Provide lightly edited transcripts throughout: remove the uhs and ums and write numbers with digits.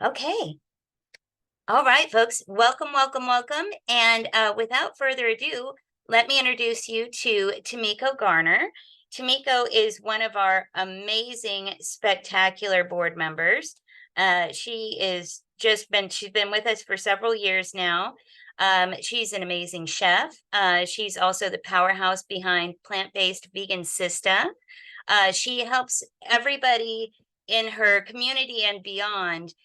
Okay. All right, folks. Welcome, welcome, welcome. And without further ado, let me introduce you to Tomiko Garner. Tomiko is one of our amazing, spectacular board members. She's been with us for several years now. She's an amazing chef. She's also the powerhouse behind Plant-Based Vegan Sista. She helps everybody in her community and beyond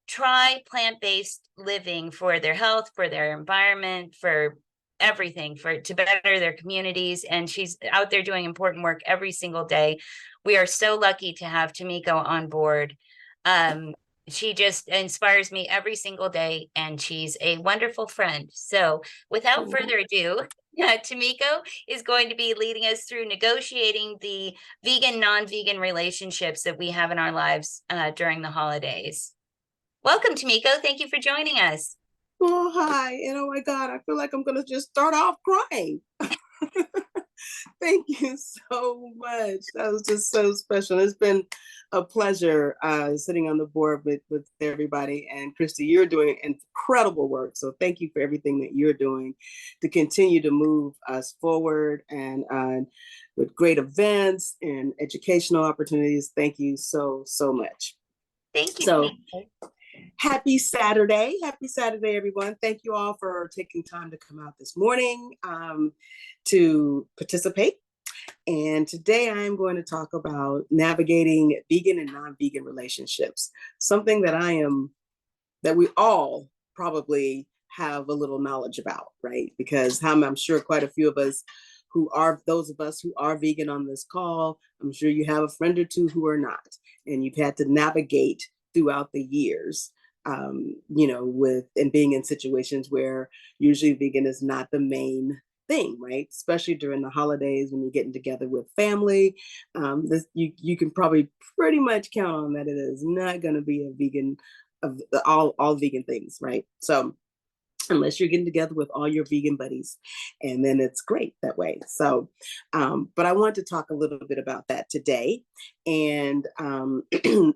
try plant-based living for their health, for their environment, for everything, for to better their communities. And she's out there doing important work every single day. We are so lucky to have Tomiko on board. She just inspires me every single day, and she's a wonderful friend. So without further ado, Tomiko is going to be leading us through negotiating the vegan, non-vegan relationships that we have in our lives during the holidays. Welcome, Tomiko. Thank you for joining us. Oh, hi. And oh my God, I feel like I'm going to just start off crying. Thank you so much. That was just so special. It's been a pleasure sitting on the board with everybody. And Christy, you're doing incredible work. So thank you for everything that you're doing to continue to move us forward and with great events and educational opportunities. Thank you so, so much. Thank you, So, Tomiko. happy Saturday. Happy Saturday, everyone. Thank you all for taking time to come out this morning to participate. And today I am going to talk about navigating vegan and non-vegan relationships, something that we all probably have a little knowledge about, right? Because I'm sure quite a few of us those of us who are vegan on this call, I'm sure you have a friend or two who are not, and you've had to navigate throughout the years, with and being in situations where usually vegan is not the main thing, right? Especially during the holidays when you're getting together with family. You can probably pretty much count on that it is not going to be a vegan of all vegan things, right? So unless you're getting together with all your vegan buddies, and then it's great that way. So but I want to talk a little bit about that today, and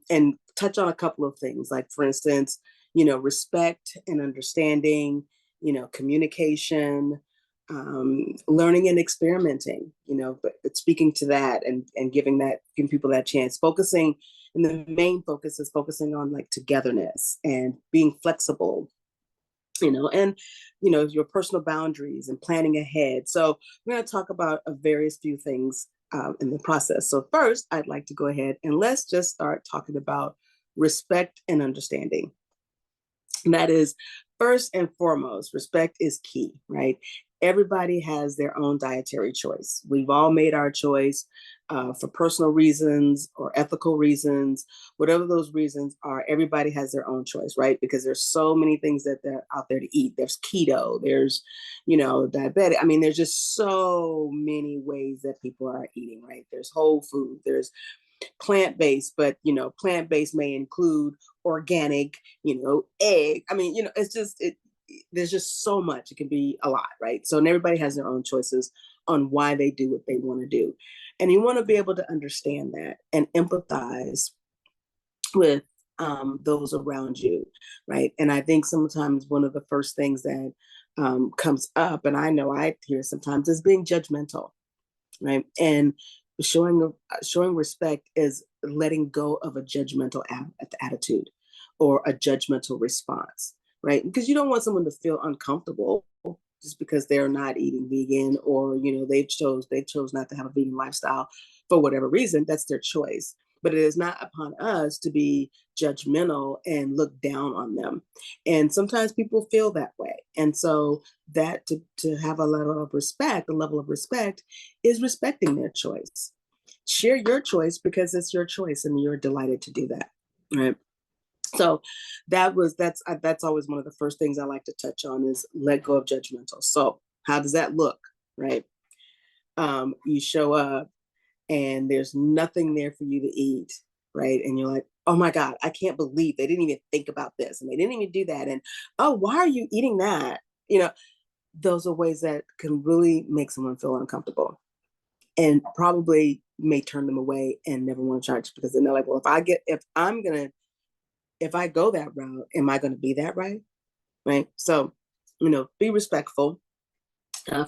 and touch on a couple of things, like for instance, respect and understanding, communication, learning and experimenting, but speaking to that and giving people that chance, focusing, and the main focus is focusing on like togetherness and being flexible, and your personal boundaries and planning ahead. So we're going to talk about a various few things in the process. So first, I'd like to go ahead and let's just start talking about respect and understanding. And that is first and foremost, respect is key, right? Everybody has their own dietary choice. We've all made our choice for personal reasons or ethical reasons, whatever those reasons are. Everybody has their own choice, right? Because there's so many things that they're out there to eat. There's keto, there's, diabetic. I mean, there's just so many ways that people are eating, right? There's whole food, there's plant-based, but plant-based may include organic, egg. I mean, there's just so much. It can be a lot, right? So, and everybody has their own choices on why they do what they want to do. And you want to be able to understand that and empathize with those around you, right? And I think sometimes one of the first things that comes up, and I know I hear sometimes, is being judgmental, right? And showing respect is letting go of a judgmental attitude or a judgmental response, right? Because you don't want someone to feel uncomfortable just because they're not eating vegan, or they chose not to have a vegan lifestyle for whatever reason. That's their choice. But it is not upon us to be judgmental and look down on them. And sometimes people feel that way. And so that to have a level of respect is respecting their choice. Share your choice because it's your choice and you're delighted to do that, right? So that's always one of the first things I like to touch on, is let go of judgmental. So how does that look, right? You show up and there's nothing there for you to eat, right? And you're like, oh my God, I can't believe they didn't even think about this and they didn't even do that. And oh, why are you eating that? Those are ways that can really make someone feel uncomfortable and probably may turn them away and never want to charge, because then they're like, well, if I'm gonna if I go that route, am I going to be that right? Right. So, be respectful,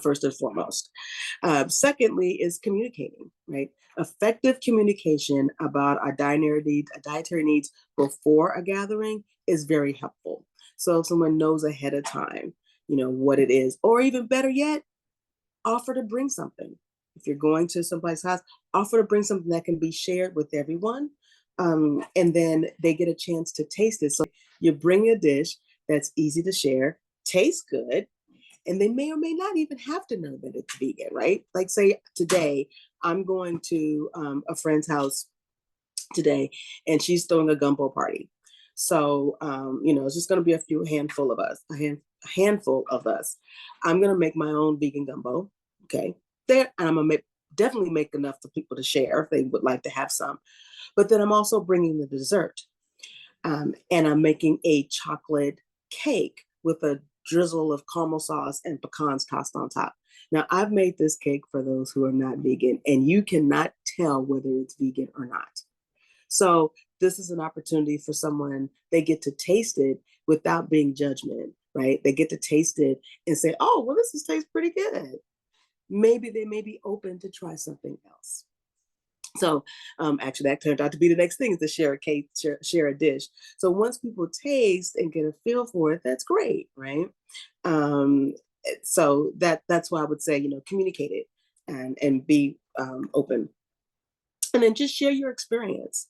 first and foremost. Secondly, is communicating, right? Effective communication about our dietary needs before a gathering is very helpful. So if someone knows ahead of time, what it is, or even better yet, offer to bring something. If you're going to somebody's house, offer to bring something that can be shared with everyone. And then they get a chance to taste it. So you bring a dish that's easy to share, tastes good, and they may or may not even have to know that it's vegan, right? Like, say today, I'm going to a friend's house today, and she's throwing a gumbo party. So, it's just going to be a handful of us. I'm going to make my own vegan gumbo. Okay. There, and I'm going to definitely make enough for people to share if they would like to have some. But then I'm also bringing the dessert. And I'm making a chocolate cake with a drizzle of caramel sauce and pecans tossed on top. Now, I've made this cake for those who are not vegan, and you cannot tell whether it's vegan or not. So this is an opportunity for someone, they get to taste it without being judgment, right? They get to taste it and say, oh, well, tastes pretty good. Maybe they may be open to try something else. So actually, that turned out to be the next thing, is to share a cake, share a dish. So once people taste and get a feel for it, that's great, right? So that's why I would say, communicate it and be open, and then just share your experience.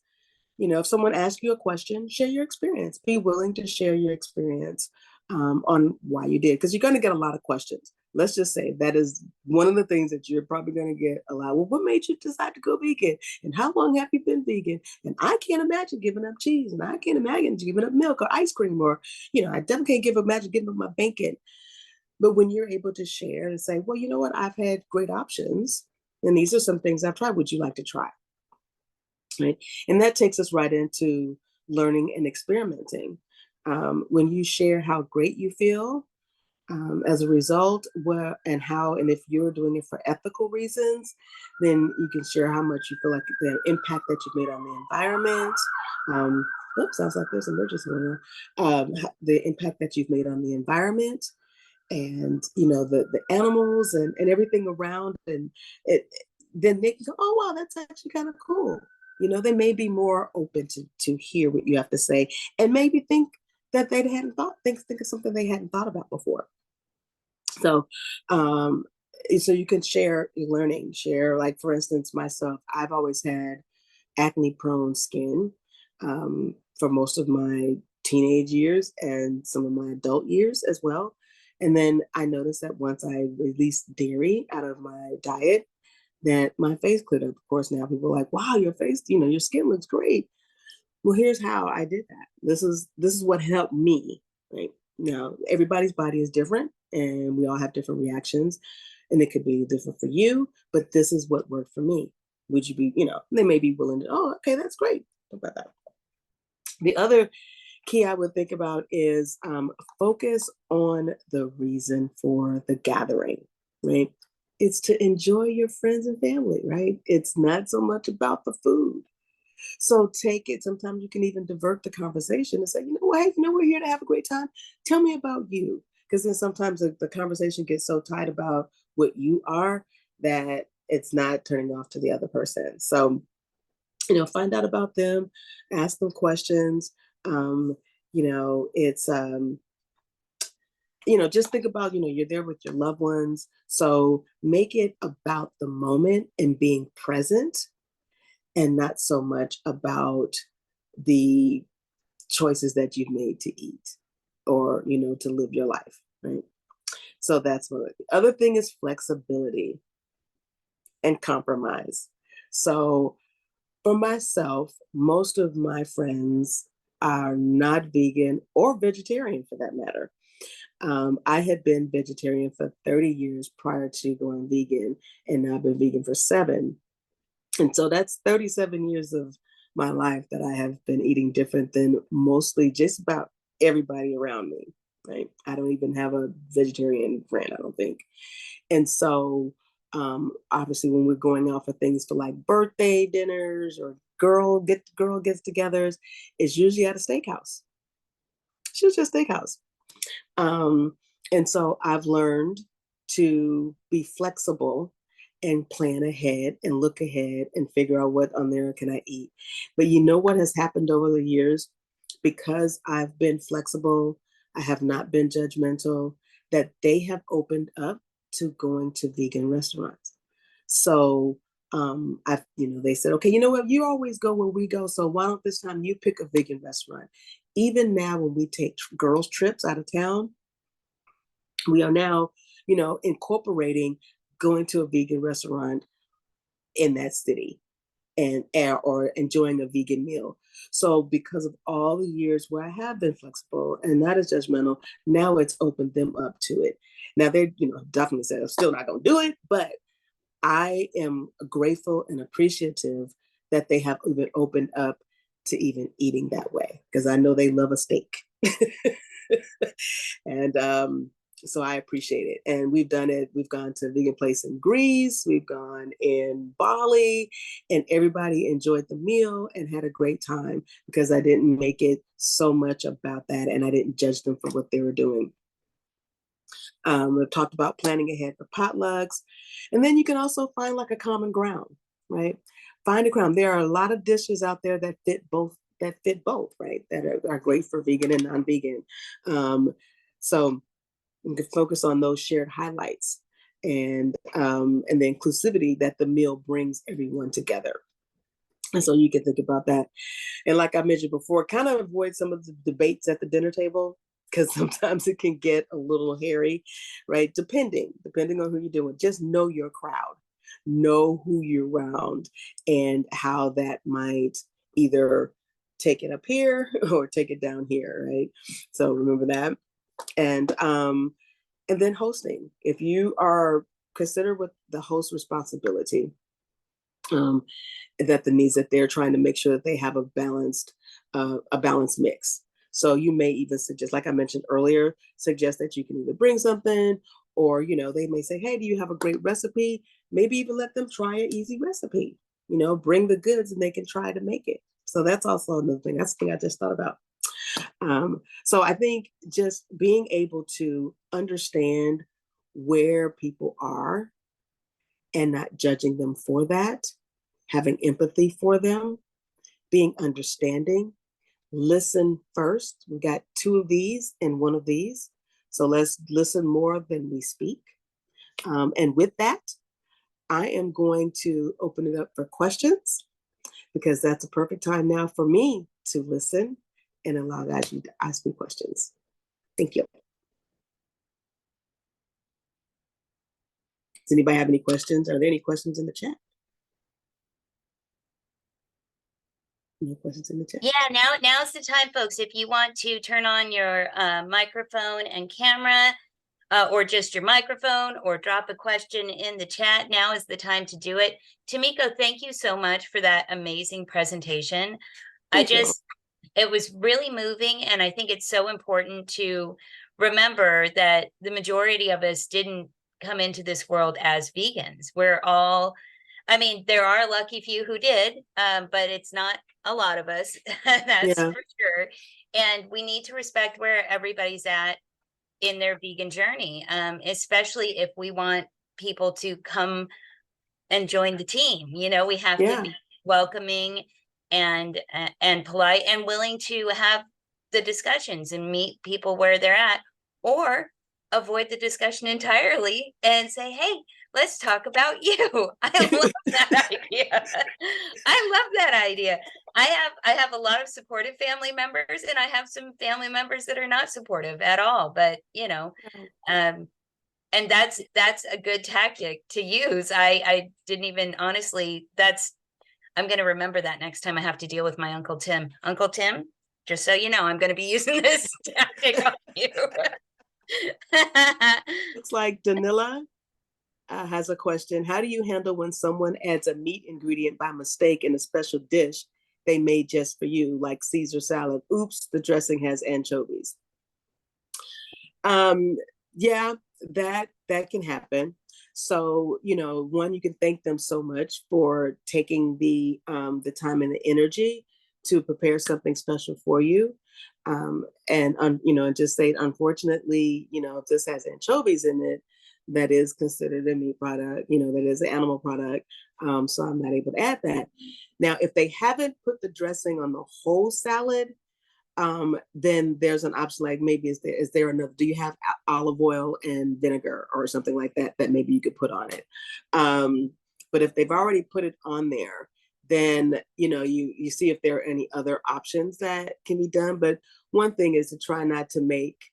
If someone asks you a question, share your experience. Be willing to share your experience on why you did, because you're going to get a lot of questions. Let's just say that is one of the things that you're probably going to get a lot. Well, what made you decide to go vegan? And how long have you been vegan? And I can't imagine giving up cheese. And I can't imagine giving up milk or ice cream. Or, I definitely can't imagine giving up my bacon. But when you're able to share and say, well, you know what? I've had great options. And these are some things I've tried. Would you like to try? Right? And that takes us right into learning and experimenting. When you share how great you feel as a result, and if you're doing it for ethical reasons, then you can share how much you feel like the impact that you've made on the environment. Oops, sounds like there's an emergency going on. The impact that you've made on the environment, and the animals and everything around, and then they can go, oh wow, that's actually kind of cool. They may be more open to hear what you have to say, and maybe think that they hadn't thought think of something they hadn't thought about before. So so you can share your learning, like, for instance, myself, I've always had acne prone skin for most of my teenage years and some of my adult years as well. And then I noticed that once I released dairy out of my diet, that my face cleared up. Of course, now people are like, wow, your face, your skin looks great. Well, here's how I did that. This is what helped me, right? Now, everybody's body is different and we all have different reactions, and it could be different for you, but this is what worked for me. Would you be, they may be willing to, oh, okay, that's great. Think about that. The other key I would think about is focus on the reason for the gathering, right? It's to enjoy your friends and family, right? It's not so much about the food. So take it. Sometimes you can even divert the conversation and say, hey, we're here to have a great time. Tell me about you. Because then sometimes the conversation gets so tight about what you are that it's not turning off to the other person. So, find out about them, ask them questions. It's, just think about, you're there with your loved ones. So make it about the moment and being present, and not so much about the choices that you've made to eat or, to live your life, right? So that's one of the other thing is flexibility and compromise. So for myself, most of my friends are not vegan or vegetarian for that matter. I had been vegetarian for 30 years prior to going vegan, and now I've been vegan for 7. And so that's 37 years of my life that I have been eating different than mostly just about everybody around me, right? I don't even have a vegetarian friend, I don't think. And so obviously when we're going out for things for like birthday dinners or girl gets togethers is usually at a steakhouse. It's usually a steakhouse. And so I've learned to be flexible and plan ahead and look ahead and figure out what on there can I eat. But you know what has happened over the years? Because I've been flexible, I have not been judgmental, that they have opened up to going to vegan restaurants. So they said, okay, you know what, you always go where we go. So why don't this time you pick a vegan restaurant? Even now, when we take girls' trips out of town, we are now, incorporating going to a vegan restaurant in that city or enjoying a vegan meal. So because of all the years where I have been flexible and not as judgmental, now it's opened them up to it. Now they, definitely said I'm still not gonna do it, but I am grateful and appreciative that they have even opened up to even eating that way, because I know they love a steak. And so I appreciate it. And we've done it. We've gone to a vegan place in Greece. We've gone in Bali, and everybody enjoyed the meal and had a great time because I didn't make it so much about that, and I didn't judge them for what they were doing. We've talked about planning ahead for potlucks. And then you can also find like a common ground, right? Find a ground. There are a lot of dishes out there that fit both, right? That are great for vegan and non-vegan. So you can focus on those shared highlights and the inclusivity that the meal brings everyone together. And so you can think about that. And like I mentioned before, kind of avoid some of the debates at the dinner table, because sometimes it can get a little hairy, right? Depending on who you're doing. Just know your crowd, know who you're around, and how that might either take it up here or take it down here, right? So remember that. And then hosting. If you are considered with the host responsibility, that the needs that they're trying to make sure that they have a balanced mix. So you may even suggest, like I mentioned earlier, suggest that you can either bring something, or they may say, hey, do you have a great recipe? Maybe even let them try an easy recipe. Bring the goods and they can try to make it. So that's also another thing. That's the thing I just thought about. So I think just being able to understand where people are and not judging them for that, having empathy for them, being understanding, listen first. We got 2 of these and 1 of these. So let's listen more than we speak. And with that, I am going to open it up for questions, because that's a perfect time now for me to listen and allow guys you to ask me questions. Thank you. Does anybody have any questions? Are there any questions in the chat? No questions in the chat? Yeah, now's the time, folks. If you want to turn on your microphone and camera, or just your microphone, or drop a question in the chat, now is the time to do it. Tamiko, thank you so much for that amazing presentation. It was really moving, and I think it's so important to remember that the majority of us didn't come into this world as vegans. We're all, I mean, there are a lucky few who did, but it's not a lot of us, that's for sure. And we need to respect where everybody's at in their vegan journey, especially if we want people to come and join the team. We have to be welcoming and polite and willing to have the discussions and meet people where they're at, or avoid the discussion entirely and say, hey, let's talk about you. I love that idea. I love that idea. I have a lot of supportive family members, and I have some family members that are not supportive at all, but and that's a good tactic to use. I didn't even, honestly, I'm going to remember that next time I have to deal with my Uncle Tim. Uncle Tim, just so you know, I'm going to be using this tactic on you. Looks like Danila has a question. How do you handle when someone adds a meat ingredient by mistake in a special dish they made just for you, like Caesar salad? Oops, the dressing has anchovies. Yeah, that can happen. So, one, you can thank them so much for taking the time and the energy to prepare something special for you. And just say, unfortunately, if this has anchovies in it, that is considered a meat product, that is an animal product. So I'm not able to add that. Now, if they haven't put the dressing on the whole salad, then there's an option like maybe is there enough? Do you have olive oil and vinegar or something like that that maybe you could put on it? But if they've already put it on there, then you see if there are any other options that can be done. But one thing is to try not to make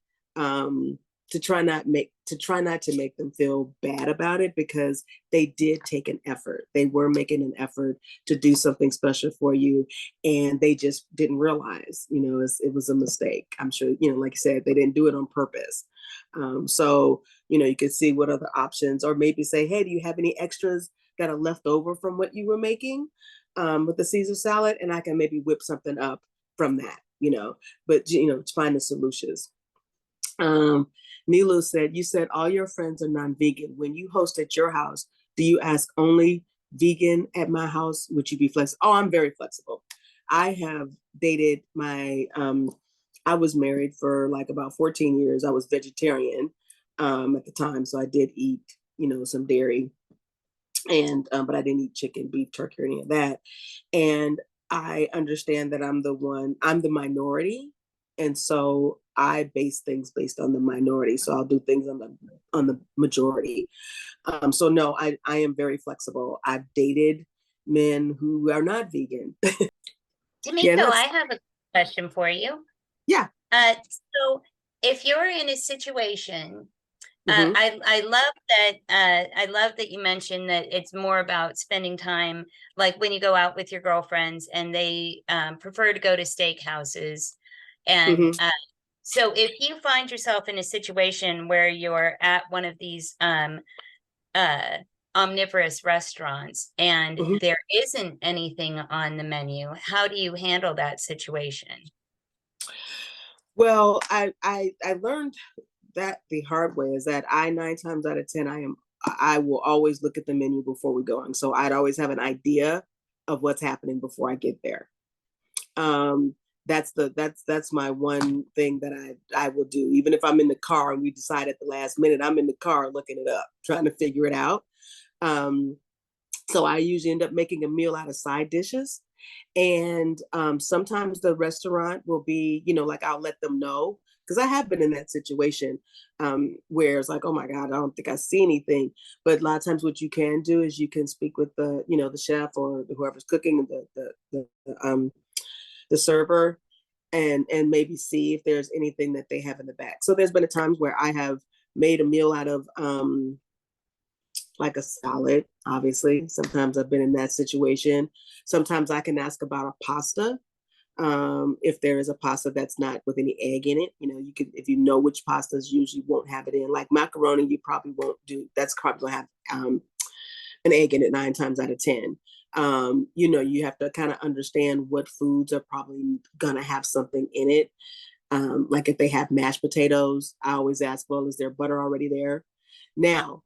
them feel bad about it, because they did take an effort. They were making an effort to do something special for you, and they just didn't realize, it was a mistake. I'm sure, like you said, they didn't do it on purpose. So, you could see what other options, or maybe say, hey, do you have any extras that are left over from what you were making with the Caesar salad? And I can maybe whip something up from that, but, to find the solutions. Nilu said, you said all your friends are non-vegan. When you host at your house, do you ask only vegan? At my house, would you be flexible? Oh, I'm very flexible. I have dated I was married for like about 14 years. I was vegetarian at the time. So I did eat, some dairy, and but I didn't eat chicken, beef, turkey, or any of that. And I understand that I'm the minority. And so I base things based on the minority. So I'll do things on the majority. So no, I am very flexible. I've dated men who are not vegan. Yeah, D'Amico, I have a question for you. yeah. So if you're in a situation, Mhm. I love that you mentioned that it's more about spending time, like when you go out with your girlfriends and they prefer to go to steakhouses. And Mhm. so if you find yourself in a situation where you're at one of these uh omnivorous restaurants and Mhm. there isn't anything on the menu, how do you handle that situation? Well, I learned that the hard way, is that 9 times out of 10, I will always look at the menu before we go on. So I'd always have an idea of what's happening before I get there. Um, that's my one thing that I will do. Even if I'm in the car and we decide at the last minute, I'm in the car looking it up, trying to figure it out. Um, so I usually end up making a meal out of side dishes. And sometimes the restaurant will be, like I'll let them know, because I have been in that situation where it's like, oh my God, I don't think I see anything. But a lot of times what you can do is you can speak with the chef or whoever's cooking, the server, and maybe see if there's anything that they have in the back. So there's been a times where I have made a meal out of like a salad. Obviously, sometimes I've been in that situation. Sometimes I can ask about a pasta. If there is a pasta that's not with any egg in it, you can, if you know which pastas usually won't have it in, like macaroni, you probably won't do. That's probably gonna have an egg in it 9 times out of 10. You have to kind of understand what foods are probably gonna have something in it. Like if they have mashed potatoes, I always ask, well, is there butter already there? Now,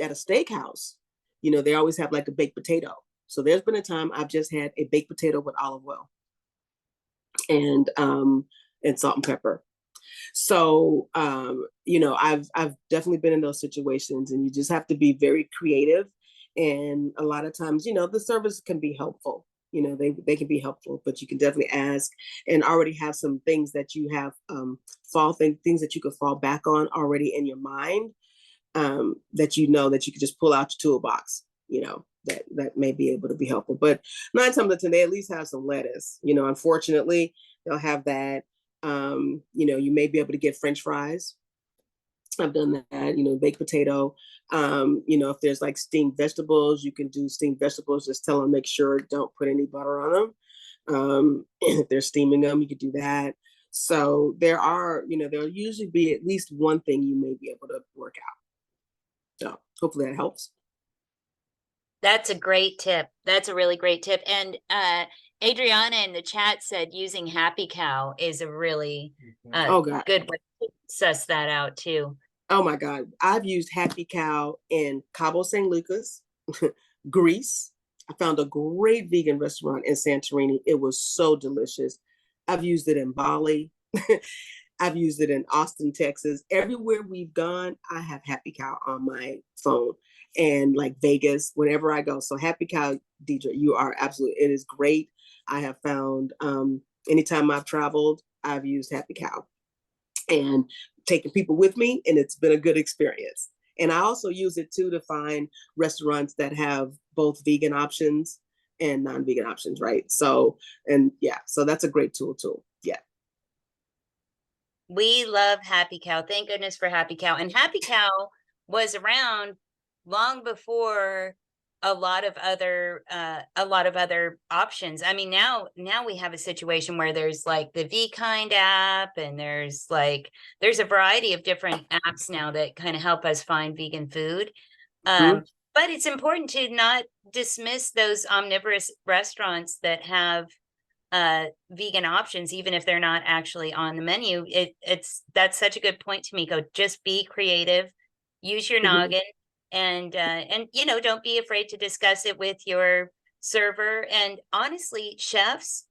at a steakhouse, they always have like a baked potato. So there's been a time I've just had a baked potato with olive oil and salt and pepper. So I've definitely been in those situations, and you just have to be very creative. And a lot of times, the service can be helpful. They can be helpful, but you can definitely ask and already have some things that you have things that you could fall back on already in your mind, that that you could just pull out your toolbox, that may be able to be helpful. But 9 times out of 10, they at least have some lettuce. Unfortunately, they'll have that. You may be able to get French fries. I've done that, baked potato. If there's like steamed vegetables, you can do steamed vegetables. Just tell them, make sure don't put any butter on them. If they're steaming them, you could do that. So there'll usually be at least one thing you may be able to work out. So hopefully that helps. That's a great tip. That's a really great tip. And Adriana in the chat said using Happy Cow is a really Oh God. good way to suss that out too. Oh my God. I've used Happy Cow in Cabo San Lucas, Greece. I found a great vegan restaurant in Santorini. It was so delicious. I've used it in Bali. I've used it in Austin, Texas. Everywhere we've gone, I have Happy Cow on my phone, and like Vegas, whenever I go. So Happy Cow, Deidre, you are absolutely, it is great. I have found anytime I've traveled, I've used Happy Cow and taking people with me, and it's been a good experience. And I also use it too to find restaurants that have both vegan options and non-vegan options, right? So, and yeah, so that's a great tool too. Yeah. We love Happy Cow. Thank goodness for Happy Cow. And Happy Cow was around long before a lot of other options. I mean, now we have a situation where there's like the V Kind app, and there's a variety of different apps now that kind of help us find vegan food. Mhm. But it's important to not dismiss those omnivorous restaurants that have vegan options, even if they're not actually on the menu. That's such a good point, Tamiko. Just be creative, use your Mhm. noggin, and don't be afraid to discuss it with your server. And honestly, chefs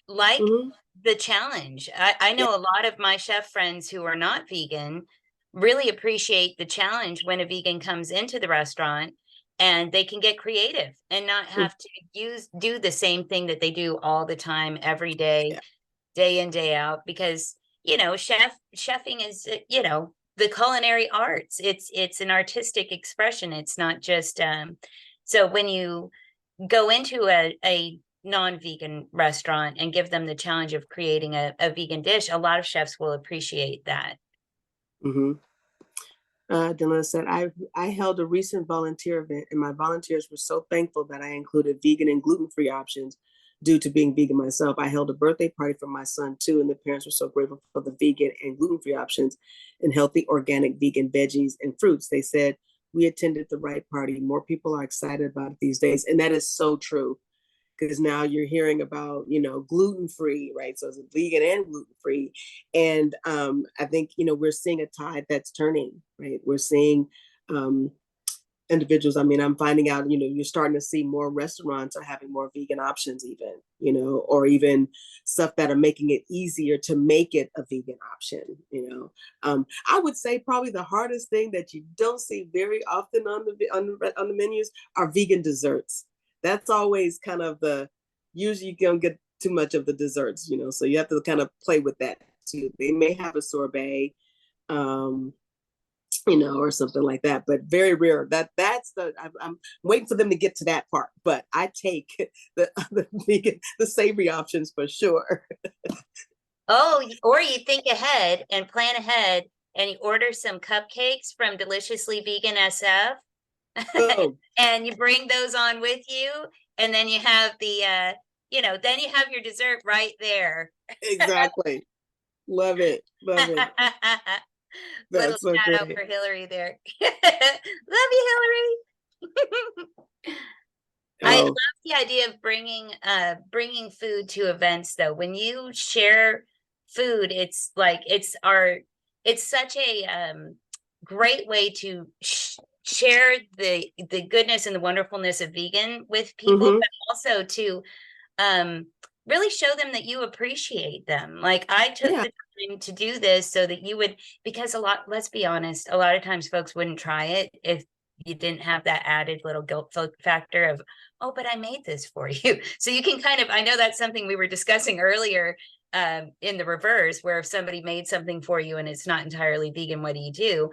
like Mhm. the challenge. I Yeah. know a lot of my chef friends who are not vegan really appreciate the challenge when a vegan comes into the restaurant, and they can get creative and not Mhm. have to do the same thing that they do all the time, every Yeah. day in, day out, because chefing is, the culinary arts. It's an artistic expression. It's not just so when you go into a non-vegan restaurant and give them the challenge of creating a vegan dish, a lot of chefs will appreciate that. Mhm. Delana said, I held a recent volunteer event, and my volunteers were so thankful that I included vegan and gluten-free options due to being vegan myself. I held a birthday party for my son too, and the parents were so grateful for the vegan and gluten-free options and healthy organic vegan veggies and fruits. They said, we attended the right party. More people are excited about it these days. And that is so true, because now you're hearing about, gluten free, right? So it's vegan and gluten free. And I think, we're seeing a tide that's turning, right? We're seeing um, individuals. I mean, I'm finding out, you're starting to see more restaurants are having more vegan options, even, or even stuff that are making it easier to make it a vegan option. I would say probably the hardest thing that you don't see very often on the menus are vegan desserts. That's always kind of usually you don't get too much of the desserts. So you have to kind of play with that too. They may have a sorbet, um, or something like that. But very rare. I'm waiting for them to get to that part. But I take the savory options for sure. Oh, or you think ahead and plan ahead, and you order some cupcakes from Deliciously Vegan SF, Oh, and you bring those on with you, and then you have then you have your dessert right there. exactly. Love it. Love it. Little That's so shout out great. for Hillary there. Love you, Hillary. I love Oh, the idea of bringing food to events though. When you share food, it's such a great way to share the goodness and the wonderfulness of vegan with people, mm-hmm. but also to um really show them that you appreciate them. Like, I took Yeah. the time to do this so that you would, because let's be honest, a lot of times folks wouldn't try it if you didn't have that added little guilt factor of, oh, but I made this for you. So you can kind of, I know that's something we were discussing earlier, in the reverse, where if somebody made something for you and it's not entirely vegan, what do you do?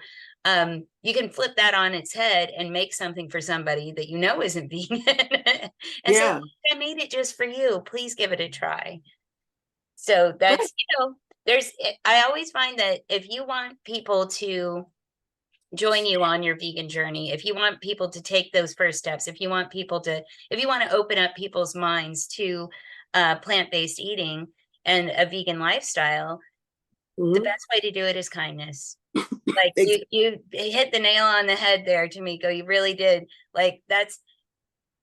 You can flip that on its head and make something for somebody that you know isn't vegan and say, Yeah. I made it just for you. Please give it a try. So Right. I always find that if you want people to join you on your vegan journey, if you want people to take those first steps, if you want to open up people's minds to plant-based eating and a vegan lifestyle, the Mm-hmm. best way to do it is kindness. Like, Exactly. you hit the nail on the head there, Tamiko. You really did. Like, that's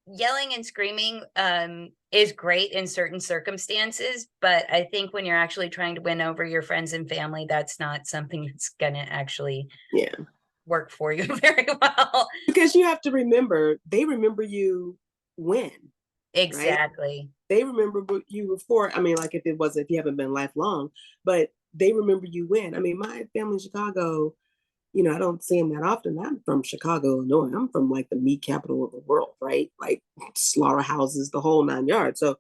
yelling and screaming is great in certain circumstances, but I think when you're actually trying to win over your friends and family, that's not something that's gonna actually Yeah. work for you very well. Because you have to remember, they remember you when, right? Exactly. They remember you before. I mean, like if you haven't been lifelong, but they remember you when. I mean, my family in Chicago, I don't see them that often. I'm from Chicago, Illinois. I'm from like the meat capital of the world, right? Like slaughterhouses, the whole 9 yards. So,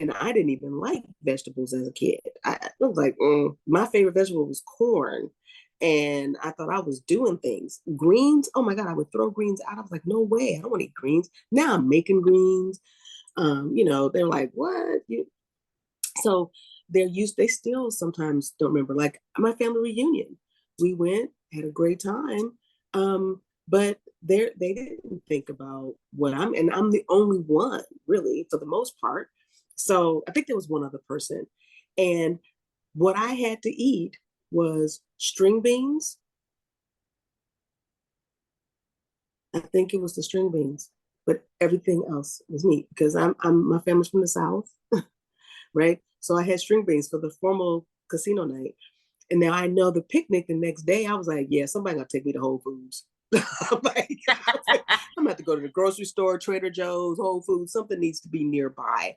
and I didn't even like vegetables as a kid. I was like, my favorite vegetable was corn. And I thought I was doing things. Greens, oh my God, I would throw greens out. I was like, no way, I don't want to eat greens. Now I'm making greens. They're like, what? So they still sometimes don't remember. Like my family reunion, we went, had a great time, but they didn't think about and I'm the only one really for the most part. So I think there was one other person, and what I had to eat was string beans. I think it was the string beans, but everything else was meat because I'm my family's from the South, right? So I had string beans for the formal casino night. And now I know the picnic the next day, I was like, yeah, somebody gonna take me to Whole Foods. I'm like, I'm gonna have to go to the grocery store, Trader Joe's, Whole Foods, something needs to be nearby.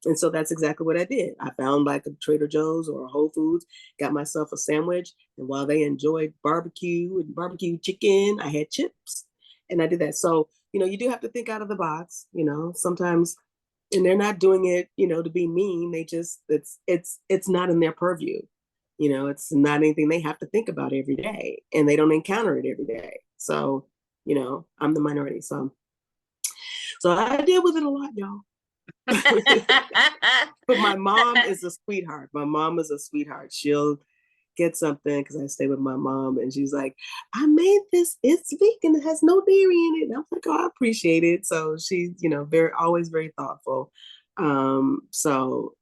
And so that's exactly what I did. I found like a Trader Joe's or a Whole Foods, got myself a sandwich. And while they enjoyed barbecue and barbecue chicken, I had chips. And I did that. So, you do have to think out of the box, sometimes, and they're not doing it, to be mean. They just it's not in their purview. It's not anything they have to think about every day, and they don't encounter it every day. So, I'm the minority. So I deal with it a lot, y'all. But my mom is a sweetheart. My mom is a sweetheart. She'll get something because I stay with my mom, and she's like, I made this, it's vegan, it has no dairy in it. And I'm like, oh, I appreciate it. So she's, always very thoughtful. So,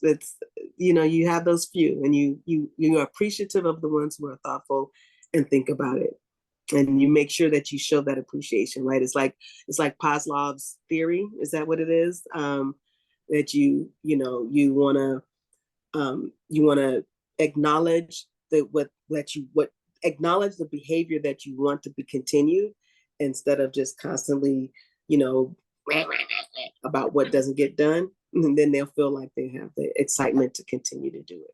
it's, you have those few, and you're appreciative of the ones who are thoughtful and think about it. And you make sure that you show that appreciation, right? It's like Pavlov's theory. Is that what it is? That you want to acknowledge what acknowledge the behavior that you want to be continued, instead of just constantly, you know, about what doesn't get done. And then they'll feel like they have the excitement to continue to do it.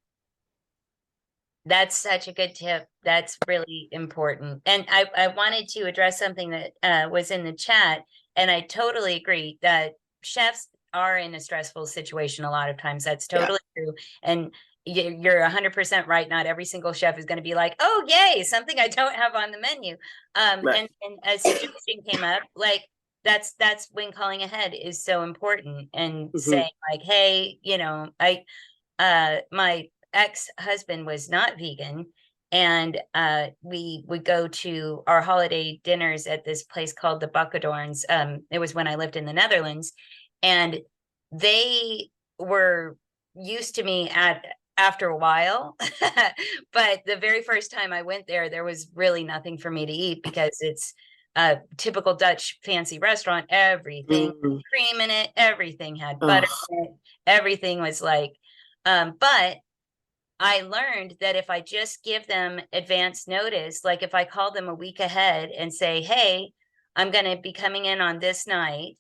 That's such a good tip. That's really important. And I wanted to address something that was in the chat, and I totally agree that chefs are in a stressful situation a lot of times. That's totally true. And you're 100% right. Not every single chef is going to be like, oh, yay, something I don't have on the menu. Right. And a suggestion came up, like, that's when calling ahead is so important, and saying like, hey, my ex-husband was not vegan, and we would go to our holiday dinners at this place called the Buckadorns. It was when I lived in the Netherlands, and they were used to me after a while. But the very first time I went there was really nothing for me to eat, because it's a typical Dutch fancy restaurant. Everything cream in it, everything had butter in it, everything was like, but I learned that if I just give them advance notice, like if I call them a week ahead and say, hey, I'm going to be coming in on this night,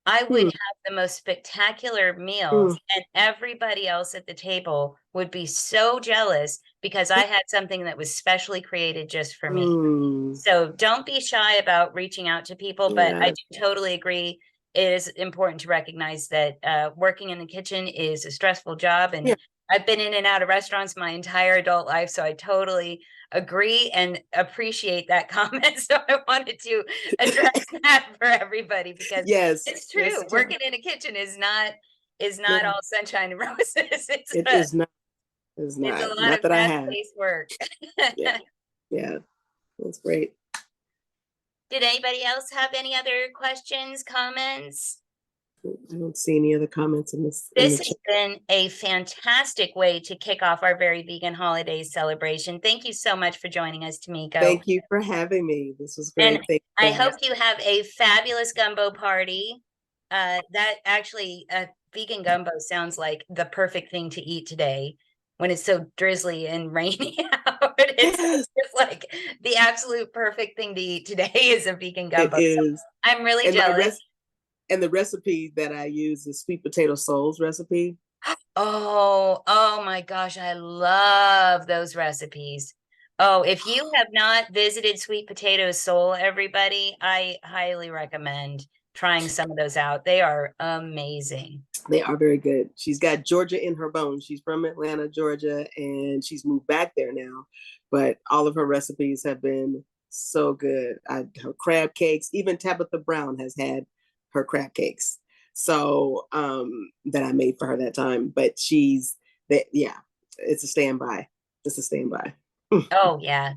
I would have the most spectacular meals, and everybody else at the table would be so jealous because I had something that was specially created just for me. So don't be shy about reaching out to people, but I do totally agree. It is important to recognize that working in the kitchen is a stressful job, and I've been in and out of restaurants my entire adult life, so I totally agree and appreciate that comment. So I wanted to address that for everybody, because it's true. Yes, Working in a kitchen is not all sunshine and roses. It is not. It's It's a not. lot Not of that I have. fast-paced work. Yeah. Yeah. That's great. Did anybody else have any other questions, comments? I don't see any other comments in this. This has been a fantastic way to kick off our very vegan holiday celebration. Thank you so much for joining us, Tomiko. Thank you for having me. This was great. And I hope you have a fabulous gumbo party. That actually, vegan gumbo sounds like the perfect thing to eat today when it's so drizzly and rainy out. It's just like the absolute perfect thing to eat today is a vegan It gumbo. So is. I'm really And jealous. the recipe that I use is sweet potato souls recipe. Oh my gosh, I love those recipes. Oh, if you have not visited Sweet Potato Soul, everybody, I highly recommend trying some of those out. They are amazing. They are very good. She's got Georgia in her bones. She's from Atlanta, Georgia, and she's moved back there now. But all of her recipes have been so good. Her crab cakes, even Tabitha Brown has had her crab cakes. So that I made for her that time. But she's that, yeah, it's a standby. It's a standby. Oh yeah,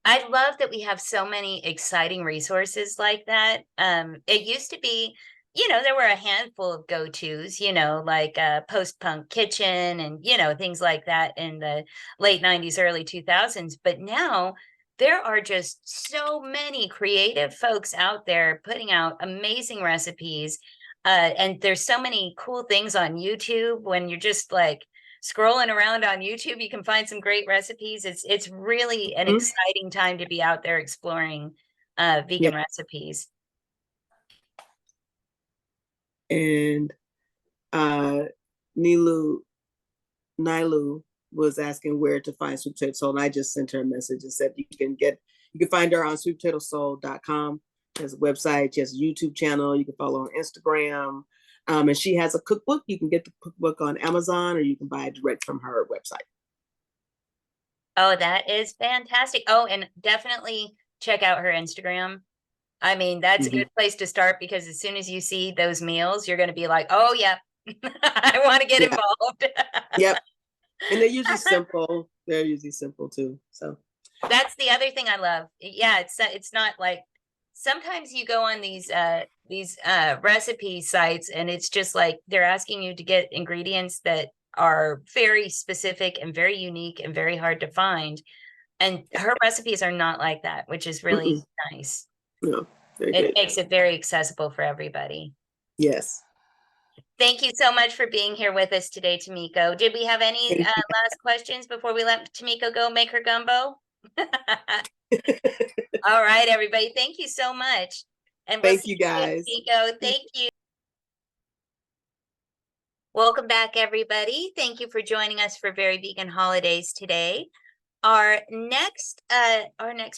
I love that we have so many exciting resources like that. It used to be, there were a handful of go-tos, like Post-Punk Kitchen and, things like that in the late 90s, early 2000s. But now there are just so many creative folks out there putting out amazing recipes. And there's so many cool things on YouTube when you're just like scrolling around on YouTube, you can find some great recipes. It's really an exciting time to be out there exploring vegan recipes. And Nilu was asking where to find Sweet Potato Soul, and I just sent her a message and said you can find her on sweetpotatosoul.com. There's a website, she has a YouTube channel, you can follow her on Instagram. And she has a cookbook. You can get the cookbook on Amazon or you can buy it direct from her website. Oh, that is fantastic. Oh, and definitely check out her Instagram. I mean, that's a good place to start because as soon as you see those meals, you're going to be like, oh, yeah, I want to get involved. Yep. And they're usually simple. They're usually simple too. So that's the other thing I love. Yeah, it's not like sometimes you go on these recipe sites and it's just like they're asking you to get ingredients that are very specific and very unique and very hard to find. And her recipes are not like that, which is really nice. No, very It good. makes it very accessible for everybody. Yes. Thank you so much for being here with us today, Tomiko. Did we have any last questions before we let Tomiko go make her gumbo? All right, everybody. Thank you so much. And we'll Thank you guys. Tomiko. Thank you. Welcome back, everybody. Thank you for joining us for Very Vegan Holidays today. Our next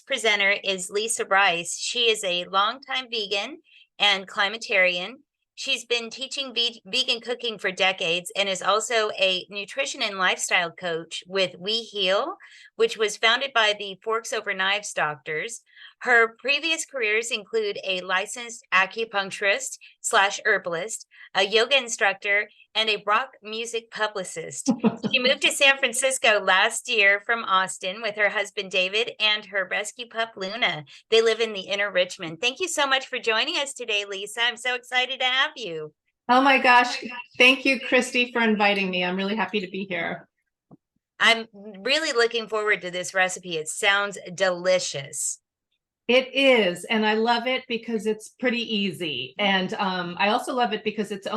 presenter is Lisa Rice. She is a longtime vegan and climatarian. She's been teaching vegan cooking for decades and is also a nutrition and lifestyle coach with We Heal, which was founded by the Forks Over Knives doctors. Her previous careers include a licensed acupuncturist / herbalist, a yoga instructor, and a rock music publicist. She moved to San Francisco last year from Austin with her husband, David, and her rescue pup, Luna. They live in the inner Richmond. Thank you so much for joining us today, Lisa. I'm so excited to have you. Oh my gosh. Thank you, Christy, for inviting me. I'm really happy to be here. I'm really looking forward to this recipe. It sounds delicious. It is, and I love it because it's pretty easy. And I also love it because it's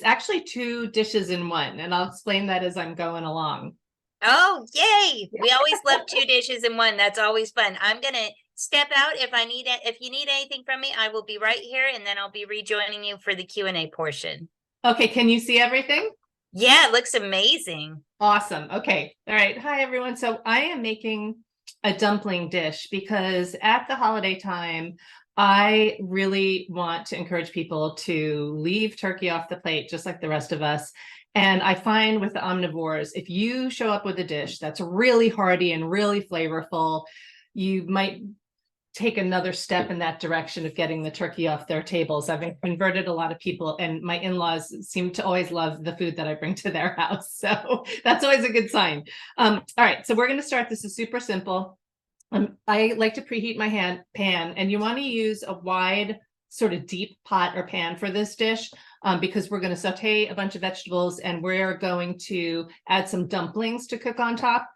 actually 2 dishes in one. And I'll explain that as I'm going along. Oh, yay. We always love 2 dishes in one. That's always fun. I'm going to step out. If you need anything from me, I will be right here. And then I'll be rejoining you for the Q&A portion. Okay. Can you see everything? Yeah, it looks amazing. Awesome. Okay. All right. Hi, everyone. So I am making a dumpling dish because at the holiday time, I really want to encourage people to leave turkey off the plate, just like the rest of us. And I find with the omnivores, if you show up with a dish that's really hearty and really flavorful, you might take another step in that direction of getting the turkey off their tables. I've converted a lot of people, and my in-laws seem to always love the food that I bring to their house. So that's always a good sign. All right, so we're going to start. This is super simple. I like to preheat my pan, and you want to use a wide sort of deep pot or pan for this dish because we're going to saute a bunch of vegetables and we're going to add some dumplings to cook on top.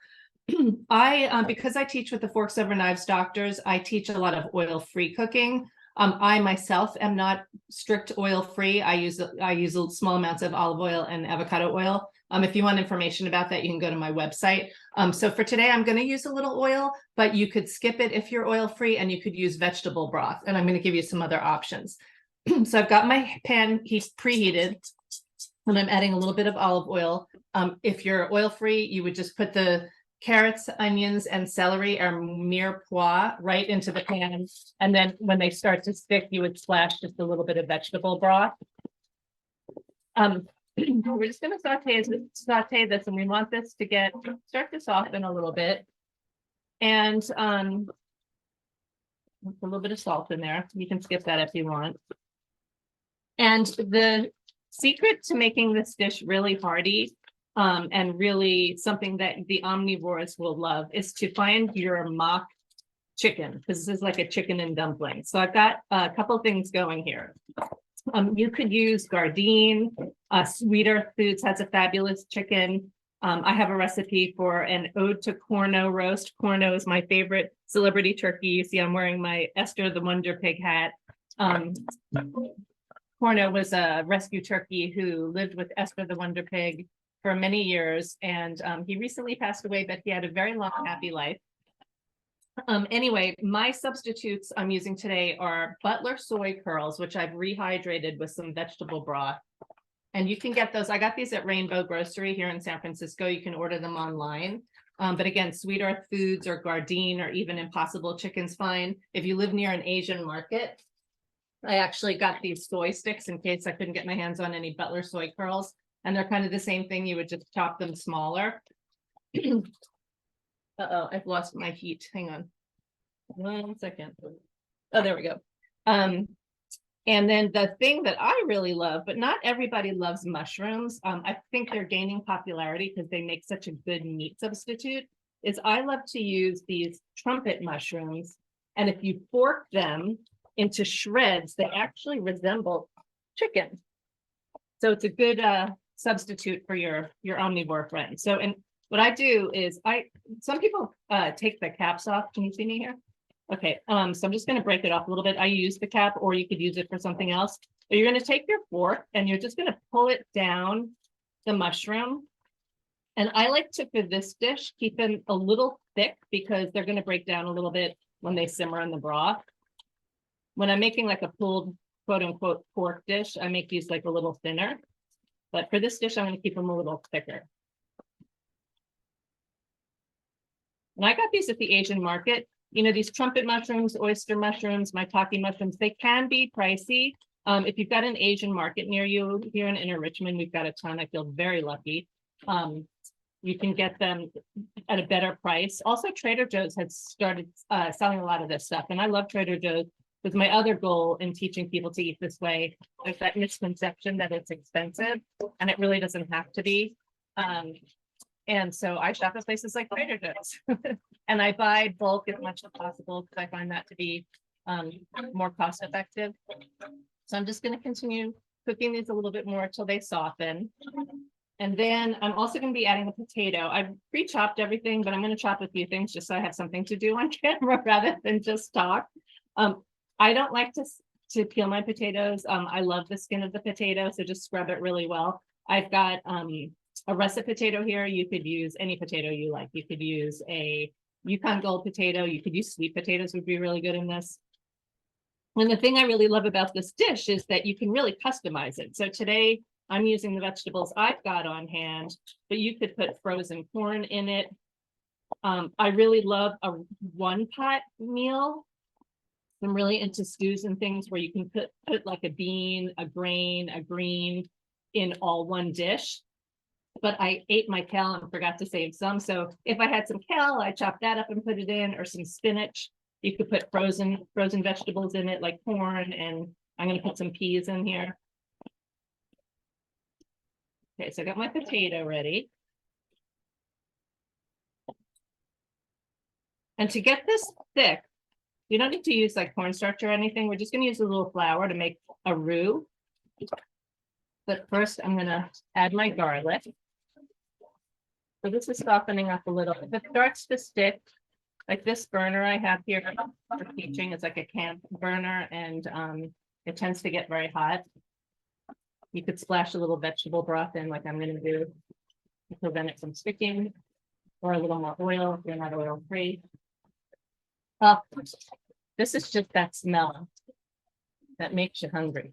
Because I teach with the Forks Over Knives doctors, I teach a lot of oil-free cooking. I myself am not strict oil-free. I use small amounts of olive oil and avocado oil If you want information about that, you can go to my website. So for today, I'm going to use a little oil, but you could skip it if you're oil free, and you could use vegetable broth. And I'm going to give you some other options. So I've got my pan preheated, and I'm adding a little bit of olive oil. If you're oil free, you would just put the carrots, onions, and celery or mirepoix right into the pan. And then when they start to stick, you would splash just a little bit of vegetable broth. We're just going to saute this, and we want this to start to soften a little bit. And a little bit of salt in there. You can skip that if you want. And the secret to making this dish really hearty and really something that the omnivores will love is to find your mock chicken, because this is like a chicken and dumpling. So I've got a couple things going here. You could use Gardein. Sweet Earth Foods has a fabulous chicken. I have a recipe for an ode to Corno roast. Corno is my favorite celebrity turkey. You see, I'm wearing my Esther the Wonder Pig hat. Corno was a rescue turkey who lived with Esther the Wonder Pig for many years, and he recently passed away, but he had a very long, happy life. Anyway, my substitutes I'm using today are Butler soy curls, which I've rehydrated with some vegetable broth. And you can get those. I got these at Rainbow Grocery here in San Francisco. You can order them online. But again, Sweet Earth Foods or Gardein or even Impossible Chicken's fine. If you live near an Asian market, I actually got these soy sticks in case I couldn't get my hands on any Butler soy curls. And they're kind of the same thing. You would just chop them smaller. Uh-oh, I've lost my heat. Hang on 1 second. Oh, there we go. And then the thing that I really love, but not everybody loves mushrooms. I think they're gaining popularity because they make such a good meat substitute, is I love to use these trumpet mushrooms. And if you fork them into shreds, they actually resemble chicken. So it's a good substitute for your omnivore friend. So, and what I do is some people take the caps off. Can you see me here? Okay, so I'm just going to break it off a little bit. I use the cap, or you could use it for something else. But you're going to take your fork and you're just going to pull it down the mushroom. And I like to, for this dish, keep them a little thick because they're going to break down a little bit when they simmer in the broth. When I'm making like a pulled quote unquote pork dish, I make these like a little thinner. But for this dish, I'm going to keep them a little thicker. And I got these at the Asian market. You know, these trumpet mushrooms, oyster mushrooms, maitake mushrooms, they can be pricey. If you've got an Asian market near you, here in Inner Richmond, we've got a ton. I feel very lucky. You can get them at a better price. Also, Trader Joe's has started selling a lot of this stuff. And I love Trader Joe's because my other goal in teaching people to eat this way is that misconception that it's expensive, and it really doesn't have to be. And so I shop at places like Trader Joe's and I buy bulk as much as possible because I find that to be more cost effective. So I'm just going to continue cooking these a little bit more till they soften. And then I'm also going to be adding a potato. I've pre-chopped everything, but I'm going to chop a few things just so I have something to do on camera rather than just talk. I don't like to peel my potatoes. I love the skin of the potato, so just scrub it really well. I've got a russet potato here. You could use any potato you like. You could use a Yukon Gold potato. You could use sweet potatoes, would be really good in this. And the thing I really love about this dish is that you can really customize it. So today I'm using the vegetables I've got on hand, but you could put frozen corn in it. I really love a one pot meal. I'm really into stews and things where you can put like a bean, a grain, a green in all one dish. But I ate my kale and forgot to save some. So if I had some kale, I chopped that up and put it in, or some spinach. You could put frozen vegetables in it, like corn, and I'm going to put some peas in here. Okay, so I got my potato ready. And to get this thick, you don't need to use like cornstarch or anything. We're just going to use a little flour to make a roux. But first, I'm going to add my garlic. So this is softening up a little. If it starts to stick, like this burner I have here for teaching, it's like a camp burner, and it tends to get very hot. You could splash a little vegetable broth in like I'm going to do. to prevent it from sticking, or a little more oil if you're not oil free. This is just that smell that makes you hungry.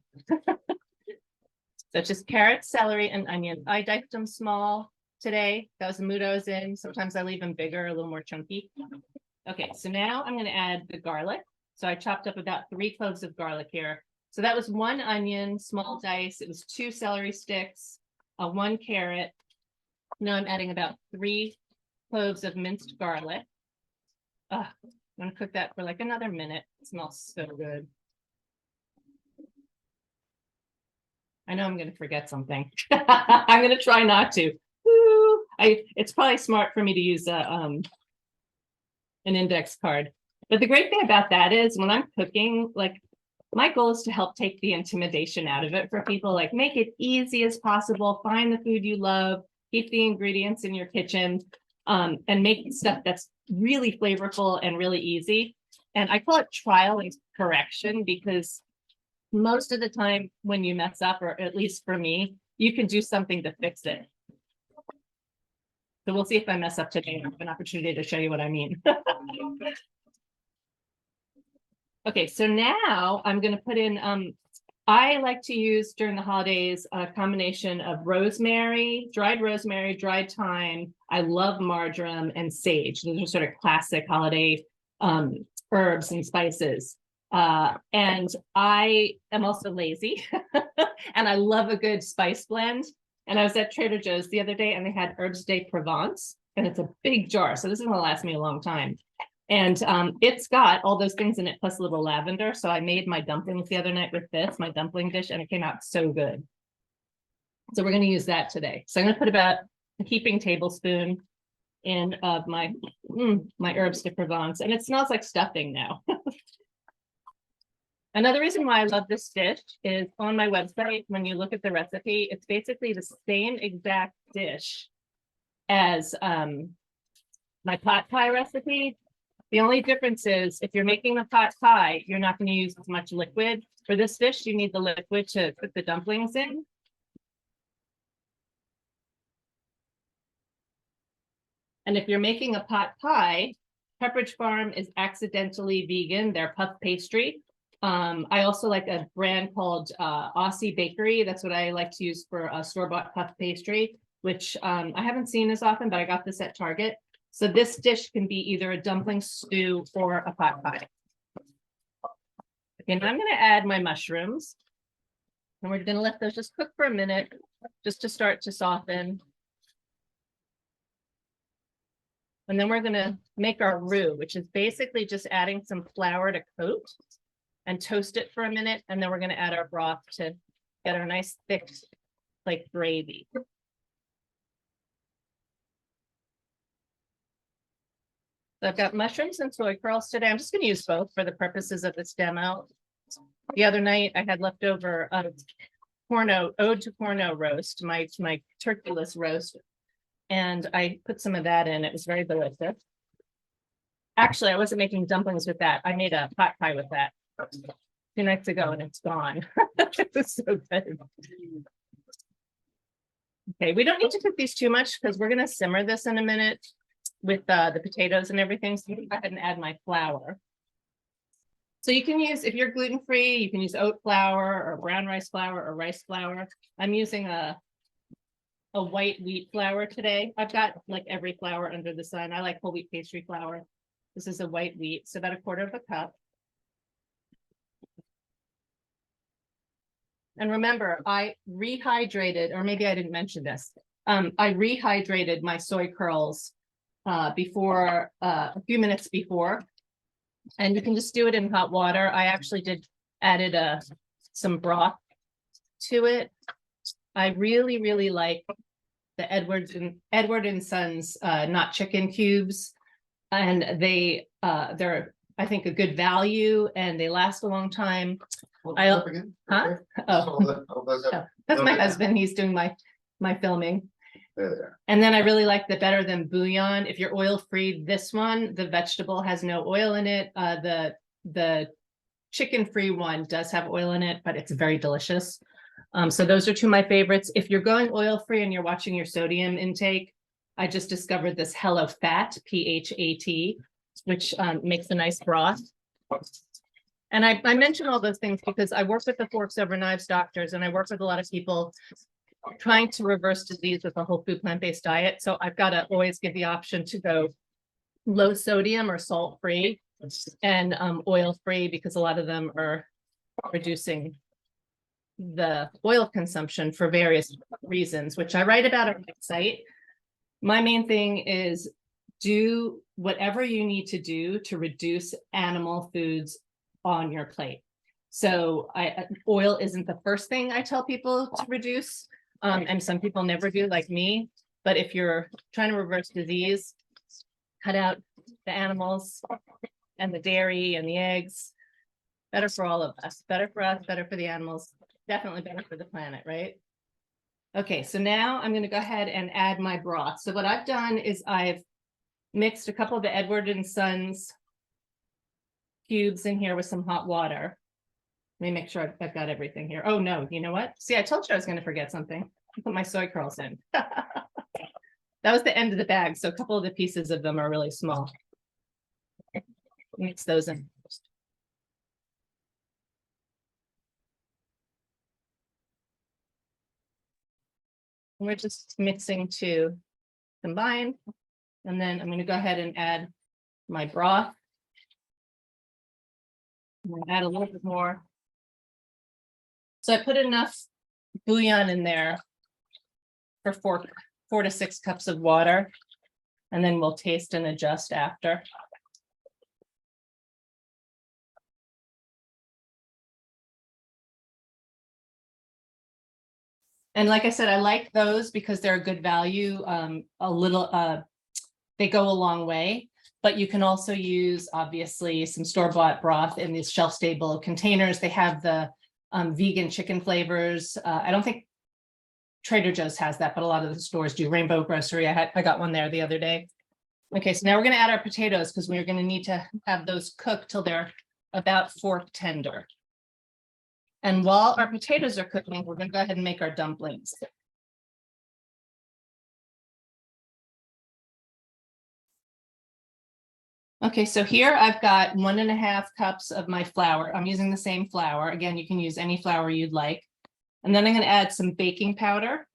So just carrots, celery, and onion. I diced them small today. That was the mood I was in. Sometimes I leave them bigger, a little more chunky. Okay, so now I'm going to add the garlic. So I chopped up about 3 cloves of garlic here. So that was 1 onion, small dice. It was 2 celery sticks, 1 carrot. Now I'm adding about 3 cloves of minced garlic. I'm going to cook that for like another minute. It smells so good. I know I'm going to forget something. I'm going to try not to. Woo! It's probably smart for me to use an index card. But the great thing about that is when I'm cooking, like my goal is to help take the intimidation out of it for people, like make it easy as possible, find the food you love, keep the ingredients in your kitchen, and make stuff that's really flavorful and really easy. And I call it trial and correction because most of the time when you mess up, or at least for me, you can do something to fix it. So we'll see if I mess up today. I have an opportunity to show you what I mean. Okay, so now I'm going to put in, I like to use during the holidays a combination of rosemary, dried thyme. I love marjoram and sage. Those are sort of classic holiday herbs and spices. And I am also lazy and I love a good spice blend. And I was at Trader Joe's the other day and they had Herbes de Provence and it's a big jar. So this is gonna last me a long time. And it's got all those things in it plus a little lavender. So I made my dumplings the other night with this, my dumpling dish, and it came out so good. So we're gonna use that today. So I'm gonna put about a heaping tablespoon in of my Herbes de Provence, and it smells like stuffing now. Another reason why I love this dish is on my website, when you look at the recipe, it's basically the same exact dish as my pot pie recipe. The only difference is if you're making a pot pie, you're not going to use as much liquid. For this dish, you need the liquid to put the dumplings in. And if you're making a pot pie, Pepperidge Farm is accidentally vegan. They're puff pastry. I also like a brand called Aussie Bakery. That's what I like to use for a store-bought puff pastry, which I haven't seen as often, but I got this at Target. So this dish can be either a dumpling stew or a pot pie. Okay, now I'm going to add my mushrooms. And we're going to let those just cook for a minute, just to start to soften. And then we're going to make our roux, which is basically just adding some flour to coat and toast it for a minute. And then we're going to add our broth to get our nice thick, like gravy. So I've got mushrooms and soy curls today. I'm just going to use both for the purposes of this demo. The other night I had leftover ode to corno roast, my turkeyless roast. And I put some of that in. It was very delicious. Actually, I wasn't making dumplings with that. I made a pot pie with that 2 nights ago and it's gone. It was so good. Okay, we don't need to cook these too much because we're going to simmer this in a minute with the potatoes and everything. So I'm going to go ahead and add my flour. So you can use, if you're gluten-free, you can use oat flour or brown rice flour or rice flour. I'm using a white wheat flour today. I've got like every flour under the sun. I like whole wheat pastry flour. This is a white wheat, so about 1/4 cup. And remember, I rehydrated, or maybe I didn't mention this. I rehydrated my soy curls before a few minutes before, and you can just do it in hot water. I actually added some broth to it. I really like the Edward and Sons not chicken cubes, and they're I think a good value and they last a long time. That's my husband. He's doing my filming. And then I really like the Better Than Bouillon. If you're oil free, this one, the vegetable has no oil in it. The chicken free one does have oil in it, but it's very delicious. So those are two of my favorites. If you're going oil-free and you're watching your sodium intake, I just discovered this Hello Fat, PHAT, which makes a nice broth. And I mention all those things because I work with the Forks Over Knives doctors, and I work with a lot of people trying to reverse disease with a whole food plant-based diet. So I've got to always give the option to go low sodium or salt-free and oil-free, because a lot of them are reducing the oil consumption for various reasons, which I write about on my site. My main thing is do whatever you need to do to reduce animal foods on your plate. So oil isn't the first thing I tell people to reduce. And some people never do, like me. But if you're trying to reverse disease, cut out the animals and the dairy and the eggs. Better for all of us, better for us, better for the animals, definitely better for the planet, right? Okay, so now I'm going to go ahead and add my broth. So what I've done is I've mixed a couple of the Edward and Sons cubes in here with some hot water. Let me make sure I've got everything here. Oh no, you know what? See, I told you I was going to forget something. I put my soy curls in. That was the end of the bag, so a couple of the pieces of them are really small. Mix those in. We're just mixing to combine. And then I'm going to go ahead and add my broth. I'm going to add a little bit more. So I put enough bouillon in there for 4 to 6 cups of water. And then we'll taste and adjust after. And like I said, I like those because they're a good value. They go a long way, but you can also use obviously some store-bought broth in these shelf-stable containers. They have the vegan chicken flavors. I don't think Trader Joe's has that, but a lot of the stores do. Rainbow Grocery, I got one there the other day. Okay, so now we're going to add our potatoes because we're going to need to have those cooked till they're about fork tender. And while our potatoes are cooking, we're going to go ahead and make our dumplings. Okay, so here I've got 1.5 cups of my flour. I'm using the same flour. Again, you can use any flour you'd like. And then I'm going to add some baking powder.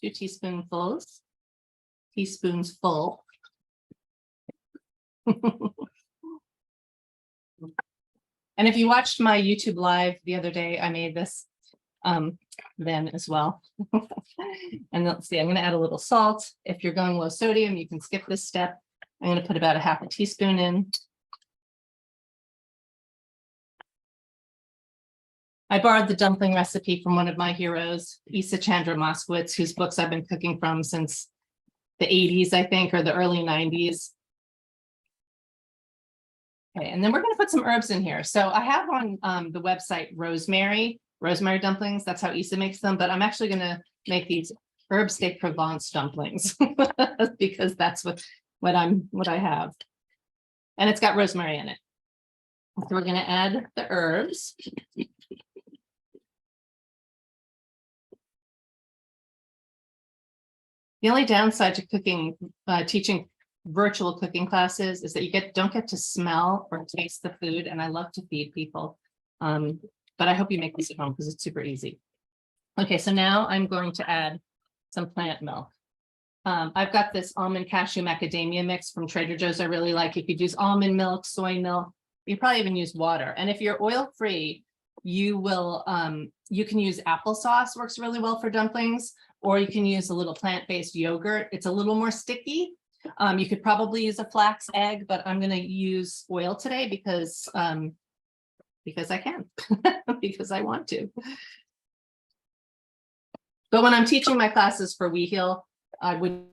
2 teaspoons full. And if you watched my YouTube live the other day, I made this then as well. And let's see, I'm going to add a little salt. If you're going low sodium, you can skip this step. I'm going to put about 1/2 teaspoon in. I borrowed the dumpling recipe from one of my heroes, Isa Chandra Moskowitz, whose books I've been cooking from since the 80s, I think, or the early 90s. Okay, and then we're going to put some herbs in here. So I have on the website rosemary dumplings. That's how Isa makes them. But I'm actually going to make these herbes de Provence dumplings because that's what I have. And it's got rosemary in it. So we're going to add the herbs. The only downside to cooking, teaching virtual cooking classes is that you don't get to smell or taste the food. And I love to feed people. But I hope you make this at home because it's super easy. Okay, so now I'm going to add some plant milk. I've got this almond cashew macadamia mix from Trader Joe's I really like. You could use almond milk, soy milk. You probably even use water. And if you're oil-free, you can use applesauce, works really well for dumplings, or you can use a little plant-based yogurt. It's a little more sticky. You could probably use a flax egg, but I'm going to use oil today because I can, because I want to. But when I'm teaching my classes for WeHeal, I wouldn't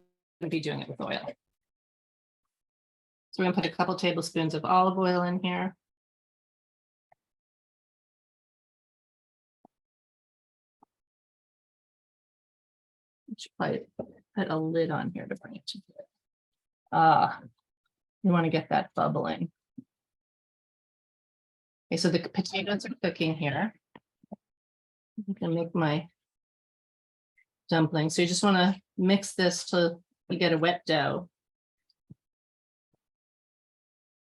be doing it with oil. So we're going to put a couple tablespoons of olive oil in here. Should probably put a lid on here to bring it to it. You want to get that bubbling. Okay, so the potatoes are cooking here. I'm gonna make my dumplings. So you just want to mix this till you get a wet dough.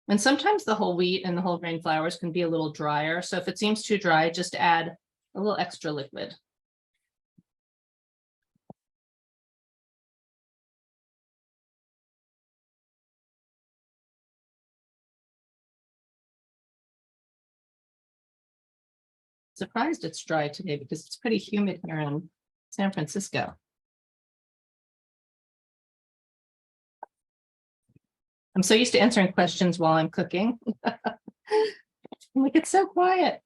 And sometimes the whole wheat and the whole grain flours can be a little drier. So if it seems too dry, just add a little extra liquid. Surprised it's dry today because it's pretty humid here in San Francisco. I'm so used to answering questions while I'm cooking. I'm like, it's so quiet.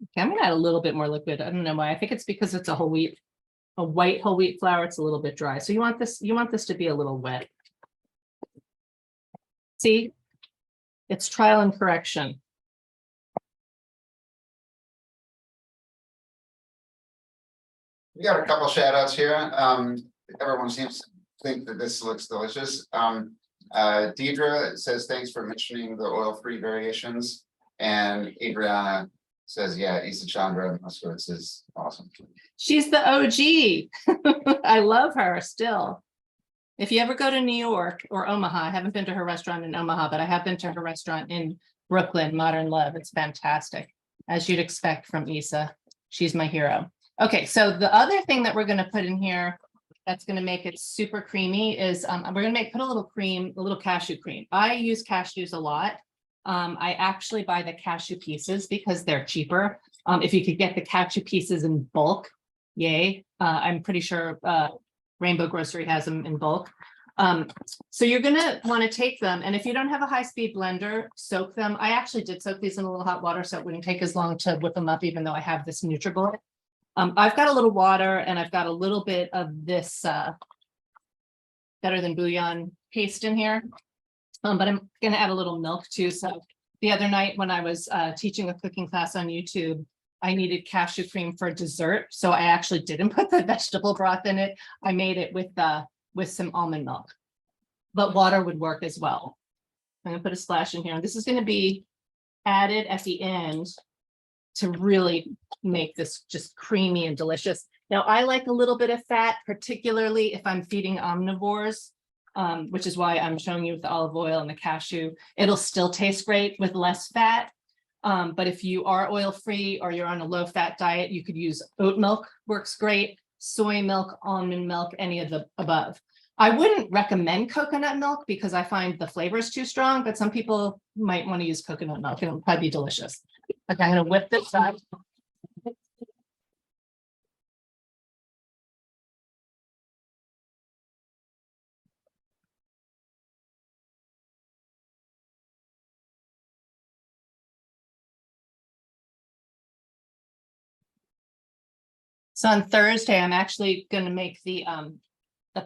Okay, I'm gonna add a little bit more liquid. I don't know why. I think it's because it's a white whole wheat flour. It's a little bit dry. So you want this to be a little wet. See, it's trial and correction. We got a couple shout outs here. Everyone seems to think that this looks delicious. Deidre says, thanks for mentioning the oil-free variations. And Adriana says, yeah, Isa Chandra Moskowitz is awesome. She's the OG. I love her still. If you ever go to New York or Omaha, I haven't been to her restaurant in Omaha, but I have been to her restaurant in Brooklyn, Modern Love. It's fantastic, as you'd expect from Isa. She's my hero. Okay, so the other thing that we're going to put in here that's going to make it super creamy is we're going to put a little cream, a little cashew cream. I use cashews a lot. I actually buy the cashew pieces because they're cheaper. If you could get the cashew pieces in bulk, yay. I'm pretty sure Rainbow Grocery has them in bulk. So you're gonna want to take them, and if you don't have a high-speed blender, soak them. I actually did soak these in a little hot water so it wouldn't take as long to whip them up, even though I have this NutriBullet. I've got a little water and I've got a little bit of this Better Than Bouillon paste in here. But I'm going to add a little milk too. So the other night when I was teaching a cooking class on YouTube, I needed cashew cream for dessert. So I actually didn't put the vegetable broth in it. I made it with some almond milk, but water would work as well. I'm going to put a splash in here. And this is going to be added at the end to really make this just creamy and delicious. Now, I like a little bit of fat, particularly if I'm feeding omnivores, which is why I'm showing you with the olive oil and the cashew. It'll still taste great with less fat. But if you are oil-free or you're on a low-fat diet, you could use oat milk, works great, soy milk, almond milk, any of the above. I wouldn't recommend coconut milk because I find the flavor is too strong, but some people might want to use coconut milk and it'll probably be delicious. Okay, I'm going to whip this up. So on Thursday, I'm actually going to make the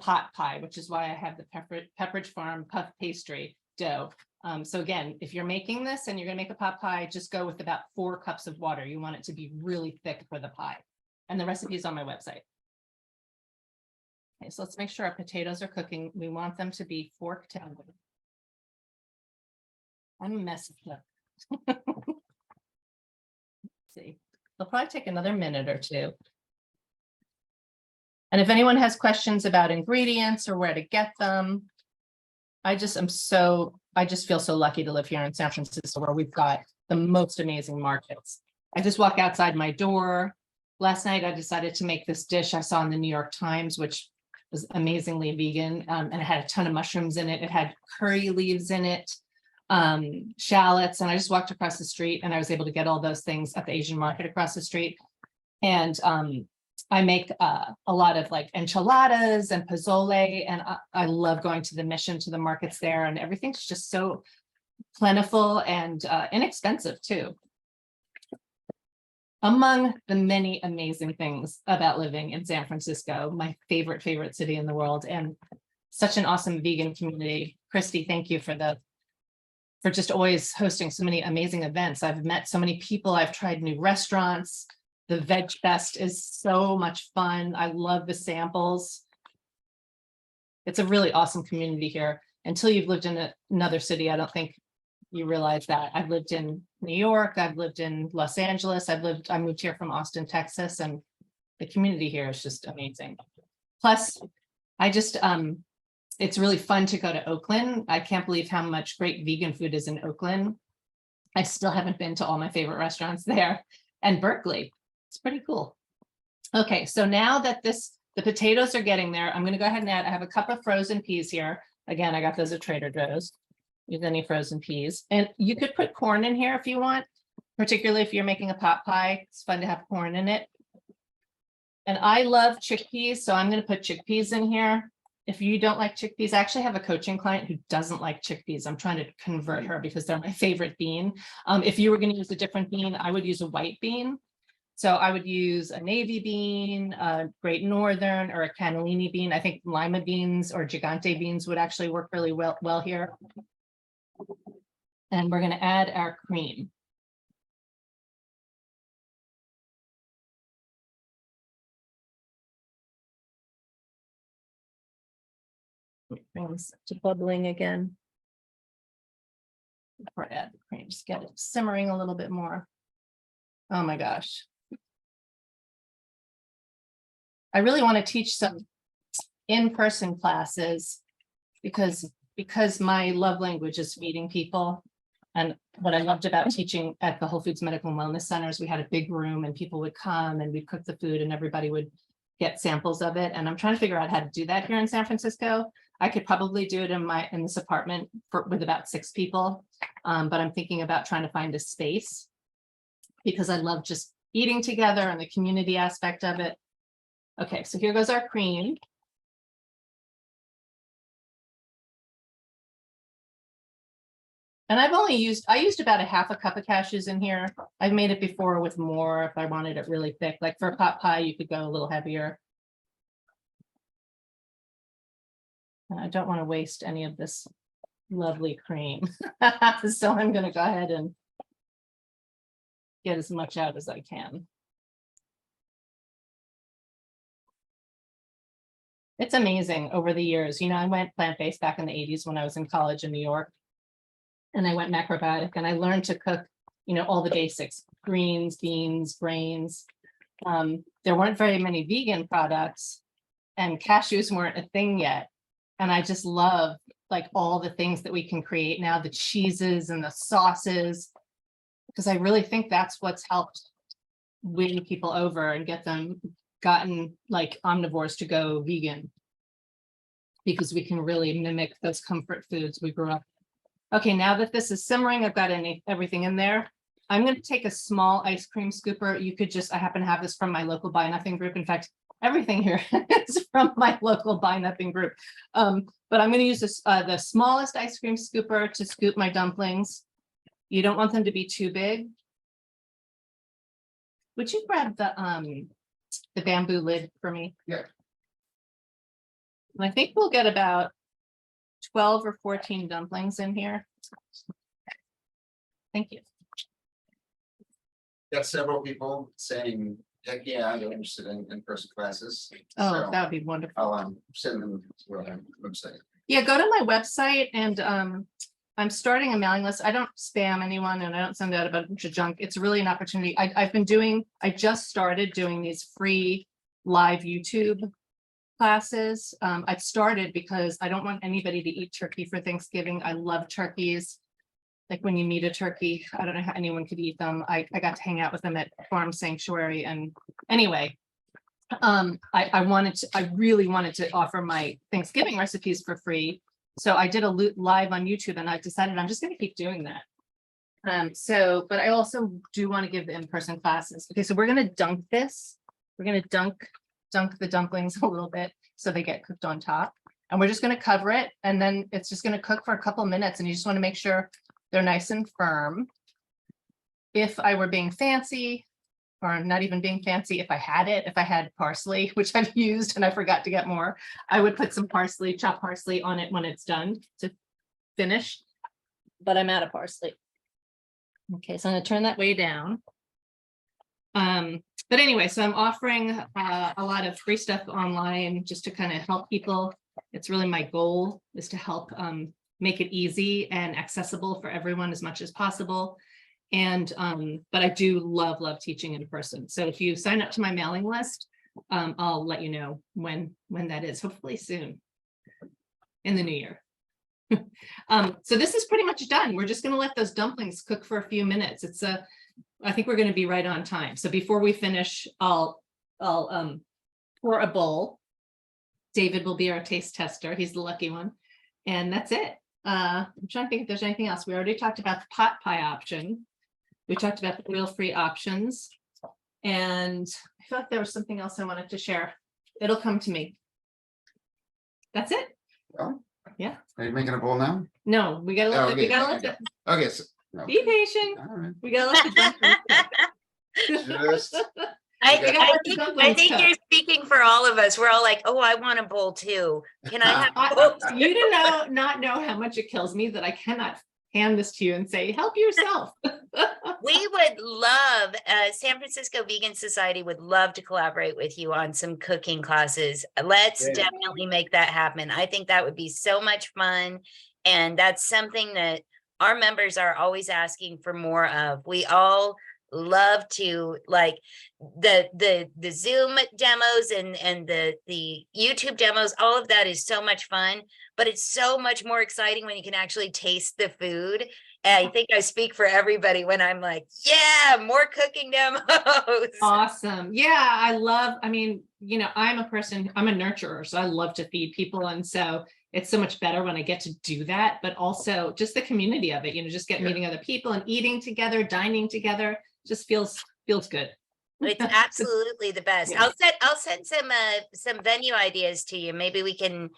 pot pie, which is why I have the Pepperidge Farm puff pastry dough. So again, if you're making this and you're going to make a pot pie, just go with about 4 cups of water. You want it to be really thick for the pie. And the recipe is on my website. Okay, so let's make sure our potatoes are cooking. We want them to be fork tender. I'm a mess of them. See, they'll probably take another minute or two. And if anyone has questions about ingredients or where to get them, I just feel so lucky to live here in San Francisco, where we've got the most amazing markets. I just walk outside my door. Last night, I decided to make this dish I saw in the New York Times, which was amazingly vegan, and it had a ton of mushrooms in it. It had curry leaves in it, shallots, and I just walked across the street and I was able to get all those things at the Asian market across the street. And I make a lot of like enchiladas and pozole, and I love going to the Mission, to the markets there, and everything's just so plentiful and inexpensive too. Among the many amazing things about living in San Francisco, my favorite city in the world, and such an awesome vegan community. Christy, thank you for just always hosting so many amazing events. I've met so many people. I've tried new restaurants. The Veg Fest is so much fun. I love the samples. It's a really awesome community here. until you've lived in another city, I don't think you realize that. I've lived in New York, I've lived in Los Angeles, I moved here from Austin, Texas, and the community here is just amazing. Plus, I just, it's really fun to go to Oakland. I can't believe how much great vegan food is in Oakland. I still haven't been to all my favorite restaurants there, and Berkeley. It's pretty cool. Okay, so now that the potatoes are getting there, I'm going to go ahead and add, I have a cup of frozen peas here. Again, I got those at Trader Joe's. Use any frozen peas. And you could put corn in here if you want, particularly if you're making a pot pie. It's fun to have corn in it. And I love chickpeas, so I'm going to put chickpeas in here. If you don't like chickpeas, I actually have a coaching client who doesn't like chickpeas. I'm trying to convert her because they're my favorite bean. If you were going to use a different bean, I would use a white bean. So I would use a navy bean, a Great Northern, or a cannellini bean. I think lima beans or gigante beans would actually work really well here. And we're going to add our cream. Bring this to bubbling again. Before I add the cream, just get it simmering a little bit more. Oh my gosh. I really want to teach some in-person classes because my love language is feeding people. And what I loved about teaching at the Whole Foods Medical and Wellness Centers, we had a big room and people would come and we'd cook the food and everybody would get samples of it. And I'm trying to figure out how to do that here in San Francisco. I could probably do it in this apartment with about 6 people. But I'm thinking about trying to find a space because I love just eating together and the community aspect of it. Okay, so here goes our cream. And I used about a half a cup of cashews in here. I've made it before with more if I wanted it really thick. Like for a pot pie, you could go a little heavier. And I don't want to waste any of this lovely cream. So I'm going to go ahead and get as much out as I can. It's amazing over the years. You know, I went plant-based back in the 80s when I was in college in New York. And I went macrobiotic and I learned to cook, you know, all the basics, greens, beans, grains. There weren't very many vegan products and cashews weren't a thing yet. And I just love like all the things that we can create now, the cheeses and the sauces, because I really think that's what's helped win people over and get them gotten like omnivores to go vegan, because we can really mimic those comfort foods we grew up. Okay, now that this is simmering, I've got everything in there. I'm going to take a small ice cream scooper. You could just, I happen to have this from my local Buy Nothing group. In fact, everything here is from my local Buy Nothing group. But I'm going to use this, the smallest ice cream scooper to scoop my dumplings. You don't want them to be too big. Would you grab the bamboo lid for me? Yeah. And I think we'll get about 12 or 14 dumplings in here. Thank you. Got several people saying, heck yeah, they're interested in in-person classes. Oh, So that would be wonderful. I'll send them to our website. Yeah, go to my website and I'm starting a mailing list. I don't spam anyone and I don't send out a bunch of junk. It's really an opportunity. I just started doing these free live YouTube classes. I've started because I don't want anybody to eat turkey for Thanksgiving. I love turkeys. Like when you meet a turkey, I don't know how anyone could eat them. I got to hang out with them at Farm Sanctuary. And anyway, I really wanted to offer my Thanksgiving recipes for free. So I did a live on YouTube and I decided I'm just going to keep doing that. But I also do want to give the in-person classes. Okay, so we're going to dunk this. We're going to dunk the dumplings a little bit so they get cooked on top. And we're just going to cover it. And then it's just going to cook for a couple minutes. And you just want to make sure they're nice and firm. If I were being fancy, or not even being fancy, if I had parsley, which I've used and I forgot to get more, I would put some parsley, chopped parsley on it when it's done to finish, but I'm out of parsley. Okay, so I'm gonna turn that way down. But anyway, so I'm offering a lot of free stuff online just to kind of help people It's really my goal is to help make it easy and accessible for everyone as much as possible. And but I do love teaching in person. So if you sign up to my mailing list, I'll let you know when that is, hopefully soon in the new year. So this is pretty much done. We're just going to let those dumplings cook for a few minutes. I think we're going to be right on time. So before we finish, I'll pour a bowl. David will be our taste tester. He's the lucky one. And that's it. I'm trying to think if there's anything else. We already talked about the pot pie option. We talked about the oil-free options. And I feel like there was something else I wanted to share. It'll come to me. That's it. Oh, Yeah. are you making a bowl now? No, we gotta let Oh, the, we okay. gotta let the, Okay, so, no. be patient. All right. We gotta let the dumplings Just- cook. I, Okay. I Let the think, I dumplings think cook. you're speaking for all of us. We're all like, oh, I want a bowl too. Can I have a bowl? You do not know how much it kills me that I cannot hand this to you and say, help yourself. We would love, San Francisco Vegan Society would love to collaborate with you on some cooking classes. Let's Yeah. definitely make that happen. I think that would be so much fun. And that's something that our members are always asking for more of. We all love to like the Zoom demos and the YouTube demos. All of that is so much fun, but it's so much more exciting when you can actually taste the food. And I think I speak for everybody when I'm like, yeah, more cooking demos. Awesome. Yeah, I mean, I'm a nurturer, so I love to feed people. And so it's so much better when I get to do that, but also just the community of it, just Yeah. meeting other people and eating together, dining together, just feels good. It's absolutely the best. Yeah. I'll send some venue ideas to you. Maybe we can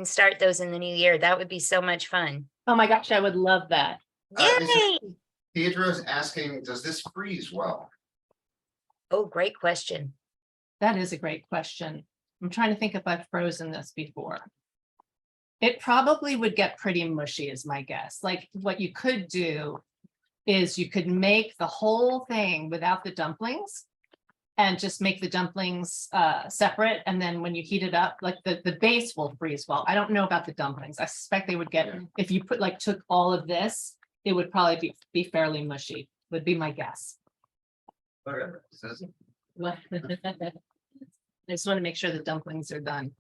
start those in the new year. That would be so much fun. Oh my gosh, I would love that. Yay! Deidre's asking, does this freeze well? Oh, great question. That is a great question. I'm trying to think if I've frozen this before. It probably would get pretty mushy is my guess. Like what you could do is you could make the whole thing without the dumplings and just make the dumplings separate. And then when you heat it up, like the base will freeze well. I don't know about the dumplings. I suspect they would get, Yeah. if you took all of this, it would probably be fairly mushy, would be my guess. Whatever. It says- I just want to make sure the dumplings are done.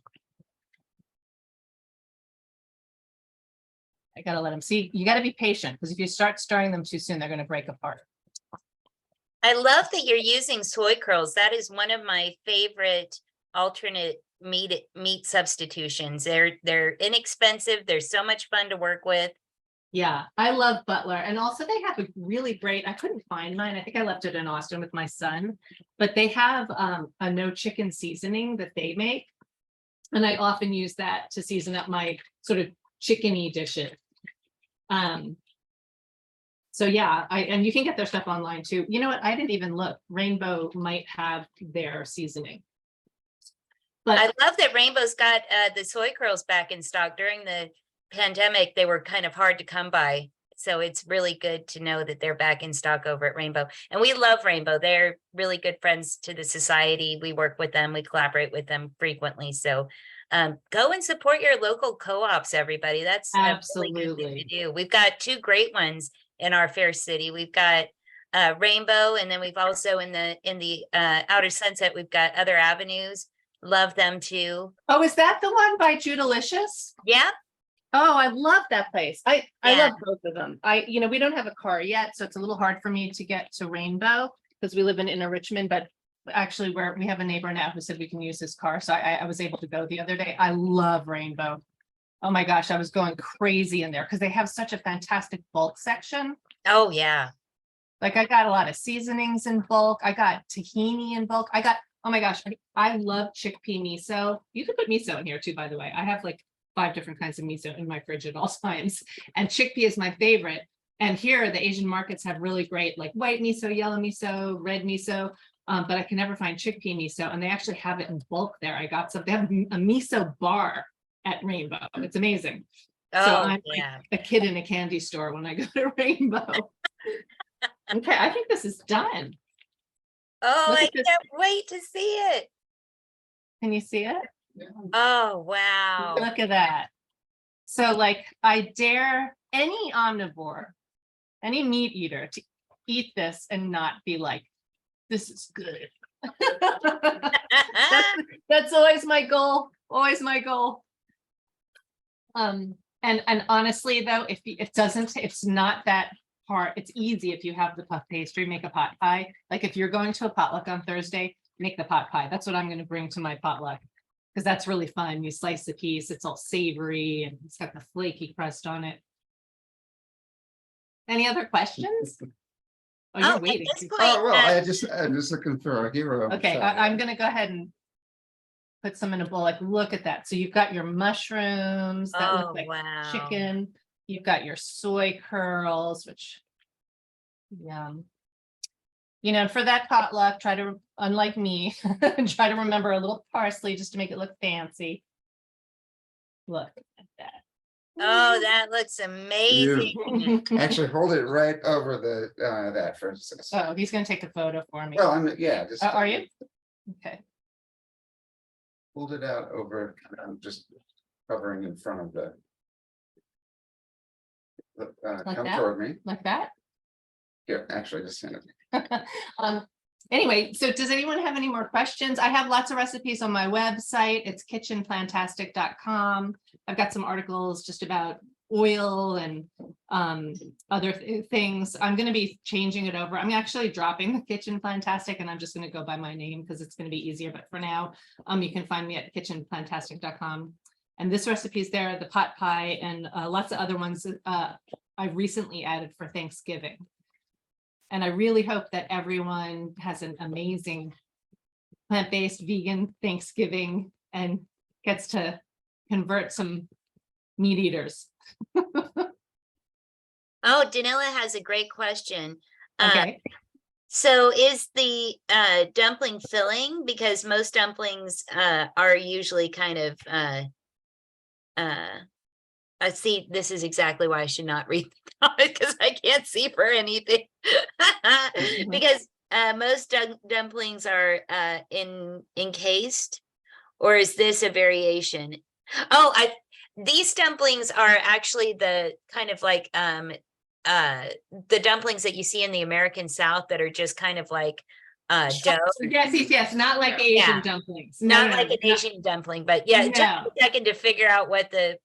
I gotta let them see. You gotta be patient because if you start stirring them too soon, they're gonna break apart. I love that you're using soy curls. That is one of my favorite alternate meat substitutions. They're inexpensive. They're so much fun to work with. Yeah, I love Butler. And also they have a really great, I couldn't find mine. I think I left it in Austin with my son, but they have a no chicken seasoning that they make. And I often use that to season up my sort of chickeny dishes. So yeah, and you can get their stuff online too. You know what? I didn't even look. Rainbow might have their seasoning. But I love that Rainbow's got the soy curls back in stock. During the pandemic, they were kind of hard to come by. So it's really good to know that they're back in stock over at Rainbow. And we love Rainbow. They're really good friends to the society. We work with them. We collaborate with them frequently. So go and support your local co-ops, everybody. That's a really good thing absolutely. to do. We've got two great ones in our fair city. We've got Rainbow, and then we've also in the Outer Sunset, we've got Other Avenues. Love them too. Oh, is that the one by Judalicious? Yeah. Oh, I love that place. I Yeah. love both of them. We don't have a car yet, so it's a little hard for me to get to Rainbow because we live in Inner Richmond, but actually we have a neighbor now who said we can use his car. So I was able to go the other day. I love Rainbow. Oh my gosh, I was going crazy in there because they have such a fantastic bulk section. Oh yeah. Like I got a lot of seasonings in bulk. I got tahini in bulk. Oh my gosh, I love chickpea miso. You could put miso in here too, by the way. I have like 5 different kinds of miso in my fridge at all times. And chickpea is my favorite. And here the Asian markets have really great like white miso, yellow miso, red miso. But I can never find chickpea miso. And they actually have it in bulk there. I got some, they have a miso bar at Rainbow. It's amazing. So Oh I'm yeah. like a kid in a candy store when I go to Rainbow. Okay, I think this is done. Oh, Look I at this. can't wait to see it. Can you see it? Oh, wow. Look at that. So like I dare any omnivore, any meat eater to eat this and not be like, this is good. That's always my goal, always my goal. And honestly though, if it doesn't, it's not that hard. It's easy if you have the puff pastry, make a pot pie. Like if you're going to a potluck on Thursday, make the pot pie. That's what I'm going to bring to my potluck because that's really fun. You slice the piece, it's all savory and it's got the flaky crust on it. Any other questions? Oh, you're At waiting. this point, Oh, well, I'm just looking for a hero. Okay, so- I'm gonna go ahead and put some in a bowl. Like, look at that. So you've got your mushrooms that oh, look like wow. chicken. You've got your soy curls, which, yum. You know, for that potluck, try to, unlike me, try to remember a little parsley just to make it look fancy. Look at that. Oh, that looks amazing. Actually, hold it right over the, that for instance. Oh, he's gonna take a photo for me. Well, yeah, just. Are you? Okay. Hold it out over, just covering in front of the. Like Come that? toward me. Like that? Here, actually, just send it. Anyway, so does anyone have any more questions? I have lots of recipes on my website. It's kitchenplantastic.com. I've got some articles just about oil and other things. I'm going to be changing it over. I'm actually dropping the Kitchen Plantastic and I'm just going to go by my name because it's going to be easier. But for now, you can find me at kitchenplantastic.com. And this recipe is there, the pot pie, and lots of other ones I recently added for Thanksgiving. And I really hope that everyone has an amazing plant-based vegan Thanksgiving and gets to convert some meat eaters. Oh, Danila has a great question. Okay. So is the dumpling filling? Because most dumplings are usually kind of I see, this is exactly why I should not read because I can't see for anything. Because most dumplings are encased, or is this a variation? Oh, these dumplings are actually the kind of like the dumplings that you see in the American South that are just kind of like dough. Yes, not like Asian Yeah. dumplings. Not No, like an no. Asian dumpling, but yeah, it took No. me a second to figure out what the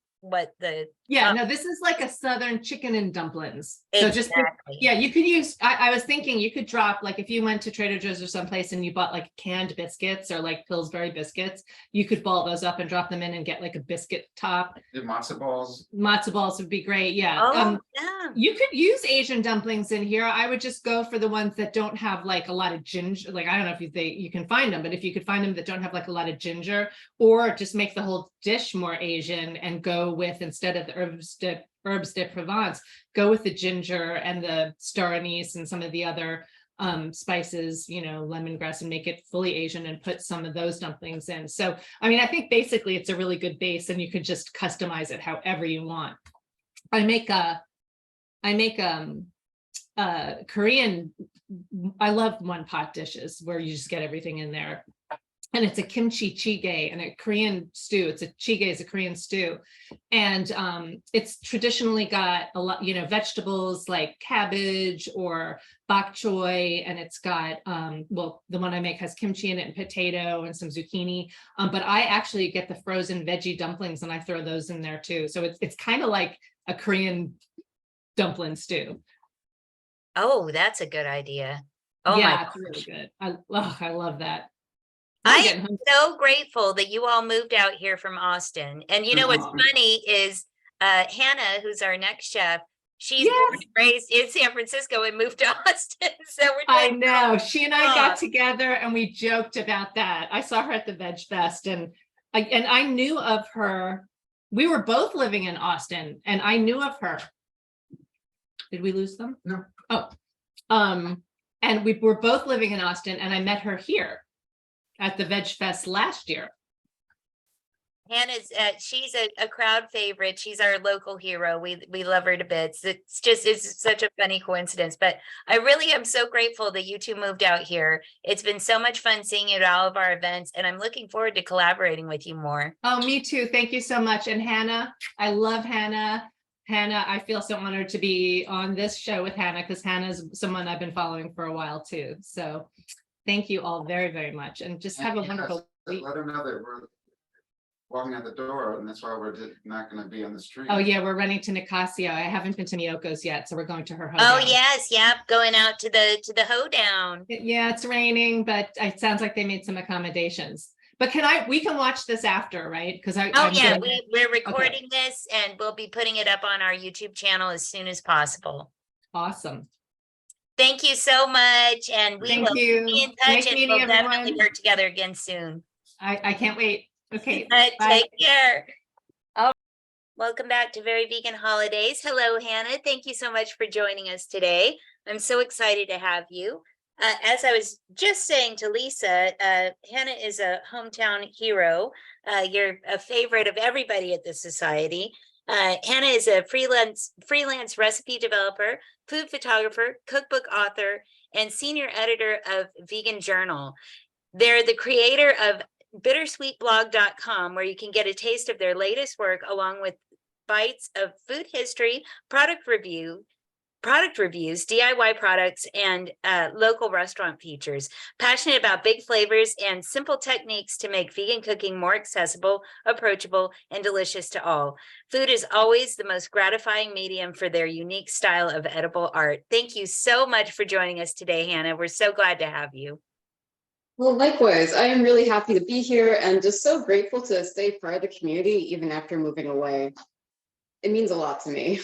Yeah, no, this is like a Southern chicken and dumplings. So just, exactly. yeah, you could use, I was thinking you could drop, like if you went to Trader Joe's or someplace and you bought like canned biscuits or like Pillsbury biscuits, you could ball those up and drop them in and get like a biscuit top. The matzo balls. Matzo balls would be great, yeah. Oh, yeah. You could use Asian dumplings in here. I would just go for the ones that don't have like a lot of ginger. Like, I don't know if you can find them, but if you could find them that don't have like a lot of ginger, or just make the whole dish more Asian and go with, instead of the herbs de Provence, go with the ginger and the star anise and some of the other spices, you know, lemongrass, and make it fully Asian and put some of those dumplings in. So, I mean, I think basically it's a really good base and you could just customize it however you want. I make Korean, I love one pot dishes where you just get everything in there. And it's a kimchi jjigae and a Korean stew. It's a jjigae is a Korean stew. And it's traditionally got a lot, you know, vegetables like cabbage or bok choy. And it's got, well, the one I make has kimchi in it and potato and some zucchini. But I actually get the frozen veggie dumplings and I throw those in there too. So it's kind of like a Korean dumpling stew. Oh, that's a good idea. Oh yeah, my it's really gosh. good. I love that. I I'm getting am hungry. so grateful that you all moved out here from Austin. And you know what's Aw. funny is Hannah, who's our next chef, she's Yes. born and raised in San Francisco and moved to Austin. So we're I doing know. She and I Aw. got together and we joked about that. I saw her at the Veg Fest and I knew of her. We were both living in Austin and I knew of her. Did we lose them? No. Oh, and we were both living in Austin and I met her here at the Veg Fest last year. Hannah's she's a crowd favorite. She's our local hero. We love her to bits. It's such a funny coincidence. But I really am so grateful that you two moved out here. It's been so much fun seeing you at all of our events, and I'm looking forward to collaborating with you more. Oh, me too. Thank you so much. And Hannah, I love Hannah. Hannah, I feel so honored to be on this show with Hannah because Hannah's someone I've been following for a while too. So thank you all very, very much. And just have a And wonderful week. let her know that we're walking out the door, and that's why we're not gonna be on the street. Oh, yeah, we're running to Nicasio. I haven't been to Miyoko's yet, so we're going to her Oh hoedown. yes, yep, going out to the hoedown. Yeah, it's raining, but it sounds like they made some accommodations. But we can watch this after, right? Because Oh yeah, we're recording this and we'll be putting it up on our YouTube channel as soon as possible. Awesome. Thank you so much, and we Thank will you. be in Nice touch, and meeting we'll definitely everyone. work together again soon. I can't wait. Okay. Take bye. care. Welcome back to Very Vegan Holidays. Hello, Hannah. Thank you so much for joining us today. I'm so excited to have you. As I was just saying to Lisa, Hannah is a hometown hero. You're a favorite of everybody at the society. Hannah is a freelance recipe developer, food photographer, cookbook author, and senior editor of Vegan Journal. They're the creator of bittersweetblog.com, where you can get a taste of their latest work along with bites of food history, product reviews, DIY products, and local restaurant features. Passionate about big flavors and simple techniques to make vegan cooking more accessible, approachable, and delicious to all. Food is always the most gratifying medium for their unique style of edible art. Thank you so much for joining us today, Hannah. We're so glad to have you. Well, likewise, I am really happy to be here and just so grateful to stay part of the community even after moving away. It means a lot to me.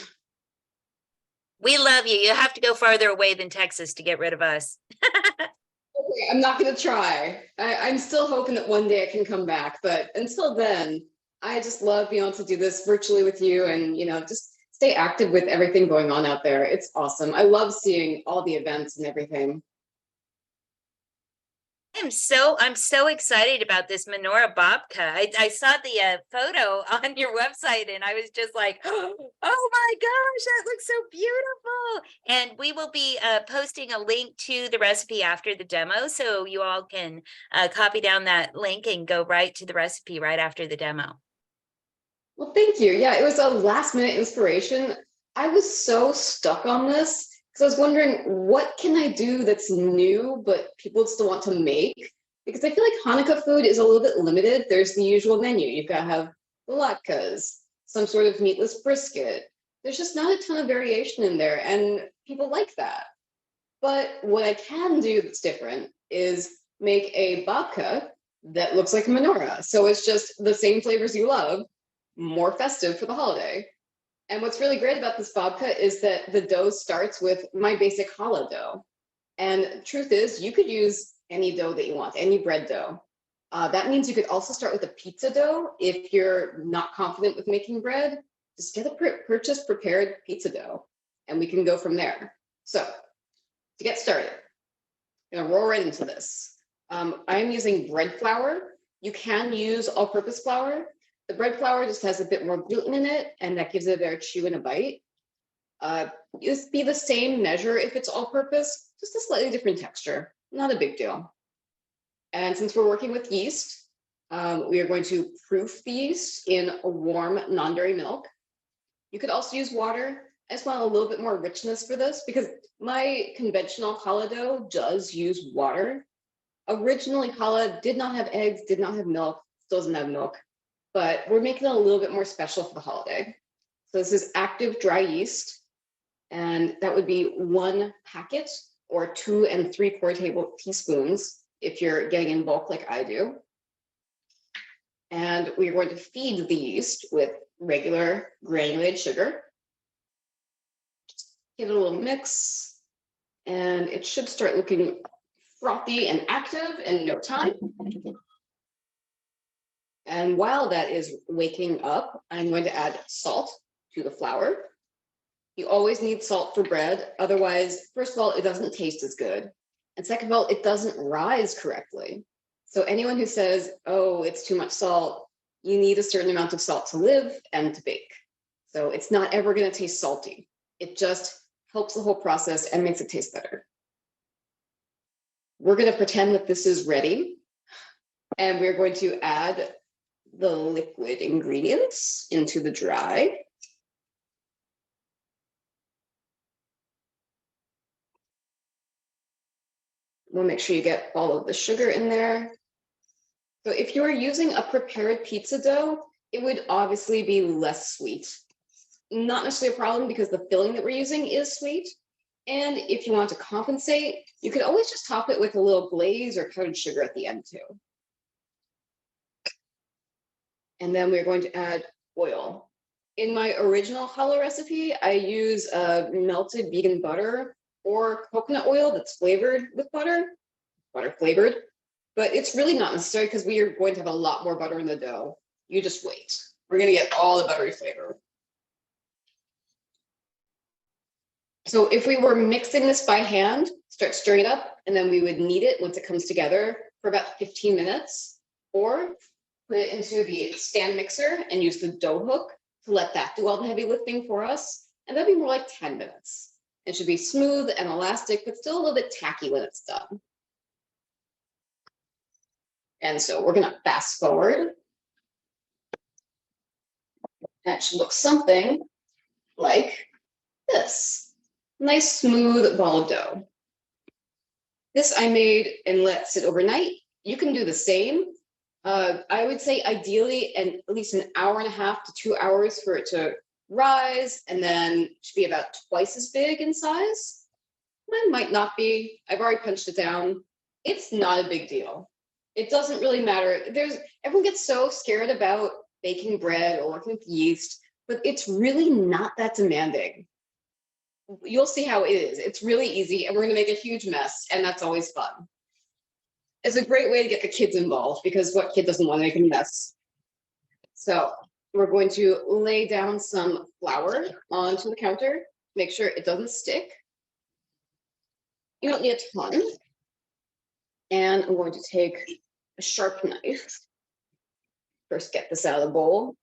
We love you. You have to go farther away than Texas to get rid of us. Okay, I'm not going to try. I'm still hoping that one day I can come back, but until then, I just love being able to do this virtually with you and, just stay active with everything going on out there. It's awesome. I love seeing all the events and everything. I'm so excited about this menorah babka. I saw the photo on your website and I was just like, oh my gosh, that looks so beautiful. And we will be posting a link to the recipe after the demo, so you all can copy down that link and go right to the recipe right after the demo. Well, thank you. Yeah, it was a last minute inspiration. I was so stuck on this because I was wondering, what can I do that's new, but people still want to make? Because I feel like Hanukkah food is a little bit limited. There's the usual menu. You've got to have latkes, some sort of meatless brisket. There's just not a ton of variation in there, and people like that. But what I can do that's different is make a babka that looks like a menorah. So it's just the same flavors you love, more festive for the holiday. And what's really great about this babka is that the dough starts with my basic challah dough. And truth is, you could use any dough that you want, any bread dough. That means you could also start with a pizza dough if you're not confident with making bread. Just get a purchase prepared pizza dough, and we can go from there. So to get started, I'm gonna roll right into this. I'm using bread flour. You can use all-purpose flour. The bread flour just has a bit more gluten in it, and that gives it a better chew and a bite. Just be the same measure if it's all-purpose, just a slightly different texture. Not a big deal. And since we're working with yeast, we are going to proof the yeast in a warm non-dairy milk. You could also use water. I just want a little bit more richness for this because my conventional challah dough does use water. Originally, challah did not have eggs, did not have milk, still doesn't have milk, but we're making it a little bit more special for the holiday. So this is active dry yeast, and that would be 1 packet or 2 3/4 teaspoons if you're getting in bulk like I do. And we're going to feed the yeast with regular granulated sugar. Give it a little mix, and it should start looking frothy and active in no time. And while that is waking up, I'm going to add salt to the flour. You always need salt for bread. Otherwise, first of all, it doesn't taste as good. And second of all, it doesn't rise correctly. So anyone who says, oh, it's too much salt, You need a certain amount of salt to live and to bake. So it's not ever going to taste salty. It just helps the whole process and makes it taste better. We're going to pretend that this is ready. And we're going to add the liquid ingredients into the dry. We'll make sure you get all of the sugar in there. So if you're using a prepared pizza dough, it would obviously be less sweet. Not necessarily a problem because the filling that we're using is sweet. And if you want to compensate, you could always just top it with a little glaze or powdered sugar at the end too. And then we're going to add oil. In my original challah recipe, I use melted vegan butter or coconut oil that's flavored with butter flavored, but it's really not necessary because we are going to have a lot more butter in the dough. You just wait. We're going to get all the buttery flavor. So if we were mixing this by hand, start stirring it up, and then we would knead it once it comes together for about 15 minutes, or put it into the stand mixer and use the dough hook to let that do all the heavy lifting for us. And that'd be more like 10 minutes. It should be smooth and elastic, but still a little bit tacky when it's done. And so we're gonna fast forward. That should look something like this. Nice smooth ball of dough. This I made and let sit overnight. You can do the same. I would say ideally at least an hour and a half to 2 hours for it to rise, and then should be about twice as big in size. Mine might not be. I've already punched it down. It's not a big deal. It doesn't really matter. Everyone gets so scared about baking bread or working with yeast, but it's really not that demanding. You'll see how it is. It's really easy, and we're going to make a huge mess, and that's always fun. It's a great way to get the kids involved because what kid doesn't want to make a mess? So we're going to lay down some flour onto the counter, make sure it doesn't stick. You don't need a ton. And I'm going to take a sharp knife. First, get this out of the bowl.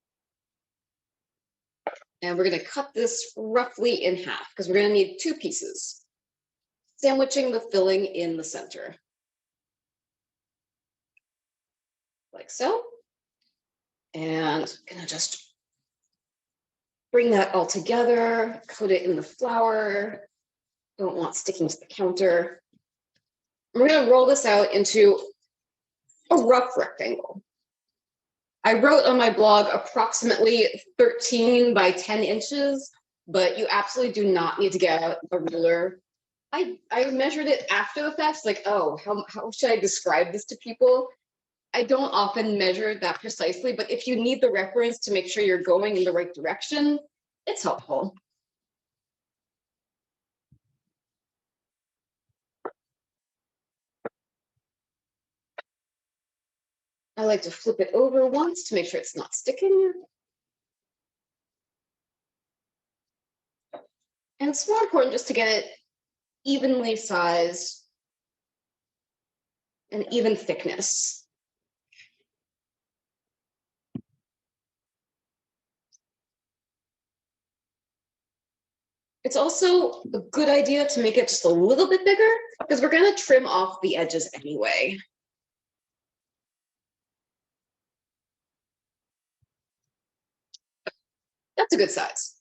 And we're going to cut this roughly in half because we're going to need 2 pieces, sandwiching the filling in the center. Like so. And I'm going to just bring that all together, coat it in the flour. Don't want sticking to the counter. We're going to roll this out into a rough rectangle. I wrote on my blog approximately 13 by 10 inches, but you absolutely do not need to get out a ruler. I measured it after the fact, like, oh, how should I describe this to people? I don't often measure that precisely, but if you need the reference to make sure you're going in the right direction, it's helpful. I like to flip it over once to make sure it's not sticking. And it's more important just to get it evenly sized and even thickness. It's also a good idea to make it just a little bit bigger because we're going to trim off the edges anyway. That's a good size.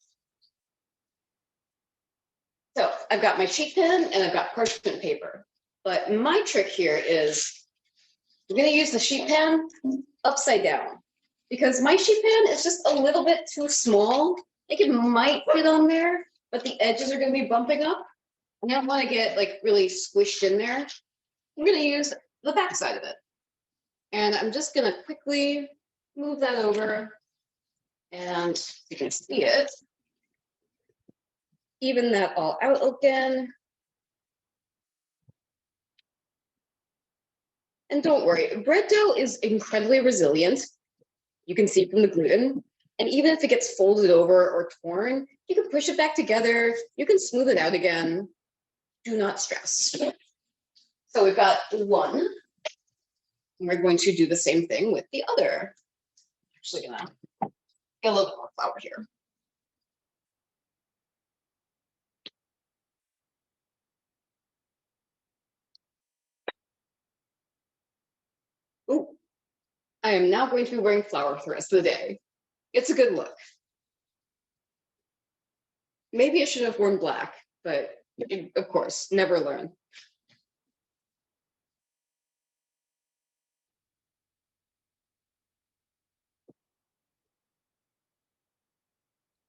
So I've got my sheet pan and I've got parchment paper. But my trick here is I'm going to use the sheet pan upside down because my sheet pan is just a little bit too small. I think it might fit on there, but the edges are going to be bumping up. I don't want to get like really squished in there. I'm going to use the back side of it. And I'm just going to quickly move that over. And you can see it. Even that all out again. And don't worry, bread dough is incredibly resilient. You can see from the gluten. And even if it gets folded over or torn, you can push it back together. You can smooth it out again. Do not stress. So we've got one. And we're going to do the same thing with the other. actually gonna get a little bit more flour here. Ooh, I am now going to be wearing flour for the rest of the day. It's a good look. Maybe I should have worn black, but of course, never learn.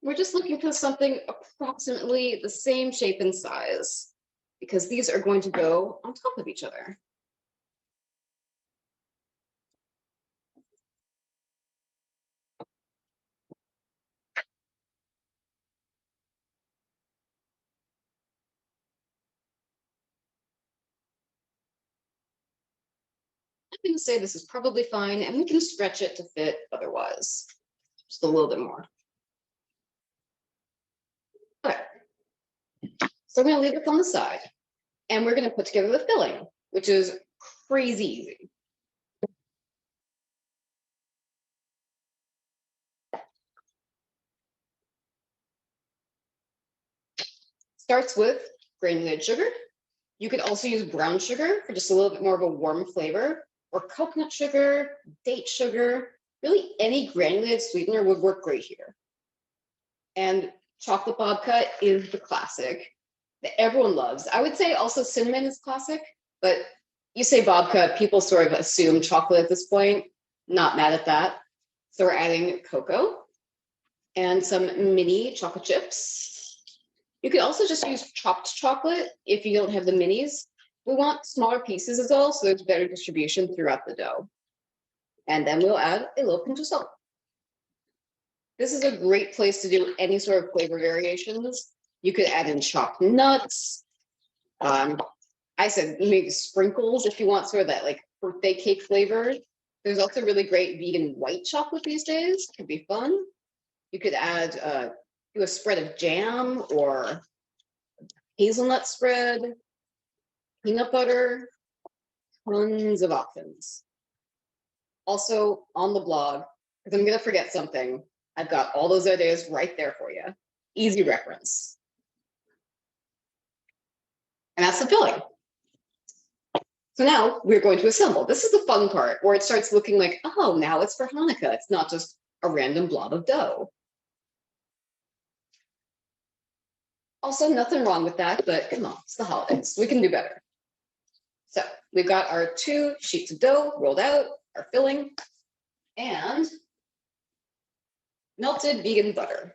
We're just looking for something approximately the same shape and size, because these are going to go on top of each other. I'm going to say this is probably fine, and we can stretch it to fit otherwise, just a little bit more. Okay, so I'm going to leave it on the side, and we're going to put together the filling, which is crazy easy. Starts with granulated sugar. You could also use brown sugar for just a little bit more of a warm flavor, or coconut sugar, date sugar, really any granulated sweetener would work great here. And chocolate babka is the classic that everyone loves. I would say also cinnamon is classic, but you say babka, people sort of assume chocolate at this point. Not mad at that. So we're adding cocoa and some mini chocolate chips. You could also just use chopped chocolate if you don't have the minis. We want smaller pieces as well, so there's better distribution throughout the dough. And then we'll add a little pinch of salt. This is a great place to do any sort of flavor variations. You could add in chopped nuts. I said maybe sprinkles if you want sort of that like birthday cake flavor. There's also really great vegan white chocolate these days. Could be fun. You could add do a spread of jam or hazelnut spread, peanut butter, tons of options. Also on the blog, because I'm gonna forget something, I've got all those ideas right there for you. Easy reference. And that's the filling. So now we're going to assemble. This is the fun part where it starts looking like, oh, now it's for Hanukkah. It's not just a random blob of dough. Also, nothing wrong with that, but come on, it's the holidays. We can do better. So we've got our 2 sheets of dough rolled out, our filling, and melted vegan butter.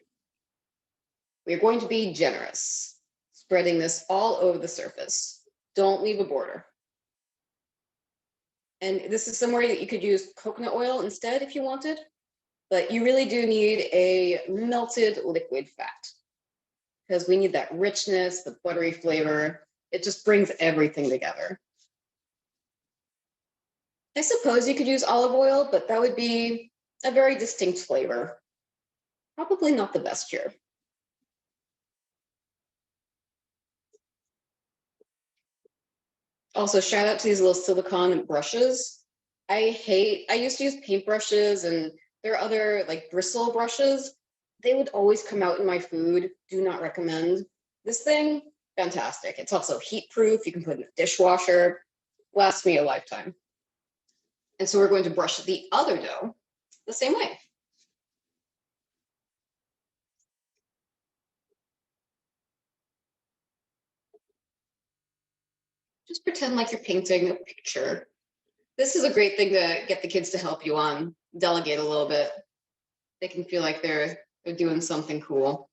We're going to be generous, spreading this all over the surface. Don't leave a border. And this is somewhere that you could use coconut oil instead if you wanted, but you really do need a melted liquid fat because we need that richness, the buttery flavor. It just brings everything together. I suppose you could use olive oil, but that would be a very distinct flavor. Probably not the best here. Also, shout out to these little silicone brushes. I used to use paint brushes and there are other like bristle brushes. They would always come out in my food. Do not recommend. This thing, fantastic. It's also heat proof. You can put it in the dishwasher. Lasts me a lifetime. And so we're going to brush the other dough the same way. Just pretend like you're painting a picture. This is a great thing to get the kids to help you on, delegate a little bit. They can feel like they're doing something cool.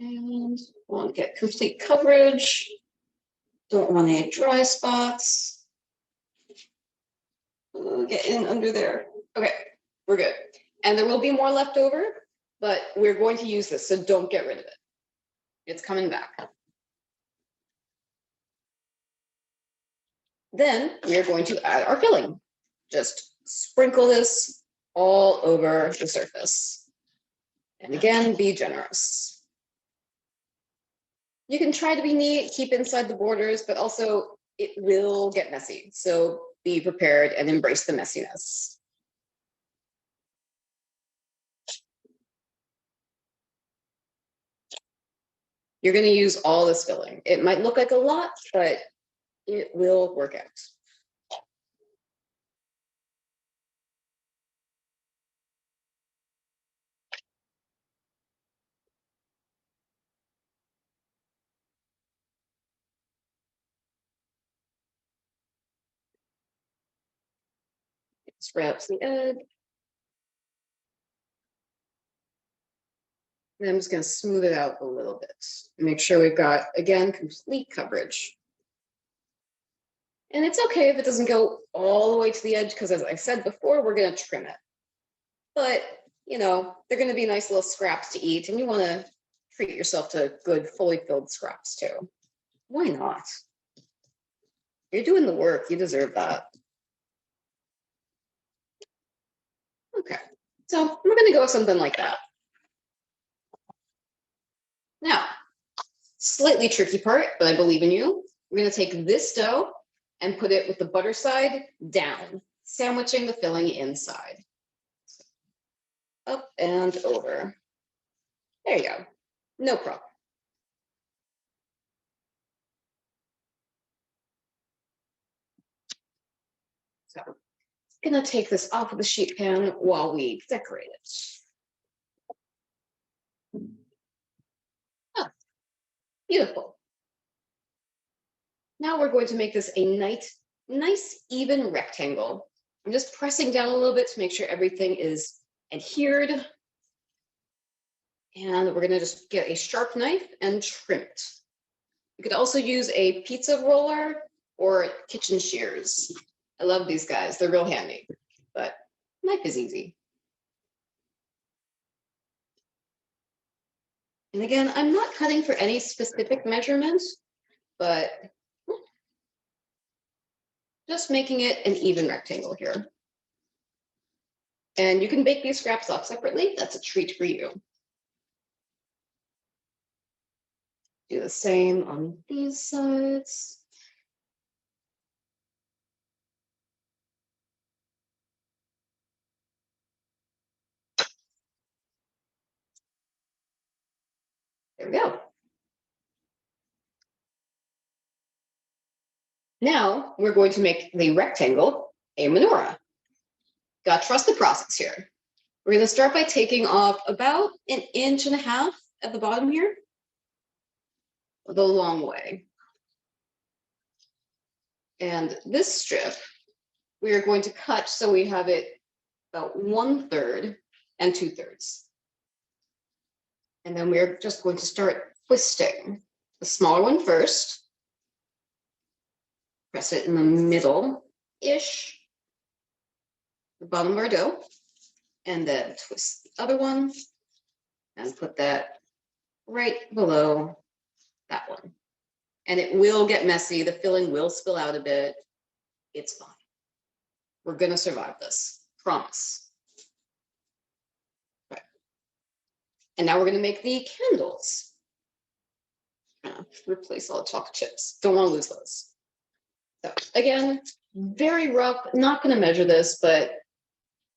And want to get complete coverage. Don't want any dry spots. Get in under there. Okay, we're good. And there will be more left over, but we're going to use this, so don't get rid of it. It's coming back. Then we are going to add our filling. Just sprinkle this all over the surface. And again, be generous. You can try to be neat, keep inside the borders, but also it will get messy. So be prepared and embrace the messiness. You're going to use all this filling. It might look like a lot, but it will work out. Spread out the egg. And I'm just going to smooth it out a little bit. Make sure we've got, again, complete coverage. And it's okay if it doesn't go all the way to the edge, because as I said before, we're going to trim it. But, you know, they're going to be nice little scraps to eat, and you want to treat yourself to good, fully filled scraps too. Why not? You're doing the work. You deserve that. Okay, so we're going to go with something like that. Now, slightly tricky part, but I believe in you. We're going to take this dough and put it with the butter side down, sandwiching the filling inside. Up and over. There you go. No problem. So, I'm going to take this off of the sheet pan while we decorate it. Oh, beautiful. Now we're going to make this a nice even rectangle. I'm just pressing down a little bit to make sure everything is adhered. And we're going to just get a sharp knife and trim it. You could also use a pizza roller or kitchen shears. I love these guys. They're real handy, but knife is easy. And again, I'm not cutting for any specific measurements, but just making it an even rectangle here. And you can bake these scraps off separately. That's a treat for you. Do the same on these sides. There we go. Now we're going to make the rectangle a menorah. Got to trust the process here. We're going to start by taking off about 1.5 inches at the bottom here, the long way. And this strip, we are going to cut so we have it about 1/3 and 2/3. And then we're just going to start twisting the smaller one first. Press it in the middle-ish, the bottom of our dough, and then twist the other one and put that right below that one. And it will get messy. The filling will spill out a bit. It's fine. We're going to survive this. Promise. Okay. And now we're going to make the candles. Replace all the chocolate chips. Don't want to lose those. So again, very rough. Not going to measure this, but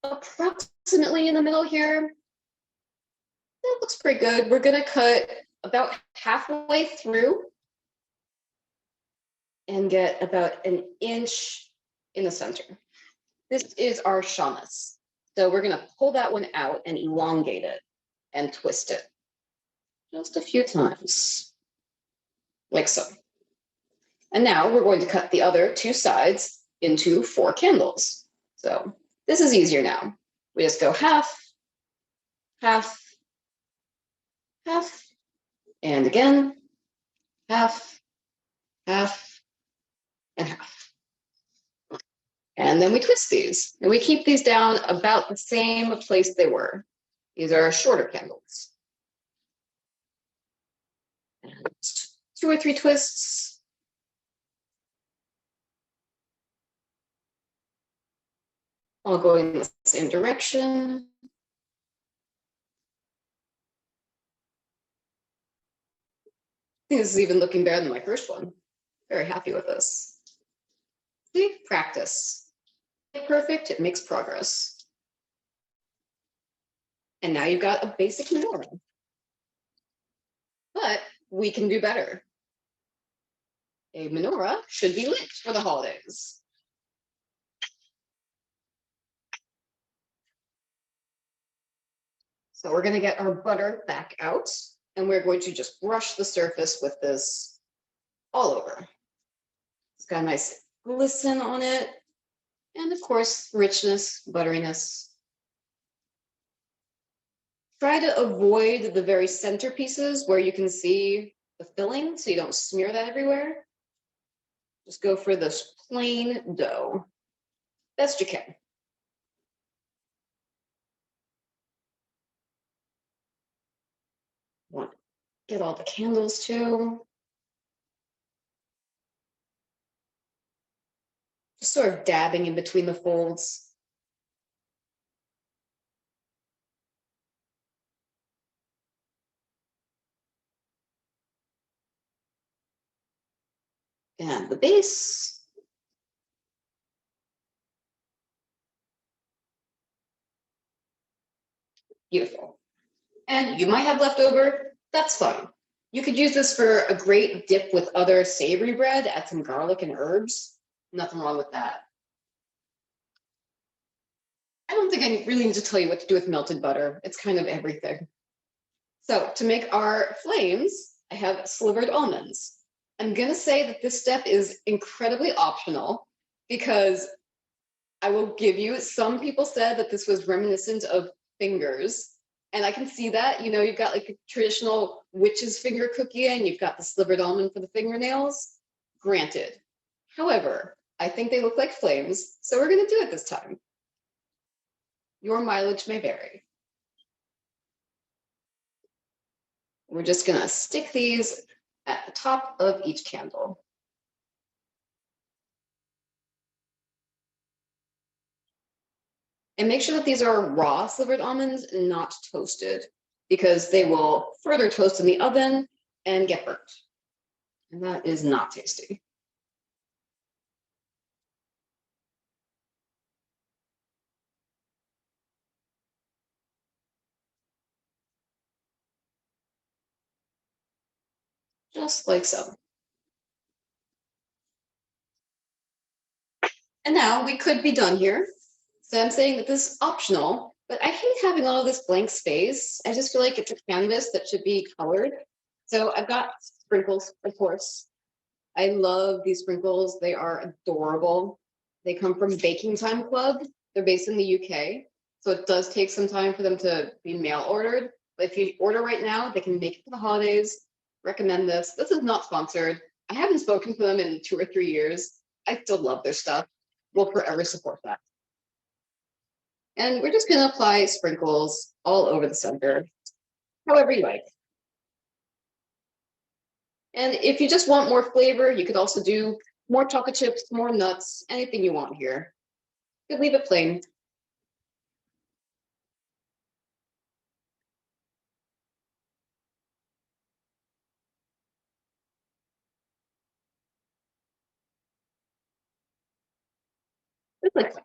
approximately in the middle here. That looks pretty good. We're going to cut about halfway through and get about 1 inch in the center. This is our shamus. So we're going to pull that one out and elongate it and twist it just a few times, like so. And now we're going to cut the other 2 sides into 4 candles. So this is easier now. We just go half, half, half, and again, half, half, and half. And then we twist these, and we keep these down about the same place they were. These are shorter candles. And just 2 or 3 twists. All going in the same direction. think this is even looking better than my first one. Very happy with this. See, practice. Get perfect, it makes progress. And now you've got a basic menorah. But we can do better. A menorah should be lit for the holidays. So we're going to get our butter back out, and we're going to just brush the surface with this all over. It's got a nice glisten on it, and of course, richness, butteriness. Try to avoid the very center pieces where you can see the filling so you don't smear that everywhere. Just go for this plain dough, best you can. Want to get all the candles too. Just sort of dabbing in between the folds. And the base. Beautiful. And you might have leftover, that's fine. You could use this for a great dip with other savory bread, add some garlic and herbs. Nothing wrong with that. I don't think I really need to tell you what to do with melted butter. It's kind of everything. So to make our flames, I have slivered almonds. I'm going to say that this step is incredibly optional because I will give you, some people said that this was reminiscent of fingers. And I can see that, you know, you've got like a traditional witch's finger cookie and you've got the slivered almond for the fingernails. Granted. However, I think they look like flames, so we're going to do it this time. Your mileage may vary. We're just going to stick these at the top of each candle. And make sure that these are raw slivered almonds, not toasted, because they will further toast in the oven and get burnt. And that is not tasty. Just like so. And now we could be done here. So I'm saying that this is optional, but I hate having all of this blank space. I just feel like it's a canvas that should be colored. So I've got sprinkles, of course. I love these sprinkles. They are adorable. They come from Baking Time Club. They're based in the UK. So it does take some time for them to be mail ordered. But if you order right now, they can make it for the holidays. Recommend this. This is not sponsored. I haven't spoken to them in 2 or 3 years. I still love their stuff. We'll forever support that. And we're just going to apply sprinkles all over the center, however you like. And if you just want more flavor, you could also do more chocolate chips, more nuts, anything you want here. You could leave it plain. Just like that.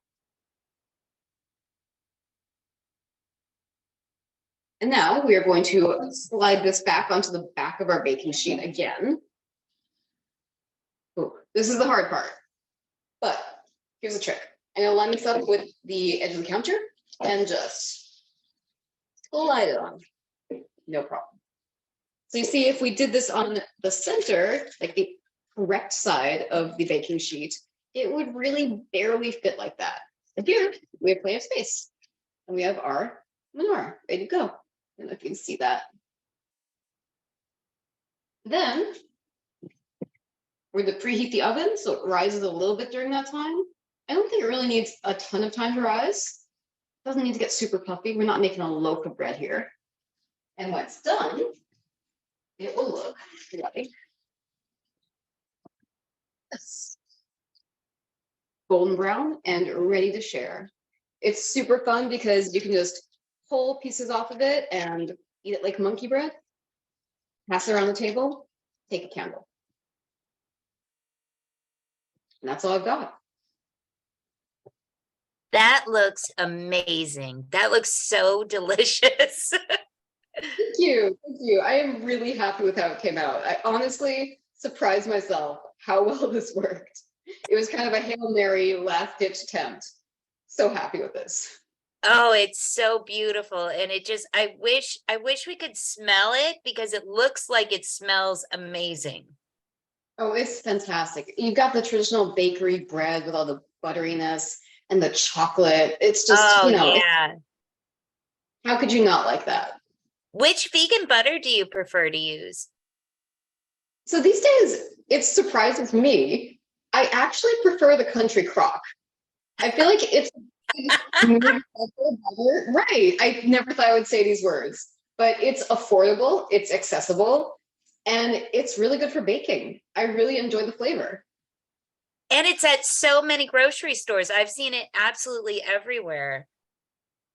And now we are going to slide this back onto the back of our baking sheet again. Ooh, this is the hard part, but here's the trick. I'm gonna line this up with the edge of the counter and just slide it on, no problem. So you see, if we did this on the center, like the correct side of the baking sheet, it would really barely fit like that. And here we have plenty of space and we have our menorah ready to go. I don't know if you can see that. Then we're going to preheat the oven so it rises a little bit during that time. I don't think it really needs a ton of time to rise. It doesn't need to get super puffy. We're not making a loaf of bread here. And when it's done, it will look like this. Golden brown and ready to share. It's super fun because you can just pull pieces off of it and eat it like monkey bread. Pass it around the table. take a candle. And that's all I've got. That looks amazing. That looks so delicious. Thank you. Thank you. I am really happy with how it came out. I honestly surprised myself how well this worked. It was kind of a Hail Mary last ditch attempt. So happy with this. Oh, it's so beautiful. And it just, I wish we could smell it because it looks like it smells amazing. Oh, it's fantastic. You've got the traditional bakery bread with all the butteriness and the chocolate. It's just, Oh, you know, yeah. how could you not like that? Which vegan butter do you prefer to use? So these days, it surprises me. I actually prefer the Country Crock. I feel like it's right. I never thought I would say these words, but it's affordable, it's accessible, and it's really good for baking. I really enjoy the flavor. And it's at so many grocery stores. I've seen it absolutely everywhere.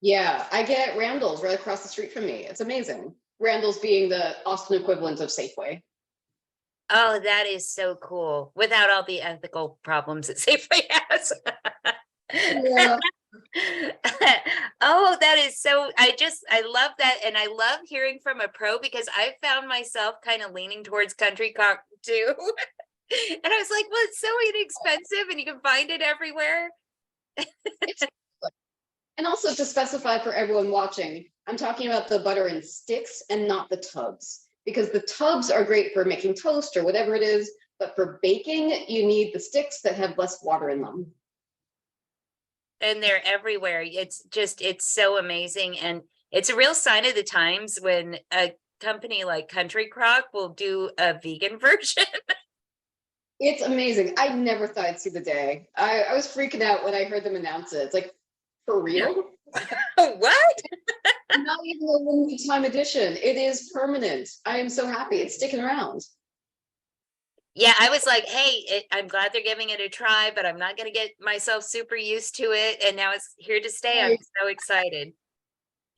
Yeah, I get Randall's right across the street from me. It's amazing. Randall's being the Austin equivalent of Safeway. Oh, that is so cool. Without all the ethical problems that Safeway has. Yeah. Oh, that is so, I love that. And I love hearing from a pro because I found myself kind of leaning towards Country Crock too. And I was like, well, it's so inexpensive and you can find it everywhere. And also to specify for everyone watching, I'm talking about the butter in sticks and not the tubs, because the tubs are great for making toast or whatever it is, but for baking, you need the sticks that have less water in them. And they're everywhere. It's just, it's so amazing. And it's a real sign of the times when a company like Country Crock will do a vegan version. It's amazing. I never thought I'd see the day. I was freaking out when I heard them announce it. It's like, for real? What? Not even a limited time edition. It is permanent. I am so happy. It's sticking around. Yeah, I was like, hey, I'm glad they're giving it a try, but I'm not going to get myself super used to it. And now it's here to stay. I'm Right. so excited.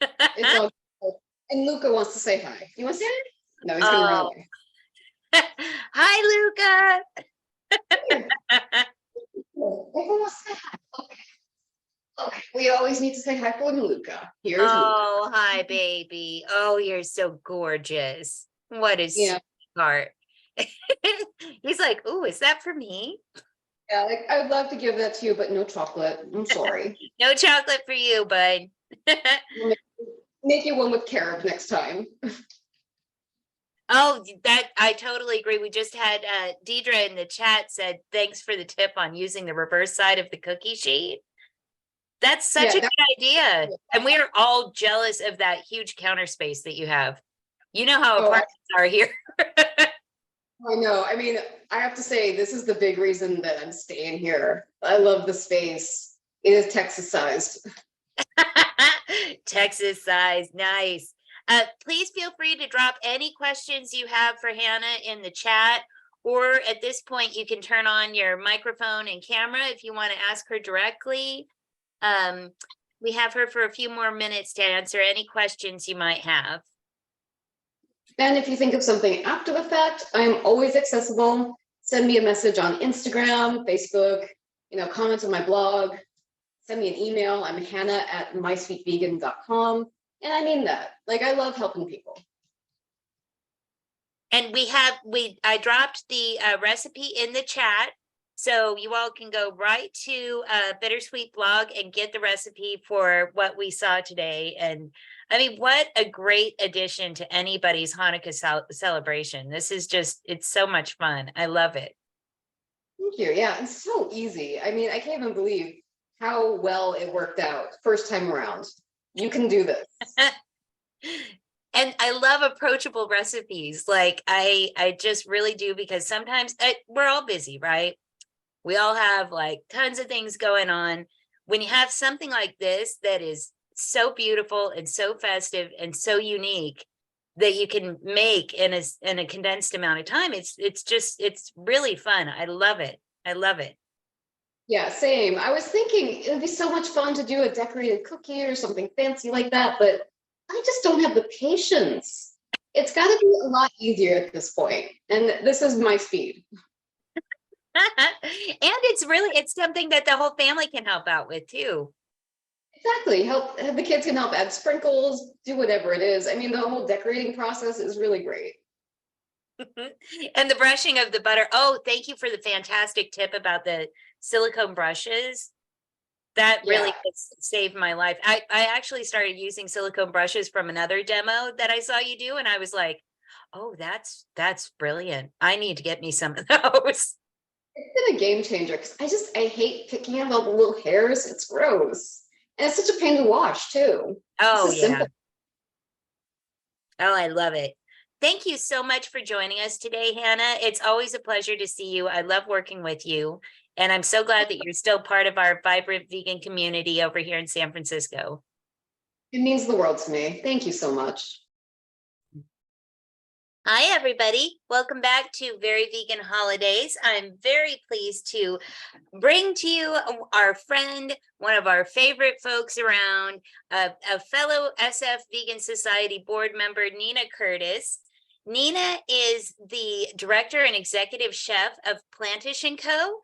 It's all good. And Luca wants to say hi. You want to say hi? No, he's gonna run Oh. away. Hi, Luca. Everyone wants to say hi. Okay. Okay. We always need to say hi for Luca. Here's Luca. Oh, hi, baby. Oh, you're so gorgeous. What a Yeah. sweetheart. He's like, "Ooh, is that for me?" Yeah, like, I would love to give that to you, but no chocolate. I'm sorry. No chocolate for you, bud. Make you one with carob next time. Oh, that I totally agree. We just had Deidre in the chat said, thanks for the tip on using the reverse side of the cookie sheet. That's such Yeah, a good idea. And we are all jealous of that huge counter space that you have. You know how Oh, apartments are here. I know. I mean, I have to say, this is the big reason that I'm staying here. I love the space. It is Texas sized. Texas size, nice. Please feel free to drop any questions you have for Hannah in the chat, or at this point, you can turn on your microphone and camera if you want to ask her directly. We have her for a few more minutes to answer any questions you might have. And if you think of something after the fact, I'm always accessible. Send me a message on Instagram, Facebook, comment on my blog. Send me an email. I'm hannah@mysweetvegan.com. And I mean that. Like, I love helping people. And I dropped the recipe in the chat, so you all can go right to Bittersweet blog and get the recipe for what we saw today. And I mean, what a great addition to anybody's Hanukkah celebration. This is just, it's so much fun. I love it. Thank you. Yeah, it's so easy. I mean, I can't even believe how well it worked out first time around. You can do this. And I love approachable recipes. Like I just really do, because sometimes we're all busy, right? We all have like tons of things going on. When you have something like this that is so beautiful and so festive and so unique that you can make in a condensed amount of time, it's really fun. I love it. I love it. Yeah, same. I was thinking it'd be so much fun to do a decorated cookie or something fancy like that, but I just don't have the patience. It's got to be a lot easier at this point, and this is my speed. And it's something that the whole family can help out with too. Exactly. Help the kids can help add sprinkles, do whatever it is. I mean, the whole decorating process is really great. And the brushing of the butter. Oh, thank you for the fantastic tip about the silicone brushes. That really Yeah. saved my life. I actually started using silicone brushes from another demo that I saw you do, and I was like, oh, that's brilliant. I need to get me some of those. It's been a game changer because I hate picking out all the little hairs. It's gross. And it's such a pain to wash too. Oh, is yeah. simple. Oh, I love it. Thank you so much for joining us today, Hannah. It's always a pleasure to see you. I love working with you. And I'm so glad that you're still part of our vibrant vegan community over here in San Francisco. It means the world to me. Thank you so much. Hi, everybody. Welcome back to Very Vegan Holidays. I'm very pleased to bring to you our friend, one of our favorite folks around, a fellow SF Vegan Society board member, Nina Curtis. Nina is the director and executive chef of Plantish & Co.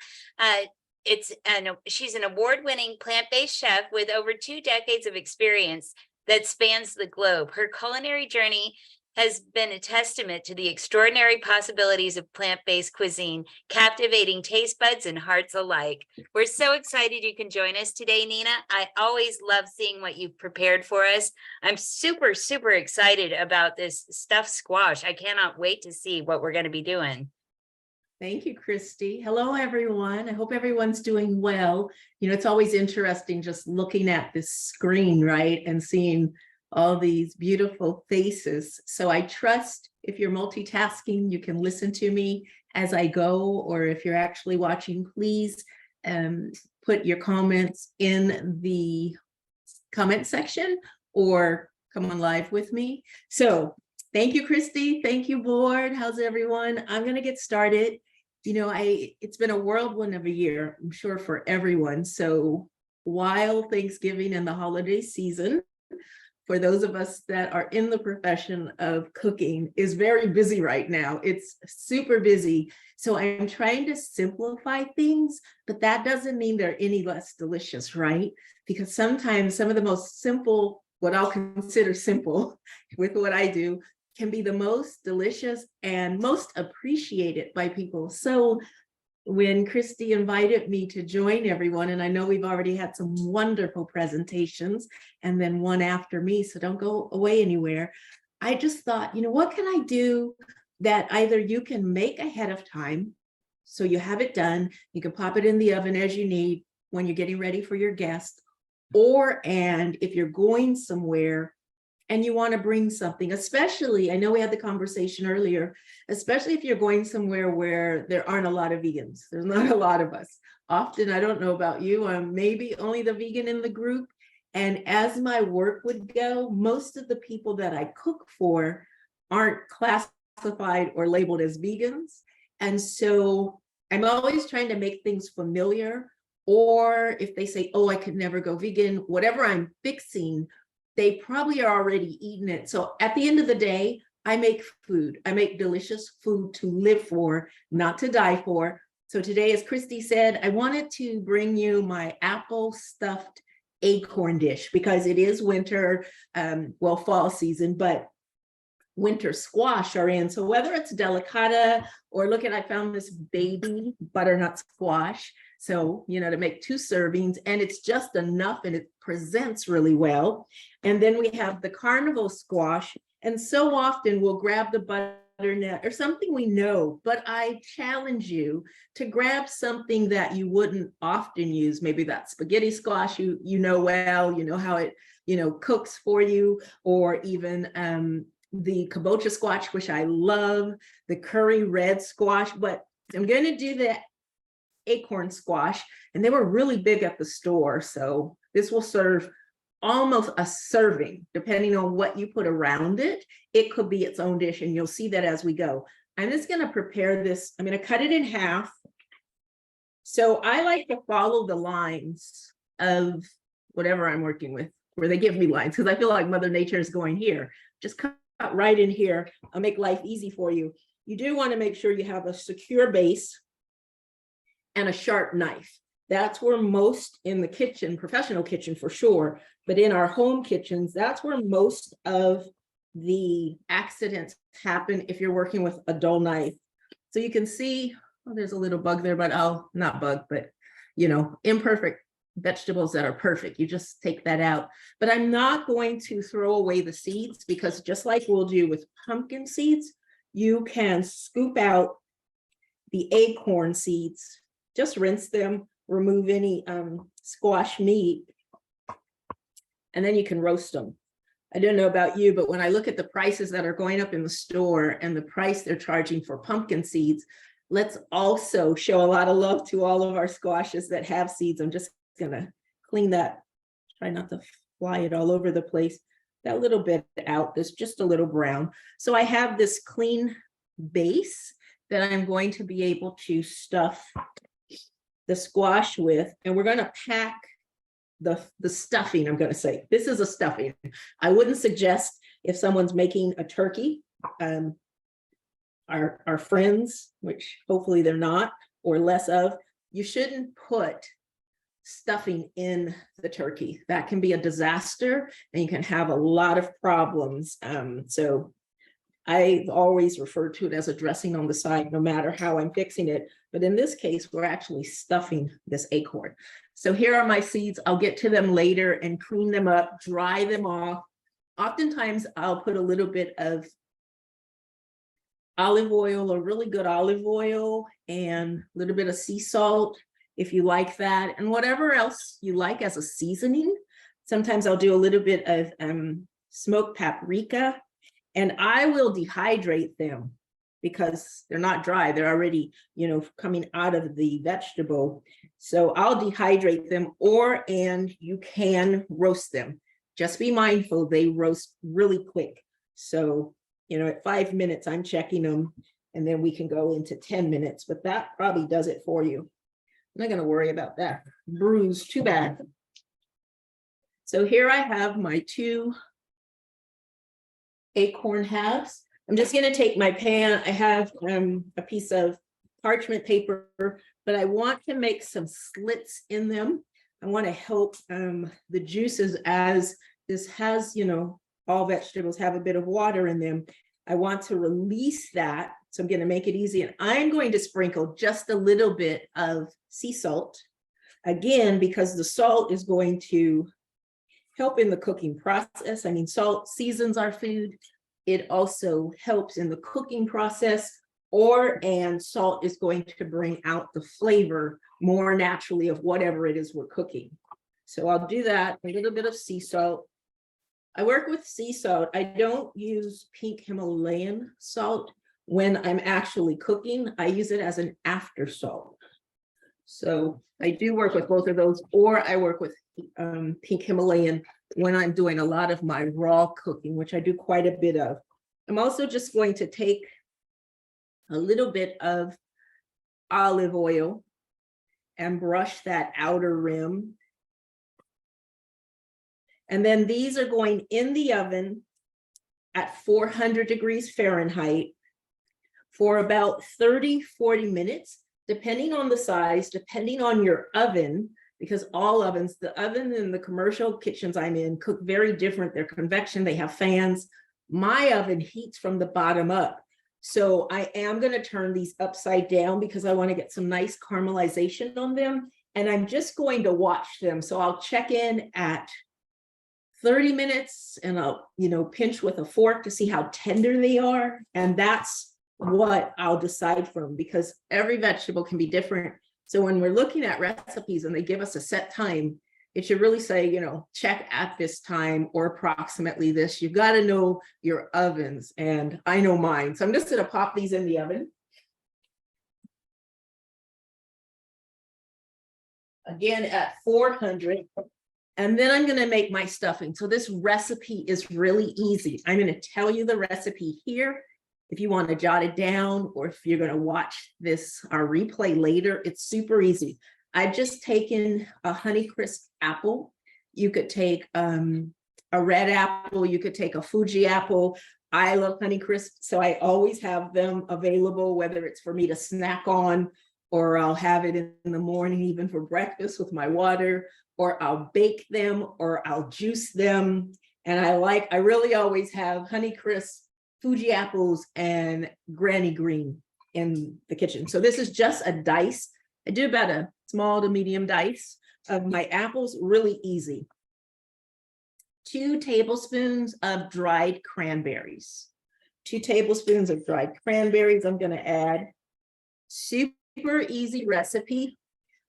She's an award-winning plant-based chef with over 2 decades of experience that spans the globe. Her culinary journey has been a testament to the extraordinary possibilities of plant-based cuisine, captivating taste buds and hearts alike. We're so excited you can join us today, Nina. I always love seeing what you've prepared for us. I'm super, super excited about this stuffed squash. I cannot wait to see what we're going to be doing. Thank you, Christy. Hello, everyone. I hope everyone's doing well. You know, it's always interesting just looking at this screen, right, and seeing all these beautiful faces. So I trust if you're multitasking, you can listen to me as I go, or if you're actually watching, please put your comments in the comment section or come on live with me. So thank you, Christy. Thank you, board. How's everyone? I'm going to get started. You know, it's been a whirlwind of a year, I'm sure, for everyone. So while Thanksgiving and the holiday season, for those of us that are in the profession of cooking, is very busy right now. It's super busy. So I'm trying to simplify things, but that doesn't mean they're any less delicious, right? Because sometimes some of the most simple, what I'll consider simple with what I do, can be the most delicious and most appreciated by people. So when Christy invited me to join everyone, and I know we've already had some wonderful presentations and then one after me, so don't go away anywhere. I just thought, you know, what can I do that either you can make ahead of time, so you have it done, you can pop it in the oven as you need when you're getting ready for your guest, and if you're going somewhere and you want to bring something, especially, I know we had the conversation earlier, especially if you're going somewhere where there aren't a lot of vegans. There's not a lot of us. Often, I don't know about you, I'm maybe only the vegan in the group. And as my work would go, most of the people that I cook for aren't classified or labeled as vegans. And so I'm always trying to make things familiar. Or if they say, oh, I could never go vegan, whatever I'm fixing, they probably are already eating it. So at the end of the day, I make food. I make delicious food to live for, not to die for. So today, as Christy said, I wanted to bring you my apple stuffed acorn dish because it is winter, well, fall season, but winter squash are in. So whether it's delicata or look at, I found this baby butternut squash. So, you know, to make 2 servings, and it's just enough and it presents really well. And then we have the carnival squash. And so often we'll grab the butternut or something we know, but I challenge you to grab something that you wouldn't often use. Maybe that spaghetti squash, you know well, you know how it, you know, cooks for you, or even the kabocha squash, which I love, the curry red squash, but I'm going to do the acorn squash, and they were really big at the store. So this will serve almost a serving, depending on what you put around it. It could be its own dish, and you'll see that as we go. I'm just going to prepare this. I'm going to cut it in half. So I like to follow the lines of whatever I'm working with, where they give me lines, because I feel like Mother Nature is going here. Just cut right in here. I'll make life easy for you. You do want to make sure you have a secure base and a sharp knife. That's where most in the kitchen, professional kitchen for sure, but in our home kitchens, that's where most of the accidents happen if you're working with a dull knife. So you can see, oh, there's a little bug there, but not bug, but imperfect vegetables that are perfect. You just take that out. But I'm not going to throw away the seeds, because just like we'll do with pumpkin seeds, you can scoop out the acorn seeds, just rinse them, remove any squash meat, and then you can roast them. I don't know about you, but when I look at the prices that are going up in the store and the price they're charging for pumpkin seeds, let's also show a lot of love to all of our squashes that have seeds. I'm just gonna clean that, try not to fly it all over the place. That little bit out, there's just a little brown. So I have this clean base that I'm going to be able to stuff the squash with, and we're gonna pack the stuffing. I'm gonna say, this is a stuffing. I wouldn't suggest if someone's making a turkey, our friends, which hopefully they're not, or less of, you shouldn't put stuffing in the turkey. That can be a disaster and you can have a lot of problems. So I always refer to it as a dressing on the side, no matter how I'm fixing it. But in this case, we're actually stuffing this acorn. So here are my seeds. I'll get to them later and clean them up, dry them off. Oftentimes I'll put a little bit of olive oil, or really good olive oil, and a little bit of sea salt, if you like that, and whatever else you like as a seasoning. Sometimes I'll do a little bit of smoked paprika, and I will dehydrate them because they're not dry. They're already, coming out of the vegetable. So I'll dehydrate them, and you can roast them. Just be mindful, they roast really quick. So, at 5 minutes, I'm checking them, and then we can go into 10 minutes, but that probably does it for you. I'm not going to worry about that. Bruise, too bad. So here I have my 2 acorn halves. I'm just going to take my pan. I have a piece of parchment paper, but I want to make some slits in them. I want to help the juices, as this has, all vegetables have a bit of water in them. I want to release that. So I'm going to make it easy. And I'm going to sprinkle just a little bit of sea salt. Again, because the salt is going to help in the cooking process. I mean, salt seasons our food. It also helps in the cooking process, and salt is going to bring out the flavor more naturally of whatever it is we're cooking. So I'll do that, a little bit of sea salt. I work with sea salt. I don't use pink Himalayan salt when I'm actually cooking. I use it as an after salt. So I do work with both of those, or I work with pink Himalayan when I'm doing a lot of my raw cooking, which I do quite a bit of. I'm also just going to take a little bit of olive oil and brush that outer rim. And then these are going in the oven at 400 degrees Fahrenheit for about 30-40 minutes, depending on the size, depending on your oven, because all ovens, the oven in the commercial kitchens I'm in, cook very different. They're convection, they have fans. My oven heats from the bottom up. So I am going to turn these upside down because I want to get some nice caramelization on them. And I'm just going to watch them. So I'll check in at 30 minutes and I'll, pinch with a fork to see how tender they are. And that's what I'll decide from, because every vegetable can be different. So when we're looking at recipes and they give us a set time, it should really say, check at this time or approximately this. You've got to know your ovens, and I know mine. So I'm just going to pop these in the oven. Again at 400. And then I'm going to make my stuffing. So this recipe is really easy. I'm going to tell you the recipe here. If you want to jot it down, or if you're going to watch this, our replay later, it's super easy. I've just taken a Honeycrisp apple. You could take a red apple. You could take a Fuji apple. I love Honeycrisp, so I always have them available, whether it's for me to snack on, or I'll have it in the morning, even for breakfast with my water, or I'll bake them, or I'll juice them. And I really always have Honeycrisp, Fuji apples, and Granny Green in the kitchen. So this is just a dice. I do about a small to medium dice of my apples, really easy. 2 tablespoons of dried cranberries. 2 tablespoons of dried cranberries. I'm going to add. Super easy recipe.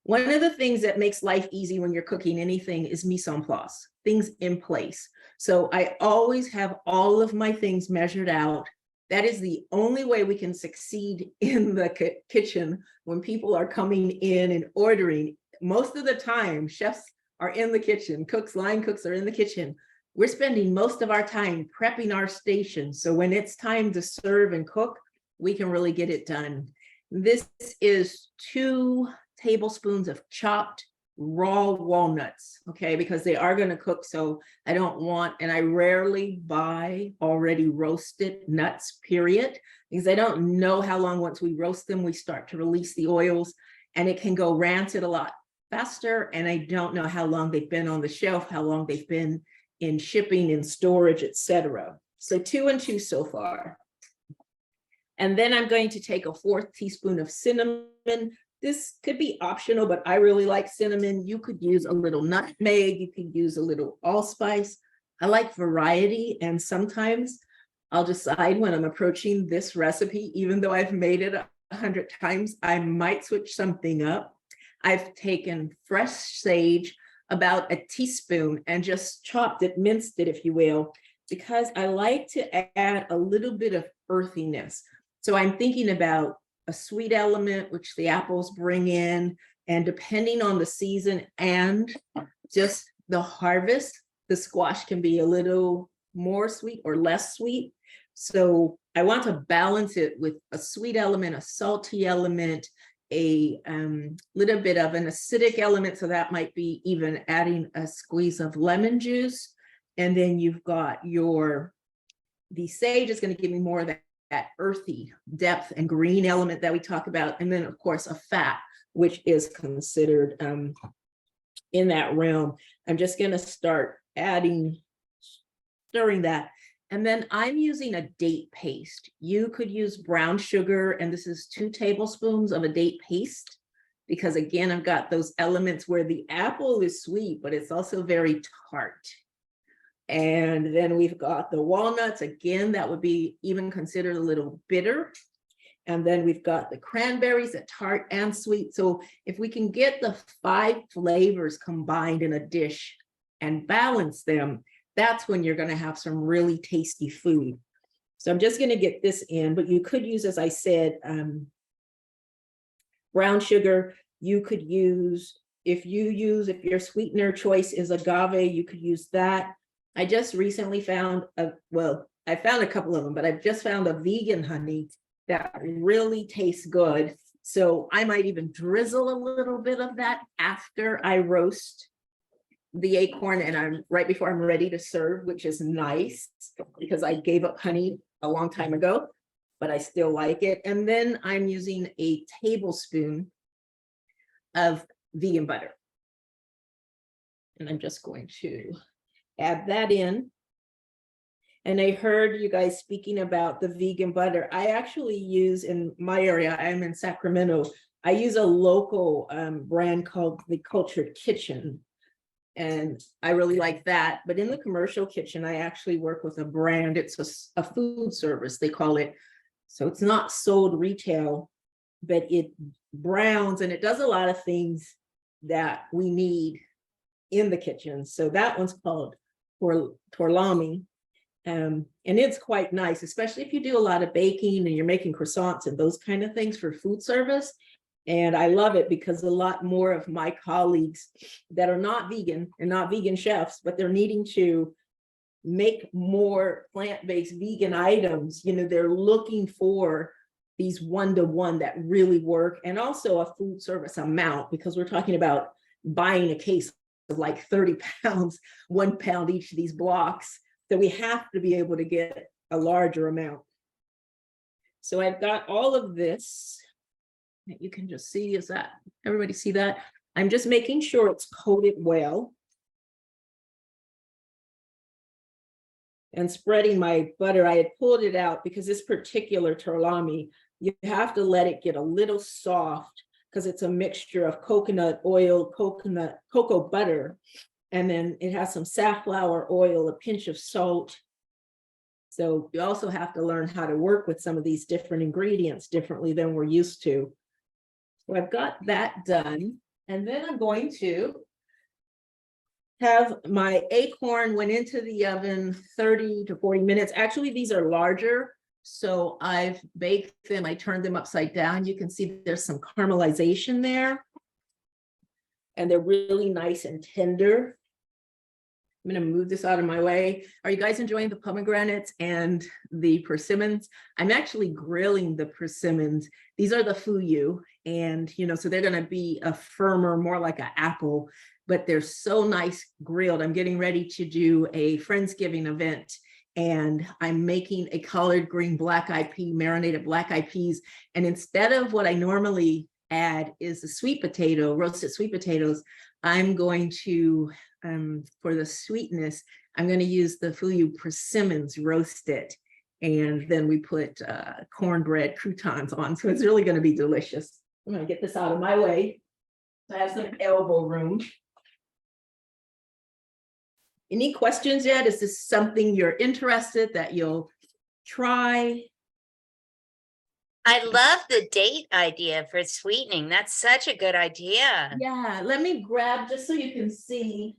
One of the things that makes life easy when you're cooking anything is mise en place, things in place. So I always have all of my things measured out. That is the only way we can succeed in the kitchen when people are coming in and ordering. Most of the time, chefs are in the kitchen, line cooks are in the kitchen. We're spending most of our time prepping our station. So when it's time to serve and cook, we can really get it done. This is 2 tablespoons of chopped raw walnuts, okay, because they are going to cook. So I don't want, and I rarely buy already roasted nuts, period, because I don't know how long, once we roast them, we start to release the oils, and it can go rancid a lot faster. And I don't know how long they've been on the shelf, how long they've been in shipping and storage, etc. So 2 and 2 so far. And then I'm going to take a 4th teaspoon of cinnamon. This could be optional, but I really like cinnamon. You could use a little nutmeg. You could use a little allspice. I like variety. And sometimes I'll decide when I'm approaching this recipe, even though I've made it 100 times, I might switch something up. I've taken fresh sage, about a teaspoon, and just chopped it, minced it, if you will, because I like to add a little bit of earthiness. So I'm thinking about a sweet element, which the apples bring in, and depending on the season and just the harvest, the squash can be a little more sweet or less sweet. So I want to balance it with a sweet element, a salty element, a little bit of an acidic element. So that might be even adding a squeeze of lemon juice. And then you've got the sage is going to give me more of that earthy depth and green element that we talk about. And then of course a fat, which is considered in that realm. I'm just going to start stirring that. And then I'm using a date paste. You could use brown sugar, and this is 2 tablespoons of a date paste, because again, I've got those elements where the apple is sweet, but it's also very tart. And then we've got the walnuts, again, that would be even considered a little bitter. And then we've got the cranberries, that tart and sweet. So if we can get the 5 flavors combined in a dish and balance them, that's when you're going to have some really tasty food. So I'm just going to get this in, but you could use, as I said, brown sugar. You could use, if your sweetener choice is agave, you could use that. I just recently found I found a couple of them, but I've just found a vegan honey that really tastes good. So I might even drizzle a little bit of that after I roast the acorn, and right before I'm ready to serve, which is nice because I gave up honey a long time ago, but I still like it. And then I'm using a tablespoon of vegan butter. And I'm just going to add that in. And I heard you guys speaking about the vegan butter. I actually use, in my area, I'm in Sacramento, I use a local brand called The Cultured Kitchen. And I really like that. But in the commercial kitchen, I actually work with a brand. It's a food service, they call it. So it's not sold retail, but it browns and it does a lot of things that we need in the kitchen. So that one's called Torlami. And it's quite nice, especially if you do a lot of baking and you're making croissants and those kind of things for food service. And I love it because a lot more of my colleagues that are not vegan and not vegan chefs, but they're needing to make more plant-based vegan items, they're looking for these one-to-one that really work, and also a food service amount, because we're talking about buying a case of like 30 pounds, 1 pound each of these blocks. So we have to be able to get a larger amount. So I've got all of this that you can just see. Is that, everybody see that? I'm just making sure it's coated well. And spreading my butter, I had pulled it out because this particular turlami, you have to let it get a little soft because it's a mixture of coconut oil, cocoa butter, and then it has some safflower oil, a pinch of salt. So you also have to learn how to work with some of these different ingredients differently than we're used to. So I've got that done. And then I'm going to have my acorn went into the oven 30 to 40 minutes. Actually, these are larger. So I've baked them. I turned them upside down. You can see there's some caramelization there. And they're really nice and tender. I'm going to move this out of my way. Are you guys enjoying the pomegranates and the persimmons? I'm actually grilling the persimmons. These are the fuyu, and so they're going to be a firmer, more like an apple, but they're so nice grilled. I'm getting ready to do a Friendsgiving event, and I'm making a collard green black-eyed pea, marinated black-eyed peas. And instead of what I normally add is the sweet potato, roasted sweet potatoes, I'm going to, for the sweetness, I'm going to use the fuyu persimmons roasted. And then we put cornbread croutons on. So it's really going to be delicious. I'm going to get this out of my way. I have some elbow room. Any questions yet? Is this something you're interested that you'll try? I love the date idea for sweetening. That's such a good idea. Yeah, let me grab just so you can see.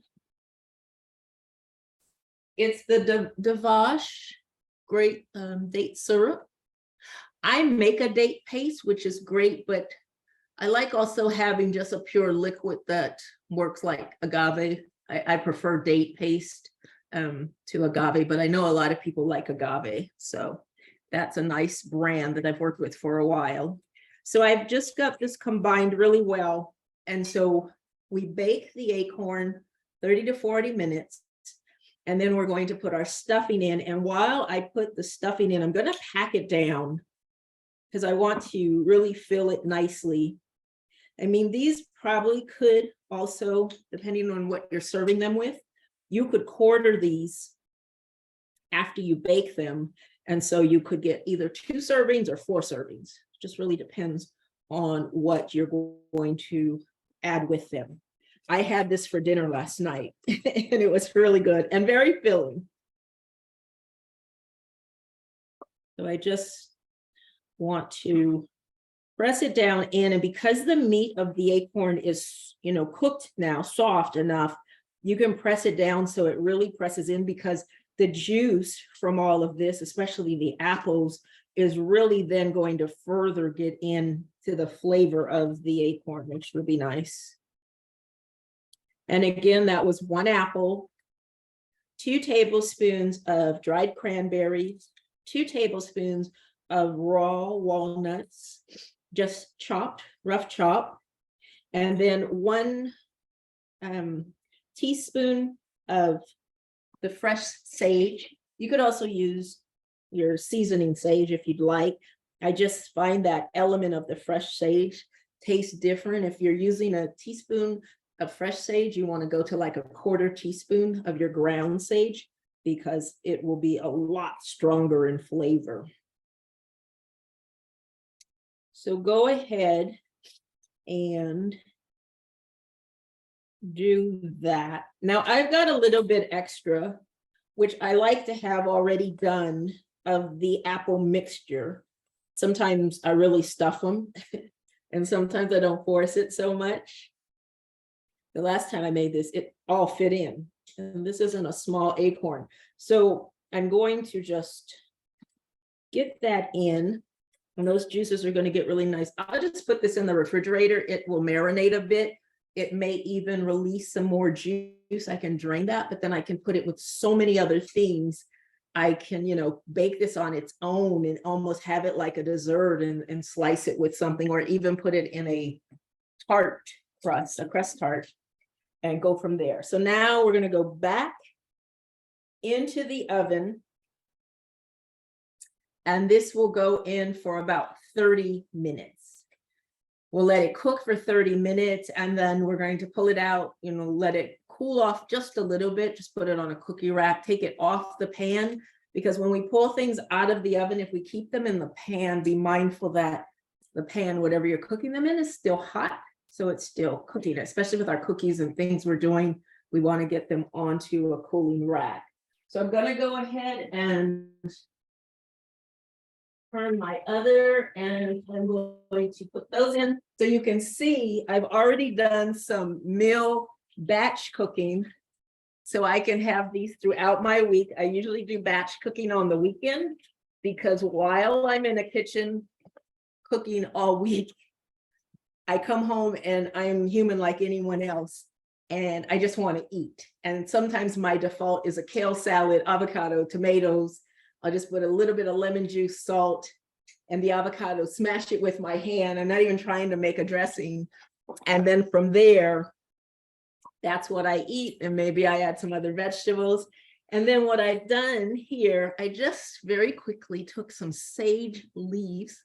It's the Davash great date syrup. I make a date paste, which is great, but I like also having just a pure liquid that works like agave. I prefer date paste to agave, but I know a lot of people like agave. So that's a nice brand that I've worked with for a while. So I've just got this combined really well. And so we bake the acorn 30 to 40 minutes. And then we're going to put our stuffing in. And while I put the stuffing in, I'm going to pack it down because I want to really fill it nicely. I mean, these probably could also, depending on what you're serving them with, you could quarter these after you bake them. And so you could get either 2 servings or 4 servings. It just really depends on what you're going to add with them. I had this for dinner last night and it was really good and very filling. So I just want to press it down in, and because the meat of the acorn is, cooked now, soft enough, you can press it down so it really presses in, because the juice from all of this, especially the apples, is really then going to further get into the flavor of the acorn, which would be nice. And again, that was 1 apple, 2 tablespoons of dried cranberries, 2 tablespoons of raw walnuts, just chopped, rough chop, and then 1 teaspoon of the fresh sage. You could also use your seasoning sage if you'd like. I just find that element of the fresh sage tastes different. If you're using a teaspoon of fresh sage, you want to go to like a 1/4 teaspoon of your ground sage, because it will be a lot stronger in flavor. So go ahead and do that. Now I've got a little bit extra, which I like to have already done, of the apple mixture. Sometimes I really stuff them and sometimes I don't force it so much. The last time I made this, it all fit in, and this isn't a small acorn. So I'm going to just get that in, and those juices are going to get really nice. I'll just put this in the refrigerator. It will marinate a bit. It may even release some more juice. I can drain that, but then I can put it with so many other things. I can, bake this on its own and almost have it like a dessert and slice it with something, or even put it in a tart crust, a crust tart, and go from there. So now we're going to go back into the oven And this will go in for about 30 minutes. We'll let it cook for 30 minutes and then we're going to pull it out, let it cool off just a little bit. Just put it on a cookie rack, take it off the pan, because when we pull things out of the oven, if we keep them in the pan, be mindful that the pan, whatever you're cooking them in, is still hot. So it's still cooking, especially with our cookies and things we're doing. We want to get them onto a cooling rack. So I'm going to go ahead and turn my other, and I'm going to put those in. So you can see I've already done some meal batch cooking. So I can have these throughout my week. I usually do batch cooking on the weekend because while I'm in the kitchen cooking all week, I come home and I'm human like anyone else. And I just want to eat. And sometimes my default is a kale salad, avocado, tomatoes. I'll just put a little bit of lemon juice, salt, and the avocado, smash it with my hand. I'm not even trying to make a dressing. And then from there, that's what I eat. And maybe I add some other vegetables. And then what I've done here, I just very quickly took some sage leaves,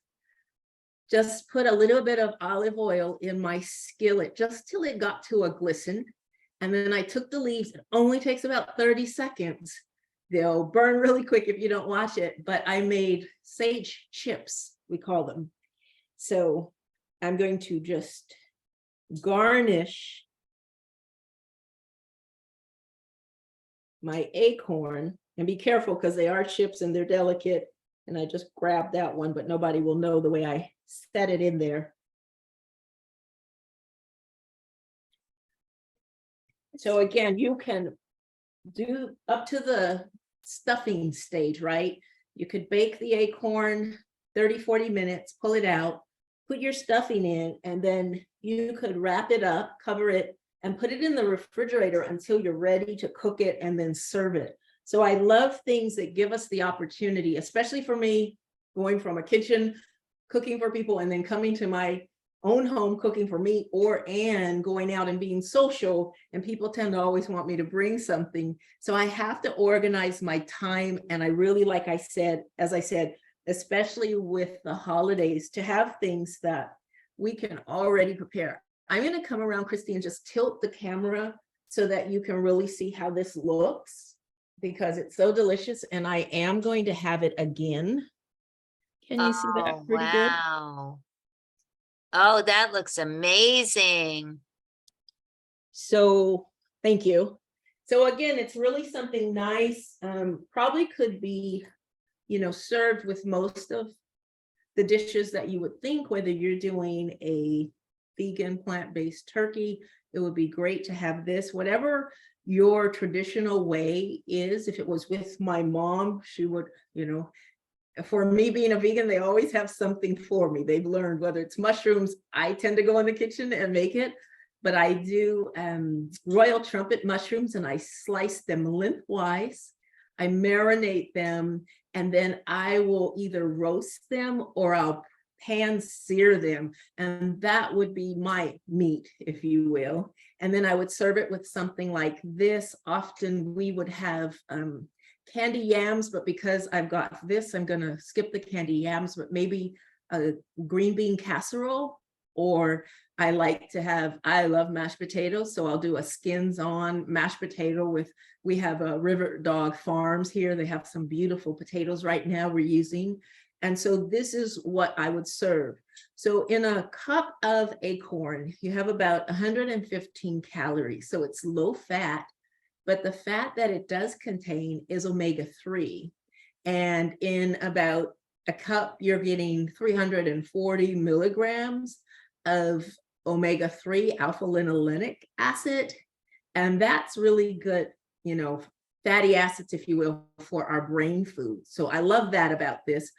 just put a little bit of olive oil in my skillet, just till it got to a glisten. And then I took the leaves. It only takes about 30 seconds. They'll burn really quick if you don't watch it, but I made sage chips, we call them. So I'm going to just garnish my acorn, and be careful because they are chips and they're delicate. And I just grabbed that one, but nobody will know the way I set it in there. So again, you can do up to the stuffing stage, right? You could bake the acorn 30, 40 minutes, pull it out, put your stuffing in, and then you could wrap it up, cover it, and put it in the refrigerator until you're ready to cook it and then serve it. So I love things that give us the opportunity, especially for me, going from a kitchen, cooking for people, and then coming to my own home, cooking for me, and going out and being social. And people tend to always want me to bring something. So I have to organize my time. And I really, like I said, as I said, especially with the holidays, to have things that we can already prepare. I'm going to come around, Christy, and just tilt the camera so that you can really see how this looks, because it's so delicious. And I am going to have it again. Can you see that pretty good? Wow. Oh, that looks amazing. So thank you. So again, it's really something nice. Probably could be, served with most of the dishes that you would think, whether you're doing a vegan plant-based turkey, it would be great to have this, whatever your traditional way is. If it was with my mom, she would, for me being a vegan, they always have something for me. They've learned, whether it's mushrooms, I tend to go in the kitchen and make it, but I do royal trumpet mushrooms and I slice them lengthwise. I marinate them, and then I will either roast them or I'll pan sear them. And that would be my meat, if you will. And then I would serve it with something like this. Often we would have candy yams, but because I've got this, I'm going to skip the candy yams, but maybe a green bean casserole. Or I love mashed potatoes, so I'll do a skins on mashed potato with, we have a River Dog Farms here. They have some beautiful potatoes right now we're using. And so this is what I would serve. So in a cup of acorn, you have about 115 calories. So it's low fat, but the fat that it does contain is omega-3. And in about a cup, you're getting 340 milligrams of omega-3 alpha-linolenic acid. And that's really good, fatty acids, if you will, for our brain food. So I love that about this.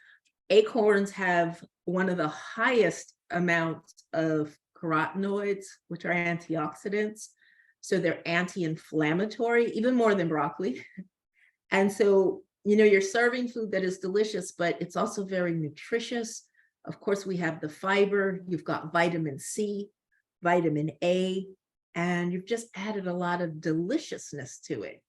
Acorns have one of the highest amounts of carotenoids, which are antioxidants. So they're anti-inflammatory, even more than broccoli. And so, you're serving food that is delicious, but it's also very nutritious. Of course, we have the fiber, you've got vitamin C, vitamin A, and you've just added a lot of deliciousness to it.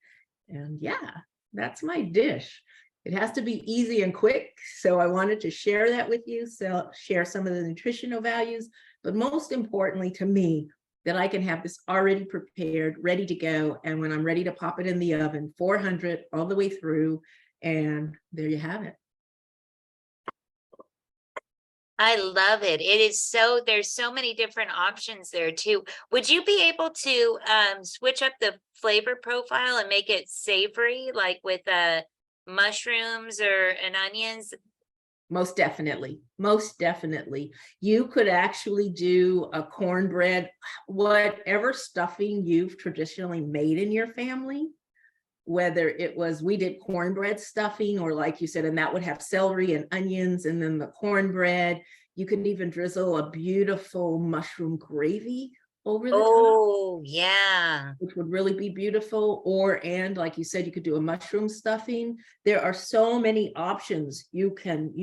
And yeah, that's my dish. it has to be easy and quick. So I wanted to share that with you. So share some of the nutritional values, but most importantly to me, that I can have this already prepared, ready to go. And when I'm ready to pop it in the oven, 400 all the way through. And there you have it. I love it. It is so, there's so many different options there too. Would you be able to switch up the flavor profile and make it savory, like with mushrooms and onions? Most definitely. Most definitely. You could actually do a cornbread, whatever stuffing you've traditionally made in your family, whether it was, we did cornbread stuffing, or like you said, and that would have celery and onions and then the cornbread. You can even drizzle a beautiful mushroom gravy over the top, Oh, yeah. which would really be beautiful. And like you said, you could do a mushroom stuffing. There are so many options. You can,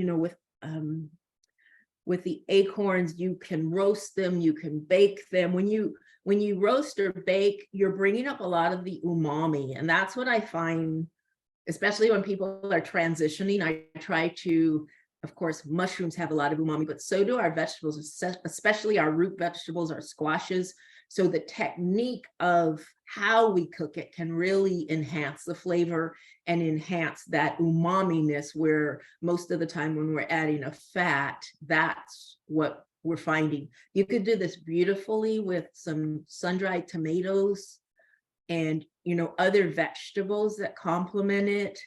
with the acorns, you can roast them, you can bake them. When you roast or bake, you're bringing up a lot of the umami. And that's what I find, especially when people are transitioning. I try to, of course, mushrooms have a lot of umami, but so do our vegetables, especially our root vegetables, our squashes. So the technique of how we cook it can really enhance the flavor and enhance that umami-ness, where most of the time when we're adding a fat, that's what we're finding. You could do this beautifully with some sun-dried tomatoes and, other vegetables that complement it.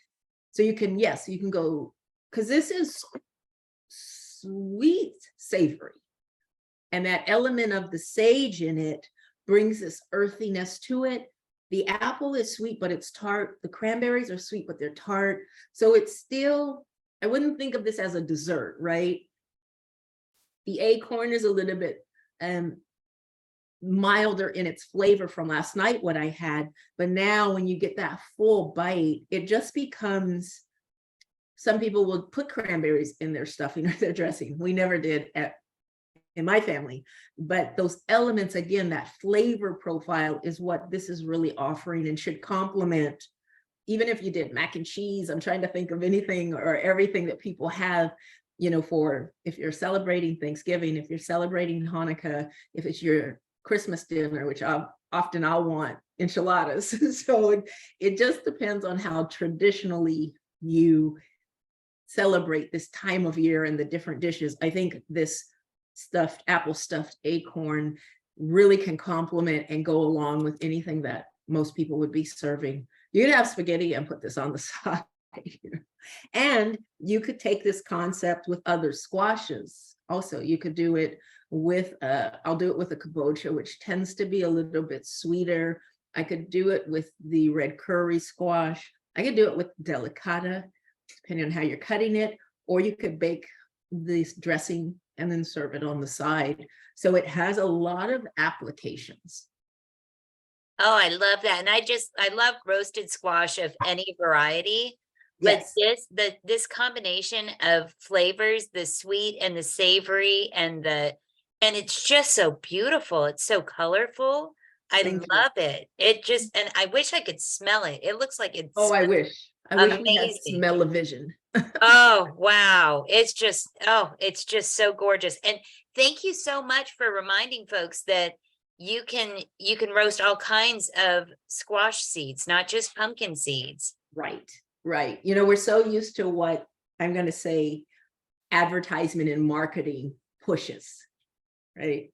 So you can, yes, you can go, because this is sweet savory. And that element of the sage in it brings this earthiness to it. The apple is sweet, but it's tart. The cranberries are sweet, but they're tart. So it's still, I wouldn't think of this as a dessert, right? The acorn is a little bit milder in its flavor from last night, what I had. But now when you get that full bite, it just becomes, some people will put cranberries in their stuffing or their dressing. We never did in my family, but those elements, again, that flavor profile is what this is really offering and should complement. Even if you did mac and cheese, I'm trying to think of anything or everything that people have, for if you're celebrating Thanksgiving, if you're celebrating Hanukkah, if it's your Christmas dinner, which often I'll want enchiladas. So it just depends on how traditionally you celebrate this time of year and the different dishes. I think this apple stuffed acorn really can complement and go along with anything that most people would be serving. You could have spaghetti and put this on the side. And you could take this concept with other squashes. Also, you could do it with, I'll do it with a kabocha, which tends to be a little bit sweeter. I could do it with the red curry squash. I could do it with delicata, depending on how you're cutting it, or you could bake this dressing and then serve it on the side. So it has a lot of applications. Oh, I love that. And I love roasted squash of any variety. But Yes. this combination of flavors, the sweet and the savory and it's just so beautiful. It's so colorful. I Thank you. love it. And I wish I could smell it. It looks like it's Oh, I wish we had amazing. smell-o-vision. Oh, wow. It's just so gorgeous. And thank you so much for reminding folks that you can roast all kinds of squash seeds, not just pumpkin seeds. Right. We're so used to what I'm going to say advertisement and marketing pushes, right?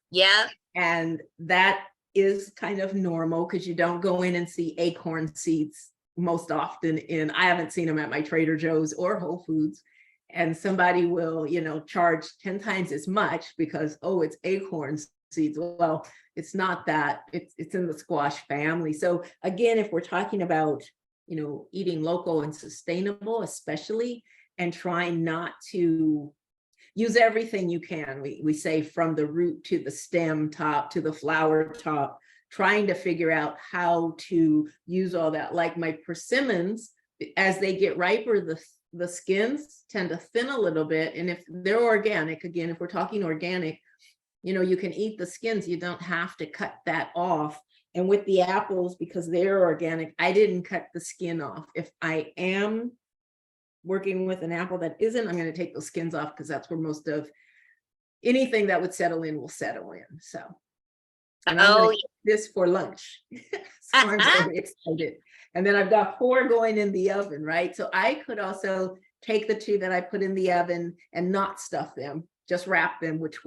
Yeah. And that is kind of normal because you don't go in and see acorn seeds most often I haven't seen them at my Trader Joe's or Whole Foods. And somebody will, charge 10 times as much because, oh, it's acorn seeds. Well, it's not that, it's in the squash family. So again, if we're talking about, eating local and sustainable, especially, and trying not to use everything you can. We say from the root to the stem top to the flower top, trying to figure out how to use all that. Like my persimmons, as they get riper, the skins tend to thin a little bit. And if they're organic, again, if we're talking organic, you can eat the skins. You don't have to cut that off. And with the apples, because they're organic, I didn't cut the skin off. If I am working with an apple that isn't, I'm going to take those skins off because that's where most of anything that would settle in will settle in. So, and I'm Oh, gonna eat this for lunch. So I'm very excited. And then I've got 4 going in the oven, right? So I could also take the 2 that I put in the oven and not stuff them, just wrap them, which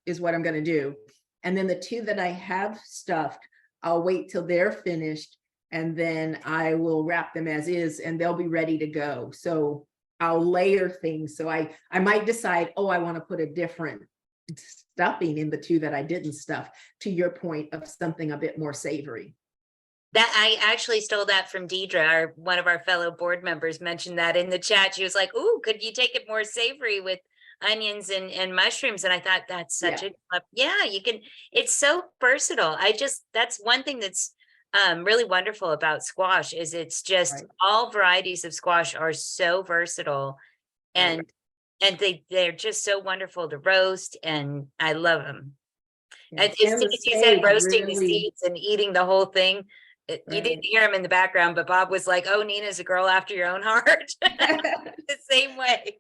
is what I'm going to do. And then the 2 that I have stuffed, I'll wait till they're finished and then I will wrap them as is and they'll be ready to go. So I'll layer things. So I might decide, oh, I want to put a different stuffing in the 2 that I didn't stuff, to your point of something a bit more savory. that I actually stole that from Deidre, one of our fellow board members mentioned that in the chat. She was like, "Ooh, could you take it more savory with onions and mushrooms?" And I thought that's such yeah, you can. It's so versatile. That's one thing that's really wonderful about squash is it's just Right. all varieties of squash are so versatile, Right. and they're just so wonderful to roast, and I love them. Yeah. As soon And the as you said sage roasting the really- seeds and eating the whole thing, you Right. didn't hear him in the background, but Bob was like, "Oh, Nina's a girl after your own heart." The same way.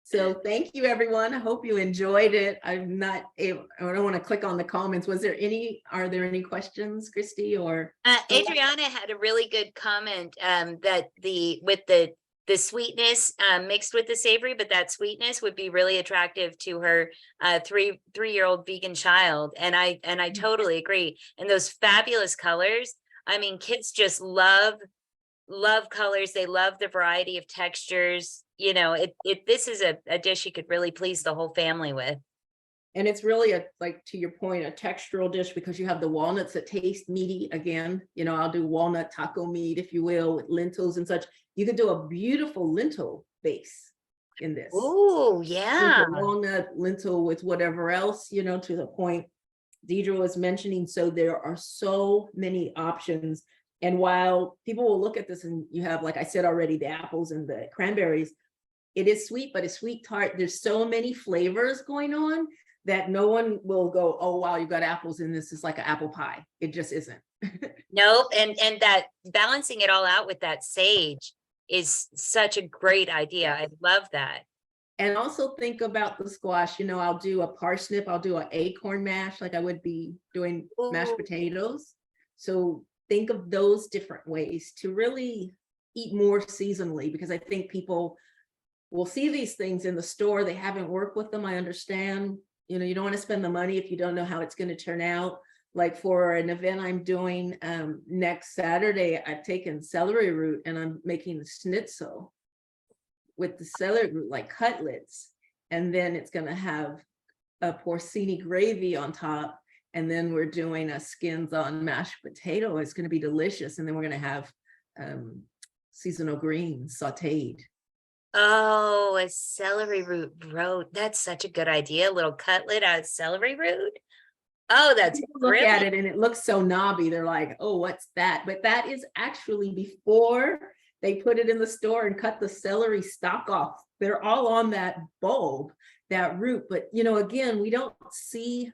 So thank you, everyone. I hope you enjoyed it. I'm not able, I don't want to click on the comments. Are there any questions, Christy, or? Adriana had a really good comment that with the sweetness mixed with the savory, but that sweetness would be really attractive to her three-year-old vegan child. And I totally agree. And those fabulous colors. I mean, kids just love colors. They love the variety of textures. You know, this is a dish you could really please the whole family with. And it's really like to your point, a textural dish because you have the walnuts that taste meaty again. You know, I'll do walnut taco meat, if you will, with lentils and such. You could do a beautiful lentil base in this. Oh, yeah. Walnut, lentil with whatever else, you know, to the point Deidre was mentioning. So there are so many options. And while people will look at this and you have, like I said already, the apples and the cranberries, it is sweet, but it's sweet tart. There's so many flavors going on that no one will go, oh, wow, you got apples in this. Is like an apple pie. It just isn't. Nope. And that balancing it all out with that sage is such a great idea. I love that. And also think about the squash. You know, I'll do a parsnip, I'll do an acorn mash like I would be doing mashed Ooh. potatoes. So think of those different ways to really eat more seasonally, because I think people will see these things in the store. They haven't worked with them. I understand, you know, you don't want to spend the money if you don't know how it's going to turn out. Like for an event I'm doing next Saturday, I've taken celery root and I'm making a schnitzel with the celery root, like cutlets. And then it's going to have a porcini gravy on top. And then we're doing a skins on mashed potato. It's going to be delicious. And then we're going to have seasonal greens sauteed. Oh, a celery root broth. That's such a good idea. A little cutlet out of celery root. Oh, that's People look brilliant. at it and it looks so knobby. They're like, oh, what's that? But that is actually before they put it in the store and cut the celery stalk off. They're all on that bulb, that root. But, you know, again, we don't see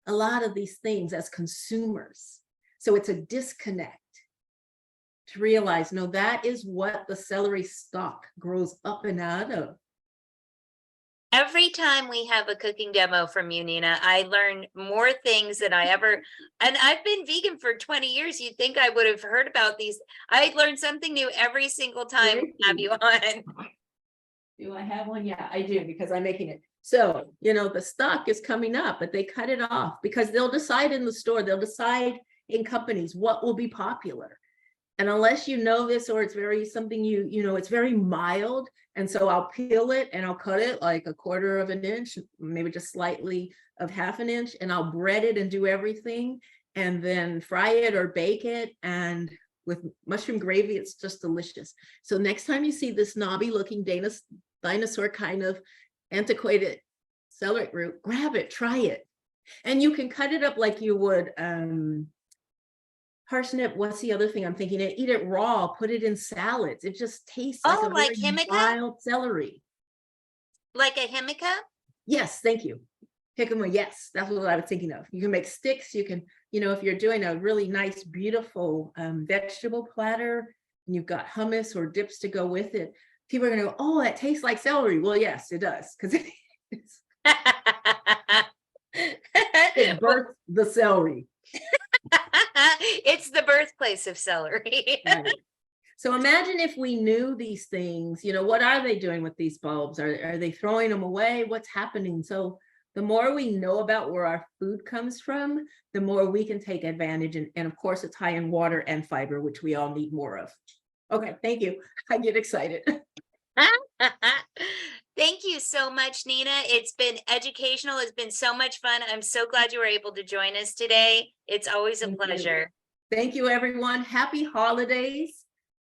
a lot of these things as consumers. So it's a disconnect to realize, no, that is what the celery stalk grows up and out of. Every time we have a cooking demo from you, Nina, I learn more things than I ever, and I've been vegan for 20 years. You'd think I would have heard about these. I learn something new every single time we have you on. Do I have one? Yeah, I do, because I'm making it. So, you know, the stock is coming up, but they cut it off because they'll decide in the store, they'll decide in companies what will be popular. And unless you know this, or it's very something you know, it's very mild. And so I'll peel it and I'll cut it like 1/4 of an inch, maybe just slightly of 1/2 an inch, and I'll bread it and do everything and then fry it or bake it. And with mushroom gravy, it's just delicious. So next time you see this knobby looking dinosaur kind of antiquated celery root, grab it, try it. And you can cut it up like you would parsnip. What's the other thing I'm thinking? Eat it raw, put it in salads. It just tastes like Oh, a like very himika? mild celery. Like a himika? Yes, thank you. Jicama, yes, that's what I was thinking of. You can make sticks. You can, you know, if you're doing a really nice, beautiful vegetable platter and you've got hummus or dips to go with it, people are gonna go, oh, that tastes like celery. Well, yes, it does, because it Well, birthed the celery. it's the birthplace of celery. Right. So imagine if we knew these things, what are they doing with these bulbs? Are they throwing them away? What's happening? So the more we know about where our food comes from, the more we can take advantage. And of course, it's high in water and fiber, which we all need more of. Okay, thank you. I get excited. Thank you so much, Nina. It's been educational. It's been so much fun. I'm so glad you were able to join us today. It's always a Thank you. pleasure. Thank you, everyone. Happy holidays.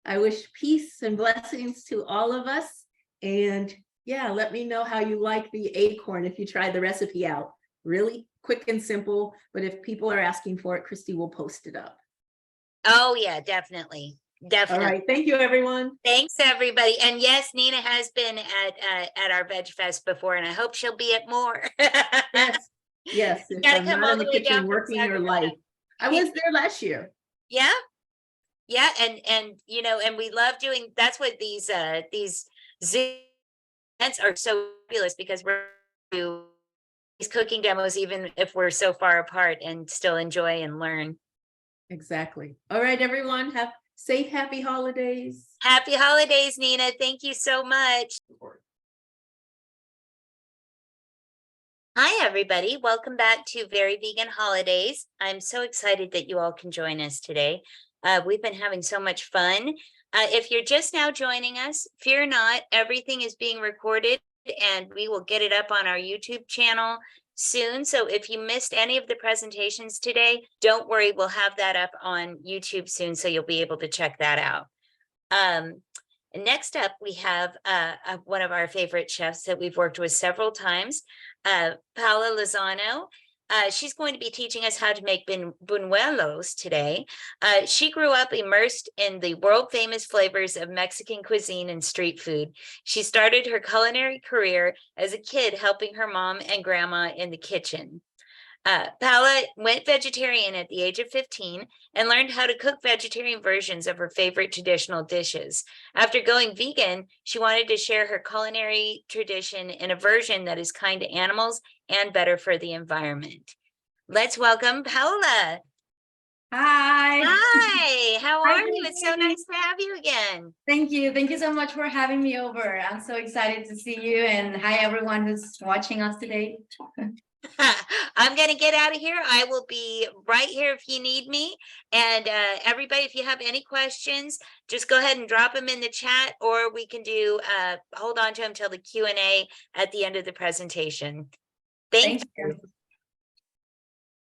I wish peace and blessings to all of us. And yeah, let me know how you like the acorn if you try the recipe out. Really quick and simple, but if people are asking for it, Christy will post it up. Oh yeah, definitely. All Definitely. right, thank you, everyone. Thanks, everybody. And yes, Nina has been at our Veg Fest before, and I hope she'll be at more. Yes, yes, You if gotta I'm come not all in the the way down kitchen from working your Sacramento. life. I was there last year. Yeah. Yeah, and and we love doing, that's what these Zoom events are so fabulous, because we're do these cooking demos even if we're so far apart and still enjoy and learn. Exactly. All right, everyone, have safe, happy holidays. Happy holidays, Nina. Thank you so much. Hi, everybody. Welcome back to Very Vegan Holidays. I'm so excited that you all can join us today. We've been having so much fun. If you're just now joining us, fear not, everything is being recorded and we will get it up on our YouTube channel soon. So if you missed any of the presentations today, don't worry, we'll have that up on YouTube soon, so you'll be able to check that out. Next up, we have one of our favorite chefs that we've worked with several times, Paula Lozano. She's going to be teaching us how to make buñuelos today. She grew up immersed in the world famous flavors of Mexican cuisine and street food. She started her culinary career as a kid helping her mom and grandma in the kitchen. Paula went vegetarian at the age of 15 and learned how to cook vegetarian versions of her favorite traditional dishes. After going vegan, she wanted to share her culinary tradition in a version that is kind to animals and better for the environment. Let's welcome Paula. Hi. Hi, how Hi, are you? It's so Christy. nice to have you again. Thank you. Thank you so much for having me over. I'm so excited to see you, and hi everyone who's watching us today. I'm going to get out of here. I will be right here if you need me. And everybody, if you have any questions, just go ahead and drop them in the chat, or we can do hold on to them till the Q&A at the end of the presentation. Thank you.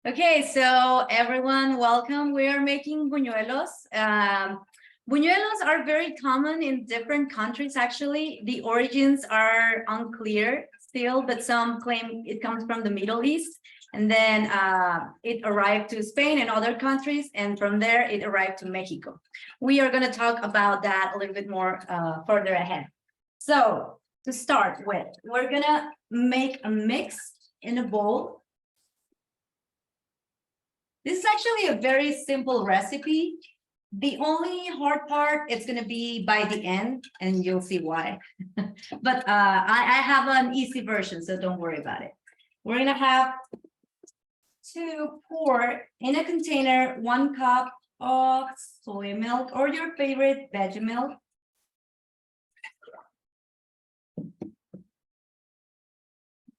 Okay, so everyone, welcome. We are making buñuelos. Buñuelos are very common in different countries, actually. The origins are unclear still, but some claim it comes from the Middle East. And then it arrived to Spain and other countries. And from there, it arrived to Mexico. We are going to talk about that a little bit more further ahead. So to start with, we're going to make a mix in a bowl. This is actually a very simple recipe. The only hard part is going to be by the end, and you'll see why. But I have an easy version, so don't worry about it. We're going to have to pour in a container 1 cup of soy milk or your favorite veggie milk.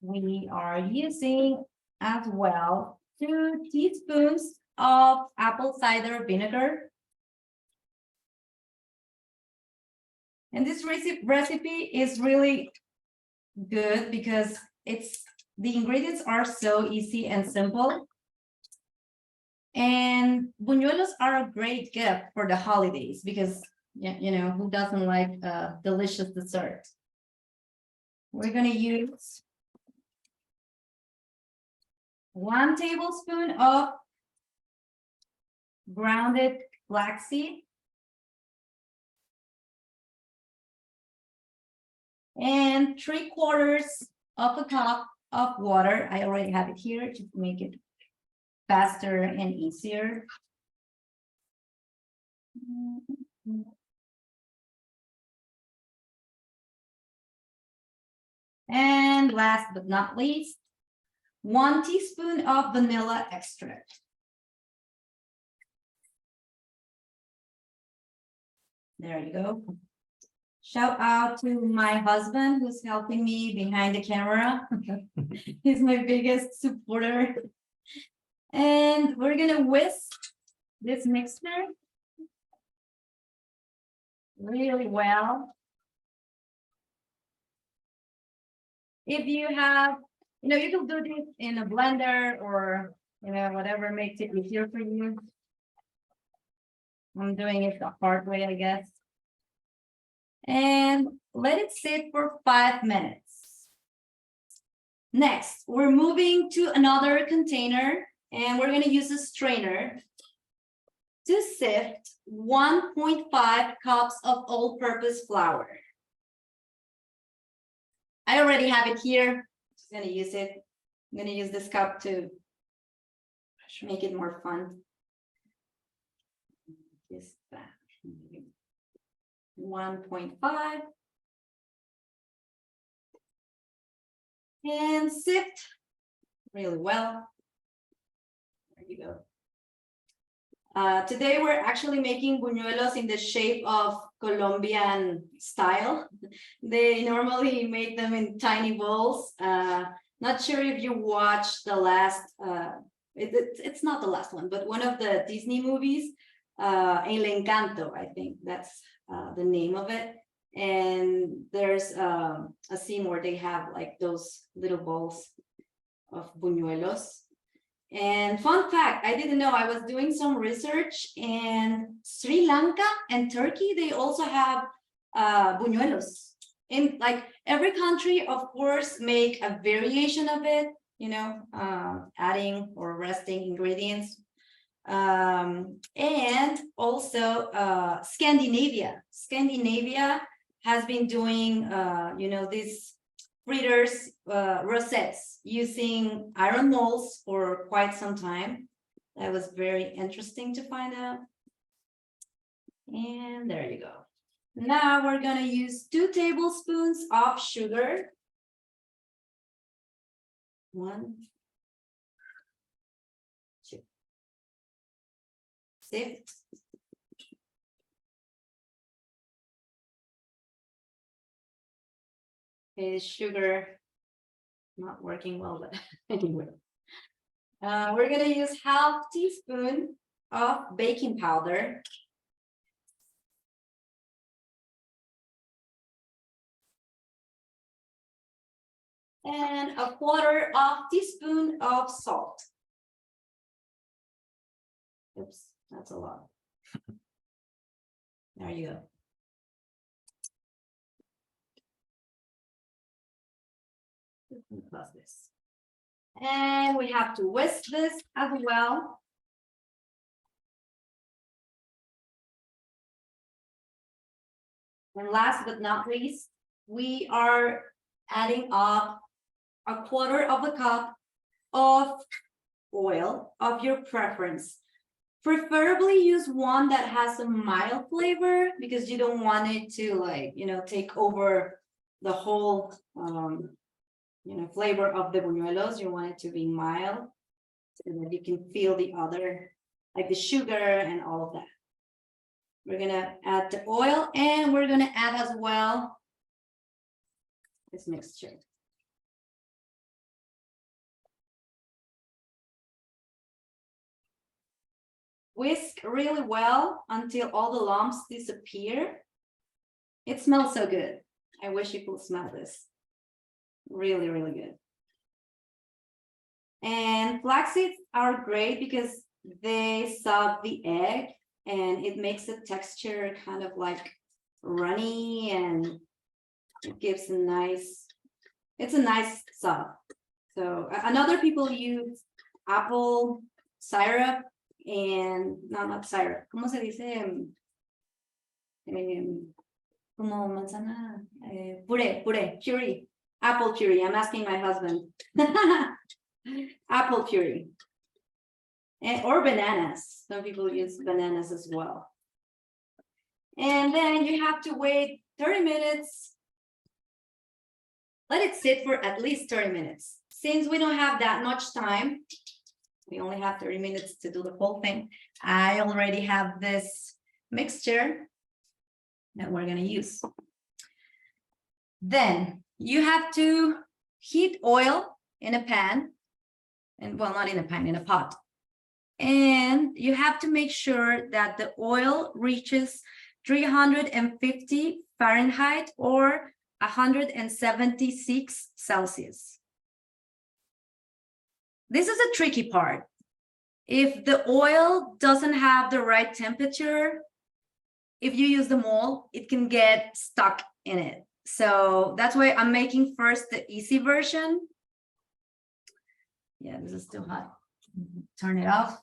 We are using as well 2 teaspoons of apple cider vinegar. And this recipe is really good because the ingredients are so easy and simple. And buñuelos are a great gift for the holidays because, you know, who doesn't like a delicious dessert? We're going to use 1 tablespoon of grounded flaxseed and 3/4 of a cup of water. I already have it here to make it faster and easier. And last but not least, 1 teaspoon of vanilla extract. There you go. Shout out to my husband who's helping me behind the camera. He's my biggest supporter. And we're gonna whisk this mixture really well. If you have, you can do this in a blender or, whatever makes it easier for you. I'm doing it the hard way, I guess. And let it sit for 5 minutes. Next, we're moving to another container and we're going to use a strainer to sift 1.5 cups of all-purpose flour. I already have it here. Just going to use it. I'm going to use this cup to make it more fun. Just that. 1.5 and sift really well. There you go. Today we're actually making buñuelos in the shape of Colombian style. They normally make them in tiny bowls. Not sure if you watched the last, it's not the last one, but one of the Disney movies, El Encanto, I think that's the name of it. And there's a scene where they have like those little bowls of buñuelos. And fun fact, I didn't know, I was doing some research, and Sri Lanka and Turkey, they also have buñuelos. In like every country, of course, make a variation of it, adding or resting ingredients. And also Scandinavia has been doing these fritters rosettes using iron molds for quite some time. That was very interesting to find out. And there you go. Now we're gonna use 2 tablespoons of sugar. 1, 2. Sift. Is sugar not working well, but anyway. We're gonna use 1/2 teaspoon of baking powder. And 1/4 teaspoon of salt. Oops, that's a lot. There you go. Plus this. And we have to whisk this as well. And last but not least, we are adding up 1/4 cup of oil of your preference. Preferably use one that has a mild flavor, because you don't want it to take over the whole flavor of the buñuelos. You want it to be mild so that you can feel the other, like the sugar and all of that. We're gonna add the oil, and we're gonna add as well this mixture. Whisk really well until all the lumps disappear. It smells so good. I wish you could smell this. Really, really good. And flax seeds are great because they sop the egg, and it makes the texture kind of like runny, and it gives a nice, it's a nice sop. So another people use apple syrup and not syrup. ¿Cómo se dice? Como manzana, puree. Apple puree. I'm asking my husband. Apple puree. Or bananas. Some people use bananas as well. And then you have to wait 30 minutes let it sit for at least 30 minutes. Since we don't have that much time, we only have 30 minutes to do the whole thing. I already have this mixture that we're gonna use. Then you have to heat oil in a pan, and well, not in a pan, in a pot. And you have to make sure that the oil reaches 350 Fahrenheit or 176 Celsius. This is a tricky part. If the oil doesn't have the right temperature, if you use the mold, it can get stuck in it. So that's why I'm making first the easy version. Yeah, this is still hot. Turn it off.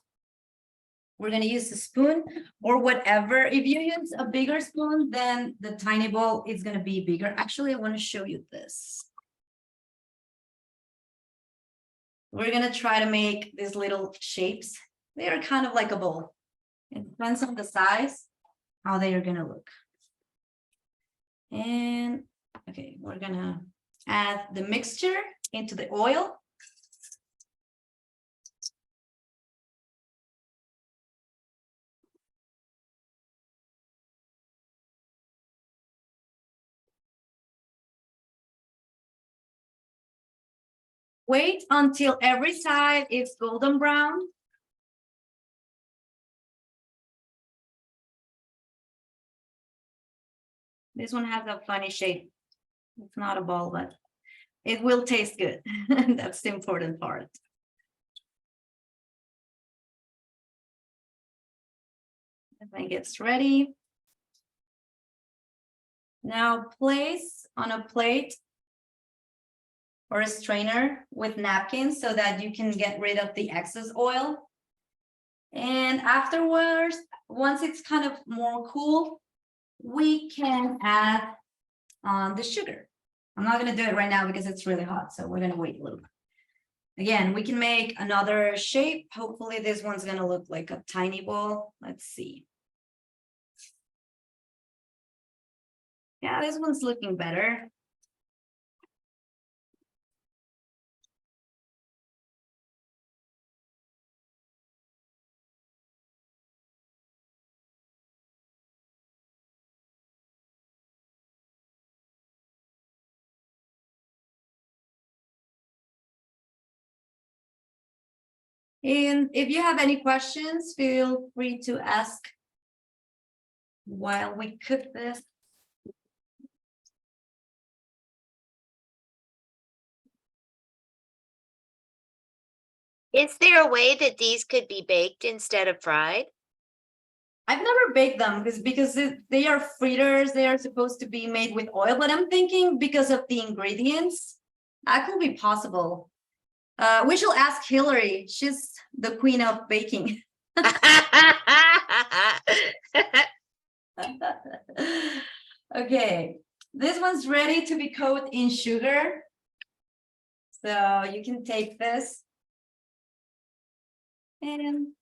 We're gonna use a spoon or whatever. If you use a bigger spoon, then the tiny bowl is gonna be bigger. Actually, I want to show you this. We're gonna try to make these little shapes. They are kind of like a bowl. It depends on the size, how they are gonna look. And okay, we're gonna add the mixture into the oil. Wait until every side is golden brown. This one has a funny shape. It's not a ball, but it will taste good. That's the important part. Everything gets ready. Now place on a plate or a strainer with napkins so that you can get rid of the excess oil. And afterwards, once it's kind of more cool, we can add the sugar. I'm not gonna do it right now because it's really hot, so we're gonna wait a little bit. Again, we can make another shape. Hopefully this one's gonna look like a tiny ball. Let's see. Yeah, this one's looking better. And if you have any questions, feel free to ask while we cook this. Is there a way that these could be baked instead of fried? I've never baked them because they are fritters. They are supposed to be made with oil, but I'm thinking because of the ingredients, that could be possible. We should ask Hillary. She's the queen of baking. Okay, this one's ready to be coated in sugar. So you can take this and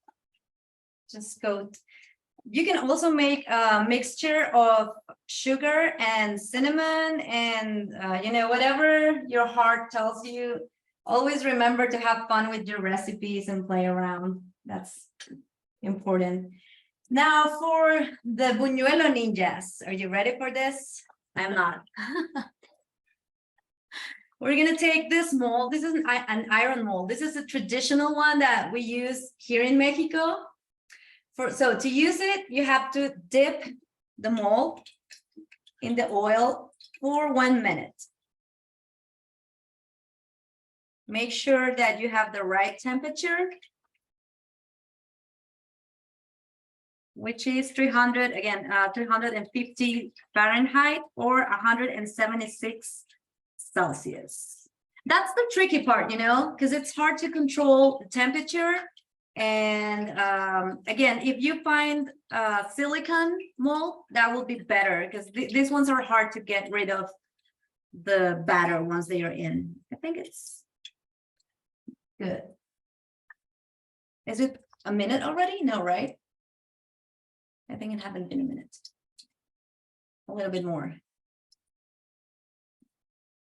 just coat. You can also make a mixture of sugar and cinnamon and you know, whatever your heart tells you. Always remember to have fun with your recipes and play around. That's important. Now for the buñuelo ninjas. Are you ready for this? I'm not. We're gonna take this mold. This is an iron mold. This is a traditional one that we use here in Mexico. So to use it, you have to dip the mold in the oil for 1 minute. Make sure that you have the right temperature, which is 350 Fahrenheit or 176 Celsius. That's the tricky part, you know, because it's hard to control the temperature. And again, if you find silicone mold, that will be better because these ones are hard to get rid of the batter once they are in. I think it's good. Is it a minute already? No, right? I think it hasn't been a minute. A little bit more.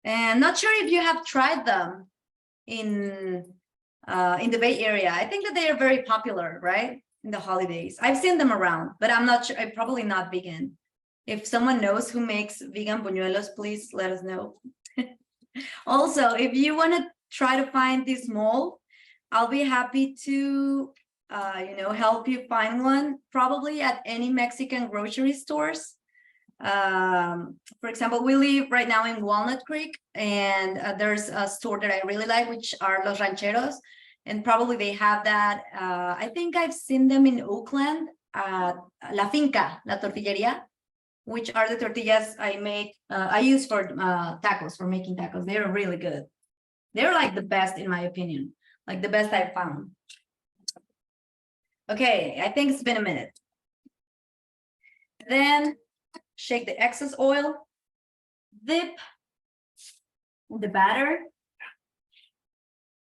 And not sure if you have tried them in the Bay Area. I think that they are very popular, right? In the holidays. I've seen them around, but I'm not sure. I'm probably not vegan. If someone knows who makes vegan buñuelos, please let us know. Also, if you want to try to find this mold, I'll be happy to help you find one, probably at any Mexican grocery stores. For example, we live right now in Walnut Creek, and there's a store that I really like, which are Los Rancheros, and probably they have that. I think I've seen them in Oakland, La Finca, La Tortilleria, which are the tortillas I use for tacos, for making tacos. They're really good. They're like the best, in my opinion, like the best I've found. Okay, I think it's been a minute. Then shake the excess oil, dip the batter.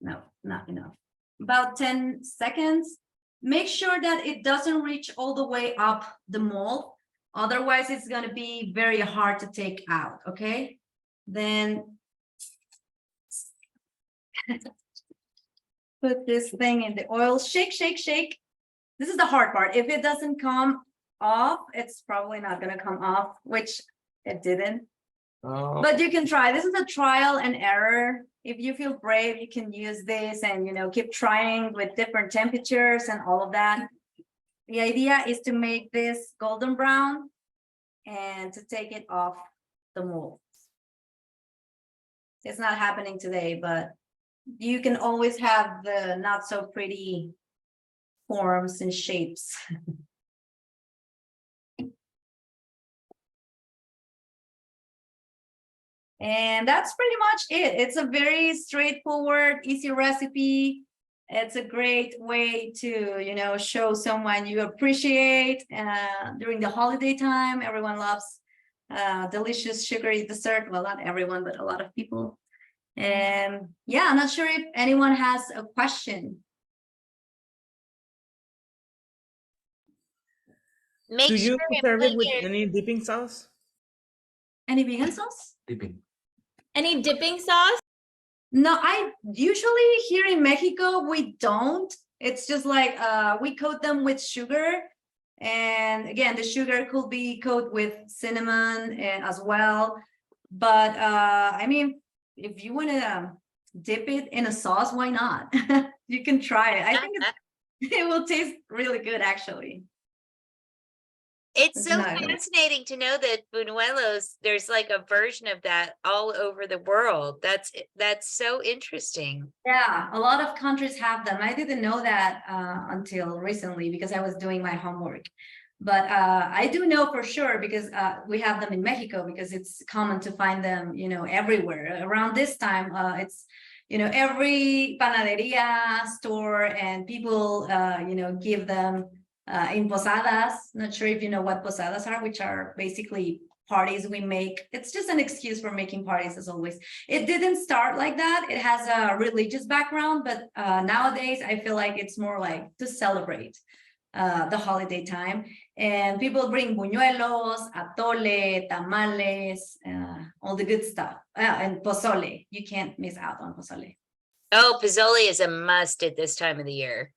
No, not enough. About 10 seconds. Make sure that it doesn't reach all the way up the mold. Otherwise, it's going to be very hard to take out. Okay, then put this thing in the oil. Shake, shake, shake. This is the hard part. If it doesn't come off, it's probably not going to come off, which it didn't. Oh. But you can try. This is a trial and error. If you feel brave, you can use this and keep trying with different temperatures and all of that. The idea is to make this golden brown and to take it off the mold. It's not happening today, but you can always have the not so pretty forms and shapes. And that's pretty much it. It's a very straightforward, easy recipe. It's a great way to, show someone you appreciate during the holiday time. Everyone loves delicious sugary dessert. Well, not everyone, but a lot of people. And yeah, I'm not sure if anyone has a question. Make Do you sure and serve put it with your- any dipping sauce? Any vegan sauce? Dipping. Any dipping sauce? No, I usually here in Mexico, we don't. It's just like we coat them with sugar. And again, the sugar could be coated with cinnamon and as well. But I mean, if you want to dip it in a sauce, why not? You can try it. I think it will taste really good, actually. It's It's so not- fascinating to know that buñuelos, there's like a version of that all over the world. That's so interesting. Yeah, a lot of countries have them. I didn't know that until recently because I was doing my homework. But I do know for sure because we have them in Mexico because it's common to find them, everywhere. Around this time, it's, every panaderia store and people, give them in posadas. Not sure if you know what posadas are, which are basically parties we make. It's just an excuse for making parties as always. It didn't start like that. It has a religious background, but nowadays I feel like it's more like to celebrate the holiday time. And people bring buñuelos, atole, tamales, all the good stuff. And pozole. You can't miss out on pozole. Oh, pozole is a must at this time of the year.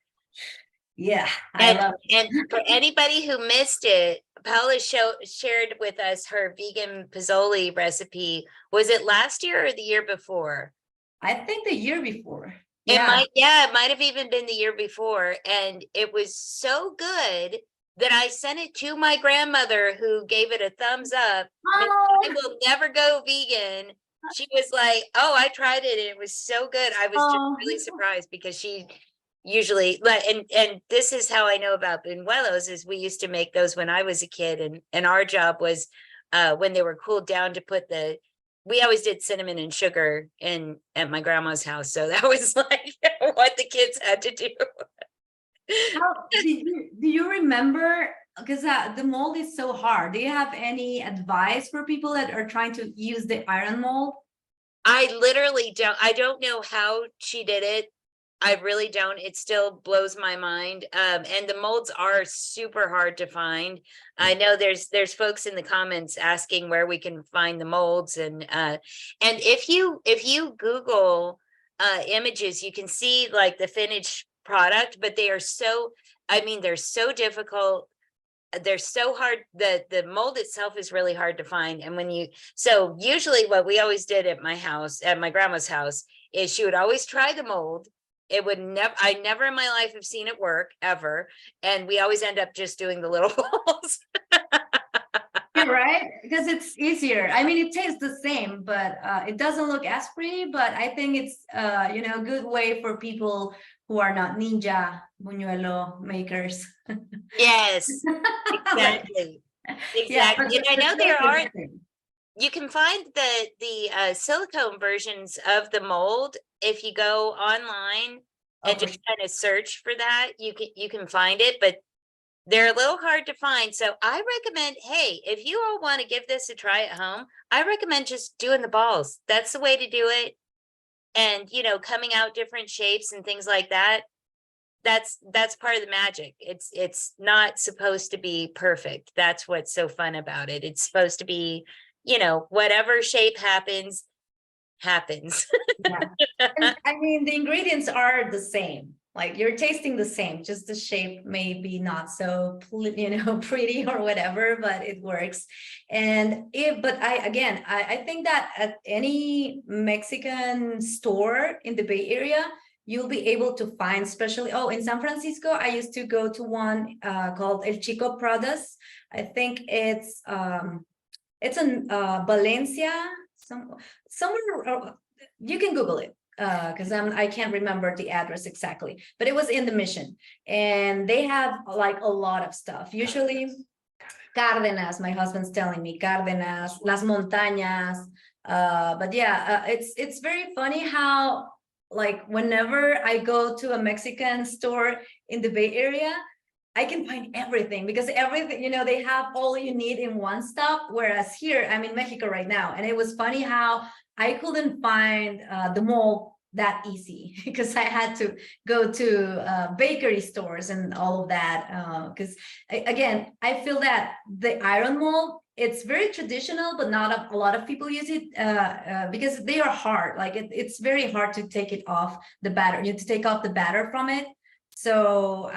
Yeah, I love it. And for anybody who missed it, Paula shared with us her vegan pozole recipe. Was it last year or the year before? I think the year before. It Yeah. might have even been the year before. And it was so good that I sent it to my grandmother, who gave it a thumbs up. I Oh, will never go vegan. She was like, "Oh, I tried it and it was so good." I was Oh. just really surprised because she usually and this is how I know about buñuelos is we used to make those when I was a kid, and our job was when they were cooled down to put we always did cinnamon and sugar at my grandma's house, so that was like what the kids had to do. do you remember? Because the mold is so hard. Do you have any advice for people that are trying to use the iron mold? I literally don't know how she did it. I really don't. It still blows my mind. And the molds are super hard to find. I know there's folks in the comments asking where we can find the molds, and if you Google images, you can see like the finished product, but they are so, I mean, they're so difficult. They're so hard. The mold itself is really hard to find. And so usually what we always did at my house, at my grandma's house, is she would always try the mold. It would never, I never in my life have seen it work ever. And we always end up just doing the little balls. You're right, because it's easier. I mean, it tastes the same, but it doesn't look as pretty, but I think it's you know, a good way for people who are not ninja buñuelo makers. Yes, exactly. Exactly. And I know there are, you can find the silicone versions of the mold if you go online and Okay. just kind of search for that. You can find it, but they're a little hard to find. So I recommend, hey, if you all want to give this a try at home, I recommend just doing the balls. That's the way to do it. And you know, coming out different shapes and things like that. That's part of the magic. It's not supposed to be perfect. That's what's so fun about it. It's supposed to be, you know, whatever shape happens. Yeah. And, I mean, the ingredients are the same. Like you're tasting the same, just the shape may be not so, you know, pretty or whatever, but it works. And but I think that at any Mexican store in the Bay Area, you'll be able to find, especially, in San Francisco, I used to go to one called El Chico Pradas. I think it's in Valencia, somewhere, you can Google it, because I can't remember the address exactly, but it was in the Mission, and they have like a lot of stuff. Usually Cárdenas, my husband's telling me, Cárdenas, Las Montañas, but yeah, it's very funny how, like, whenever I go to a Mexican store in the Bay Area, I can find everything, because everything, you know, they have all you need in one stop. Whereas here, I'm in Mexico right now, and it was funny how I couldn't find the mold that easy, because I had to go to bakery stores and all of that. Because again, I feel that the iron mold, it's very traditional, but not a lot of people use it because they are hard. Like it's very hard to take it off the batter. You have to take off the batter from it. So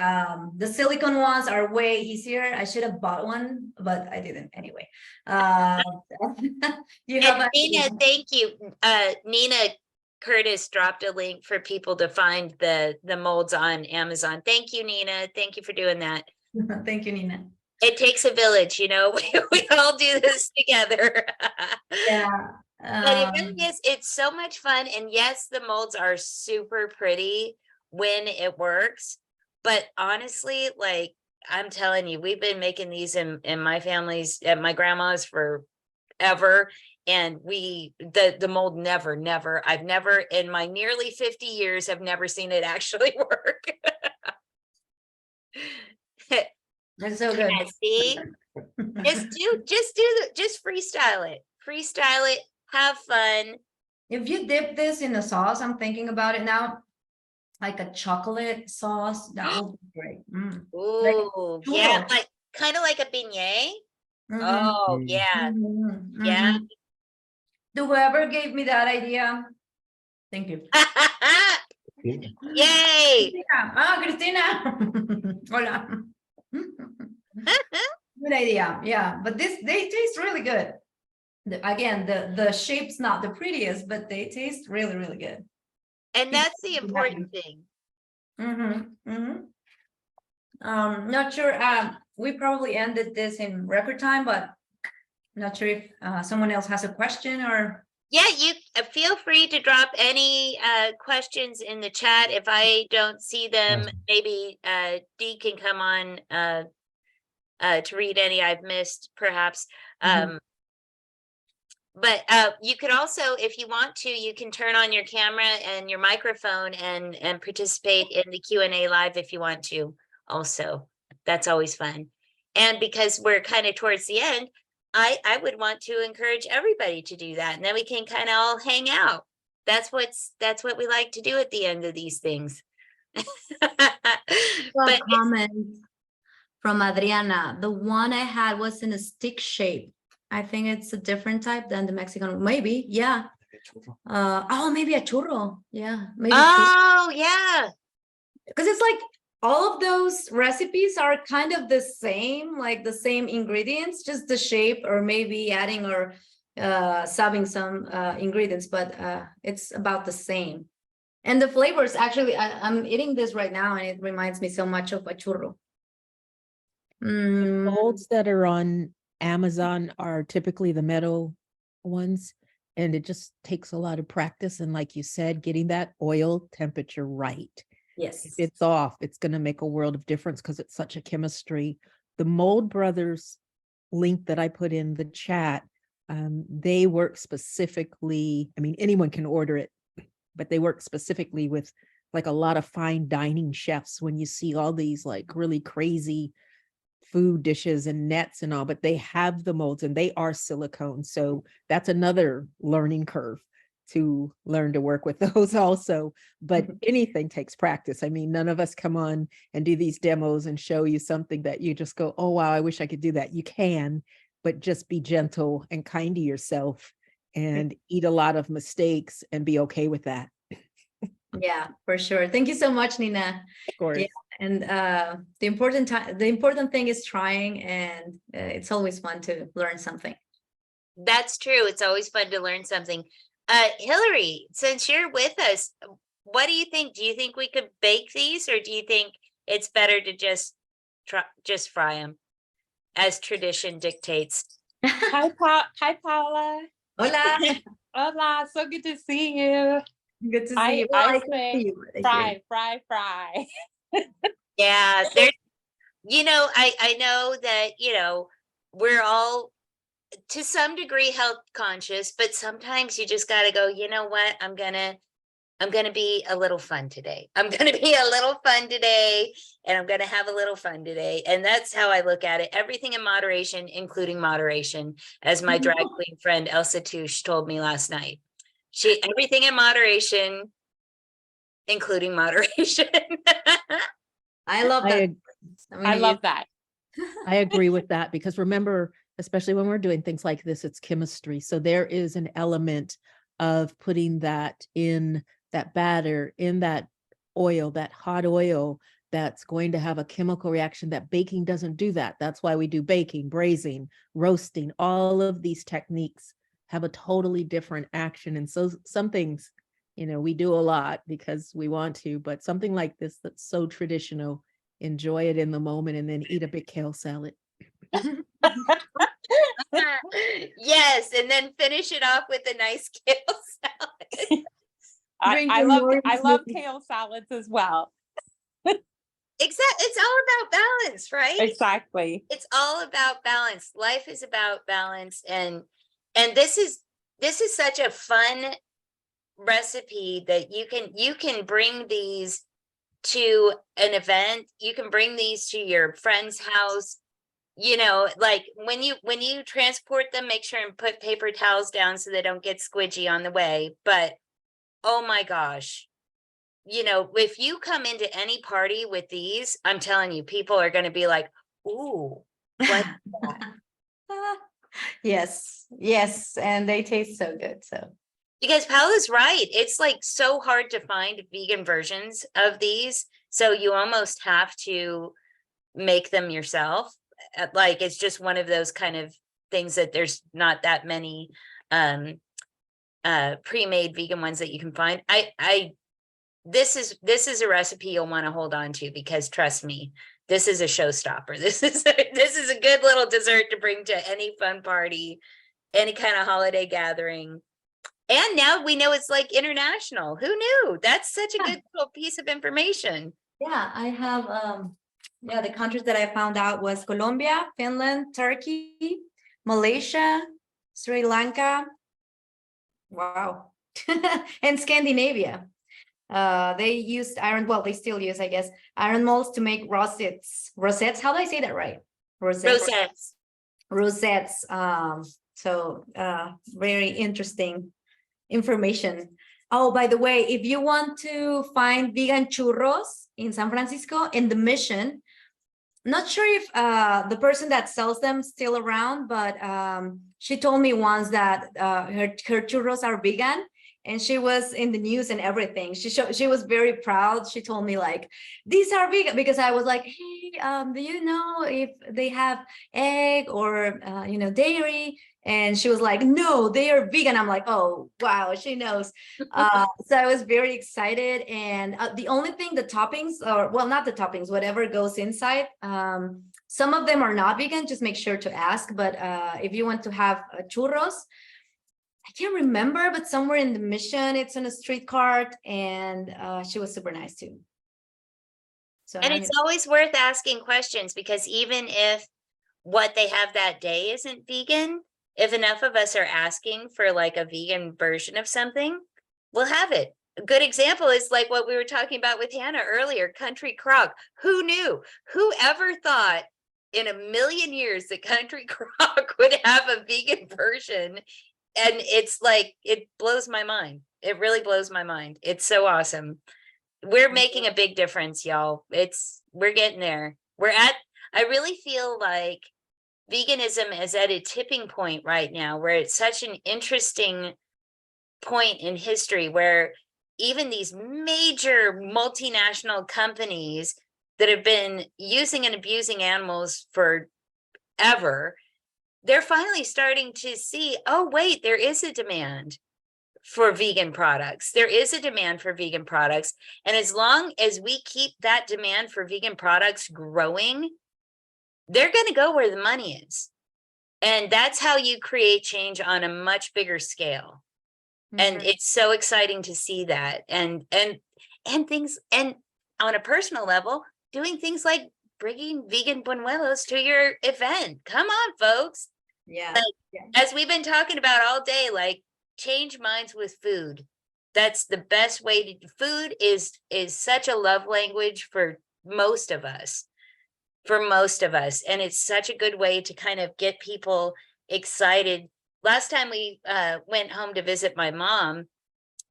the silicone ones are way easier. I should have bought one, but I didn't anyway. You have And Nina, thank you. Nina Curtis dropped a link for people to find the molds on Amazon. Thank you, Nina. Thank you for doing that. Thank you, Nina. It takes a village, you know, we all do this together. Yeah. But it really is, it's so much fun. And yes, the molds are super pretty when it works. But honestly, like I'm telling you, we've been making these in my family's, at my grandma's forever. And the mold never, I've never, in my nearly 50 years, have never seen it actually work. That's so good. Yeah, see, just freestyle it, have fun. If you dip this in a sauce, I'm thinking about it now, like a chocolate sauce, that would be great. Ooh, yeah, churros. like kind of like a beignet. Mhm. Oh yeah, Mhm, yeah. mhm. To whoever gave me that idea, thank you. Yay. Cristina. Hola. Good idea. Yeah, but they taste really good. Again, the shape's not the prettiest, but they taste really, really good. And that's the important thing. Not sure. We probably ended this in record time, but not sure if someone else has a question or. Yeah, you feel free to drop any questions in the chat. If I don't see them, maybe Dee can come on to read any I've missed, perhaps. But you could also, if you want to, you can turn on your camera and your microphone and participate in the Q&A live if you want to also. That's always fun. And because we're kind of towards the end, I would want to encourage everybody to do that. And then we can kind of all hang out. That's what we like to do at the end of these things. But comment from Adriana. The one I had was in a stick shape. I think it's a different type than the Mexican. Maybe, yeah. Oh, maybe a churro. Yeah, maybe. oh, yeah. Because it's like all of those recipes are kind of the same, like the same ingredients, just the shape, or maybe adding or subbing some ingredients, but it's about the same. And the flavors, actually, I'm eating this right now, and it reminds me so much of a churro. Molds that are on Amazon are typically the metal ones, and it just takes a lot of practice. And like you said, getting that oil temperature right. Yes. If it's off, it's going to make a world of difference because it's such a chemistry. The Mold Brothers link that I put in the chat, they work specifically. I mean, anyone can order it, but they work specifically with like a lot of fine dining chefs. When you see all these like really crazy food dishes and nets and all, but they have the molds and they are silicone. So that's another learning curve to learn to work with those also. But anything takes practice. I mean, none of us come on and do these demos and show you something that you just go, oh, wow, I wish I could do that. You can, but just be gentle and kind to yourself and eat a lot of mistakes and be okay with that. Yeah, for sure. Thank you so much, Nina. Of course. Yeah, and the important thing is trying, and it's always fun to learn something. That's true. It's always fun to learn something. Hillary, since you're with us, what do you think? Do you think we could bake these, or do you think it's better to just fry them as tradition dictates? Hi, Paula. Hola. Hola, so good to see you. Good to see I you. Well, I can say see you, but I hear fry. Yeah, there's, I know that, we're all to some degree health conscious, but sometimes you just got to go, you know what? I'm going to be a little fun today. I'm going to be a little fun today, and I'm going to have a little fun today. And that's how I look at it. Everything in moderation, including moderation, as my drag queen friend Elsa Touche told me last night. Everything in moderation, including moderation. I love that. I love that. I agree with that, because remember, especially when we're doing things like this, it's chemistry. So there is an element of putting that in that batter, in that oil, that hot oil, that's going to have a chemical reaction that baking doesn't do that. That's why we do baking, braising, roasting. All of these techniques have a totally different action. And so some things, we do a lot because we want to, but something like this that's so traditional, enjoy it in the moment and then eat a big kale salad. Yes, and then finish it off with a nice kale salad. I love kale salads as well. Exactly. It's all about balance, right? Exactly. It's all about balance. Life is about balance, and this is such a fun recipe that you can bring these to an event. You can bring these to your friend's house. Like when you transport them, make sure and put paper towels down so they don't get squidgy on the way. But oh my gosh, if you come into any party with these, I'm telling you, people are going to be like, ooh, what? Yes, and they taste so good. So Because Paula's right. It's like so hard to find vegan versions of these. So you almost have to make them yourself. Like it's just one of those kind of things that there's not that many pre-made vegan ones that you can find. This is a recipe you'll want to hold on to, because trust me, this is a showstopper. This is a good little dessert to bring to any fun party, any kind of holiday gathering. And now we know it's like international. Who knew? That's such a good little piece of information. yeah, I have the countries that I found out was Colombia, Finland, Turkey, Malaysia, Sri Lanka. Wow. And Scandinavia. They used iron, well, they still use, I guess, iron molds to make rosettes. Rosettes, how do I say that right? Rosettes. Rosettes. So very interesting information. Oh, by the way, if you want to find vegan churros in San Francisco in the Mission, not sure if the person that sells them still around, but she told me once that her churros are vegan, and she was in the news and everything. She was very proud. She told me like, these are vegan, because I was like, hey, do you know if they have egg or dairy? And she was like, no, they are vegan. I'm like, oh, wow, she knows. So I was very excited. And the only thing, the toppings, or well, not the toppings, whatever goes inside, some of them are not vegan, just make sure to ask. But if you want to have churros, I can't remember, but somewhere in the Mission, it's on a street cart, and she was super nice too. So And it's always worth asking questions, because even if what they have that day isn't vegan, if enough of us are asking for like a vegan version of something, we'll have it. A good example is like what we were talking about with Hannah earlier, Country Crock. Who knew? Who ever thought in a million years that Country Crock would have a vegan version? And it's like, it blows my mind. It really blows my mind. It's so awesome. We're making a big difference, y'all. We're getting there. I really feel like veganism is at a tipping point right now, where it's such an interesting point in history, where even these major multinational companies that have been using and abusing animals forever, they're finally starting to see, oh, wait, there is a demand for vegan products. There is a demand for vegan products. And as long as we keep that demand for vegan products growing, they're going to go where the money is. And that's how you create change on a much bigger scale. And it's so exciting to see that. And things, and on a personal level, doing things like bringing vegan buñuelos to your event. Come on, folks. Yeah. As we've been talking about all day, like, change minds with food. That's the best way to. Food is such a love language for most of us. And it's such a good way to kind of get people excited. Last time we went home to visit my mom,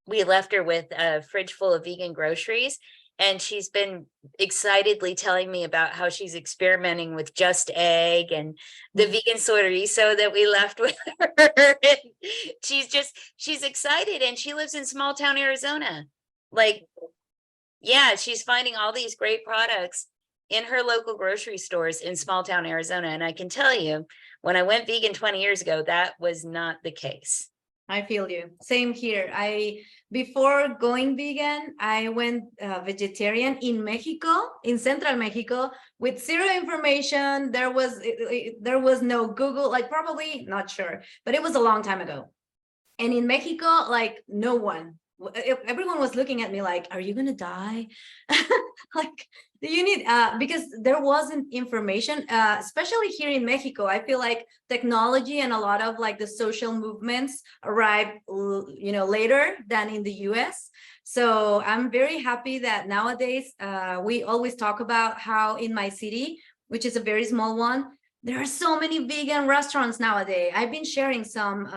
we left her with a fridge full of vegan groceries, and she's been excitedly telling me about how she's experimenting with Just Egg and the vegan chorizo that we left with her. And she's excited, and she lives in small town Arizona. Like, yeah, she's finding all these great products in her local grocery stores in small town Arizona. And I can tell you, when I went vegan 20 years ago, that was not the case. I feel you. Same here. Before going vegan, I went vegetarian in Mexico, in Central Mexico, with zero information. There was no Google, like, probably not sure, but it was a long time ago. And in Mexico, like, no one, everyone was looking at me like, are you gonna die? Like, do you need because there wasn't information, especially here in Mexico. I feel like technology and a lot of like the social movements arrived later than in the US. So I'm very happy that nowadays we always talk about how in my city, which is a very small one, there are so many vegan restaurants nowadays. I've been sharing some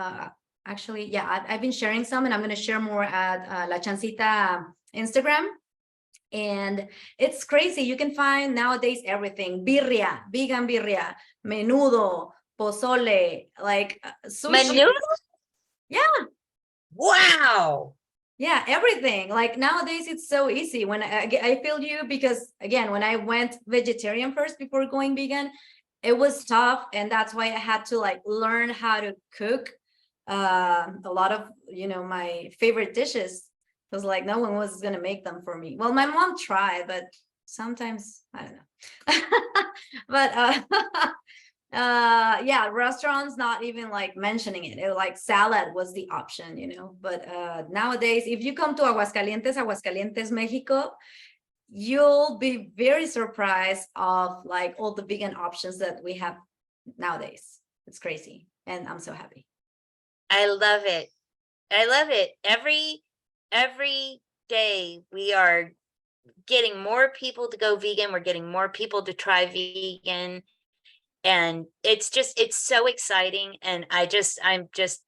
actually, yeah, I've been sharing some, and I'm going to share more at La Chancita Instagram. And it's crazy. You can find nowadays everything: birria, vegan birria, menudo, pozole, like sushi. Menudo? Yeah. Wow. Yeah, everything. Like nowadays, it's so easy. When I feel you, because again, when I went vegetarian first before going vegan, it was tough, and that's why I had to like learn how to cook a lot of my favorite dishes. It was like no one was gonna make them for me. Well, my mom tried, but sometimes I don't know. But yeah, restaurants not even like mentioning it. It was like salad was the option, But nowadays, if you come to Aguascalientes, Mexico, you'll be very surprised of like all the vegan options that we have nowadays. It's crazy, and I'm so happy. I love it. I love it. Every day we are getting more people to go vegan. We're getting more people to try vegan. And it's so exciting. And I'm just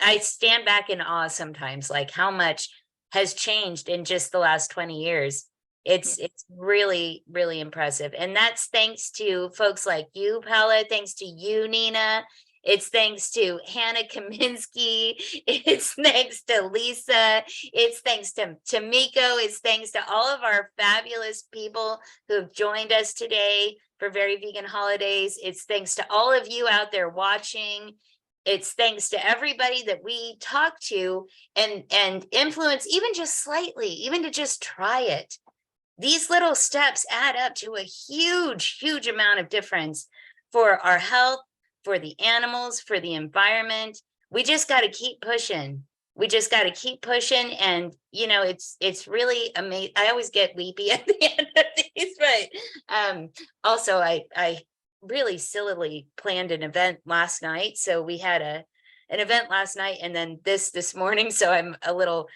I stand back in awe sometimes, like how much has changed in just the last 20 years. It's really, really impressive. And that's thanks to folks like you, Paula, thanks to you, Nina. It's thanks to Hannah Kaminsky. It's thanks to Lisa. It's thanks to Miko. It's thanks to all of our fabulous people who have joined us today for Very Vegan Holidays. It's thanks to all of you out there watching. It's thanks to everybody that we talk to and influence, even just slightly, even to just try it. These little steps add up to a huge, huge amount of difference for our health, for the animals, for the environment. We just got to keep pushing. We just got to keep pushing. And, you know, it's really amazing. I always get weepy at the end of these, but also I really sillily planned an event last night. So we had an event last night and then this morning. So I'm a little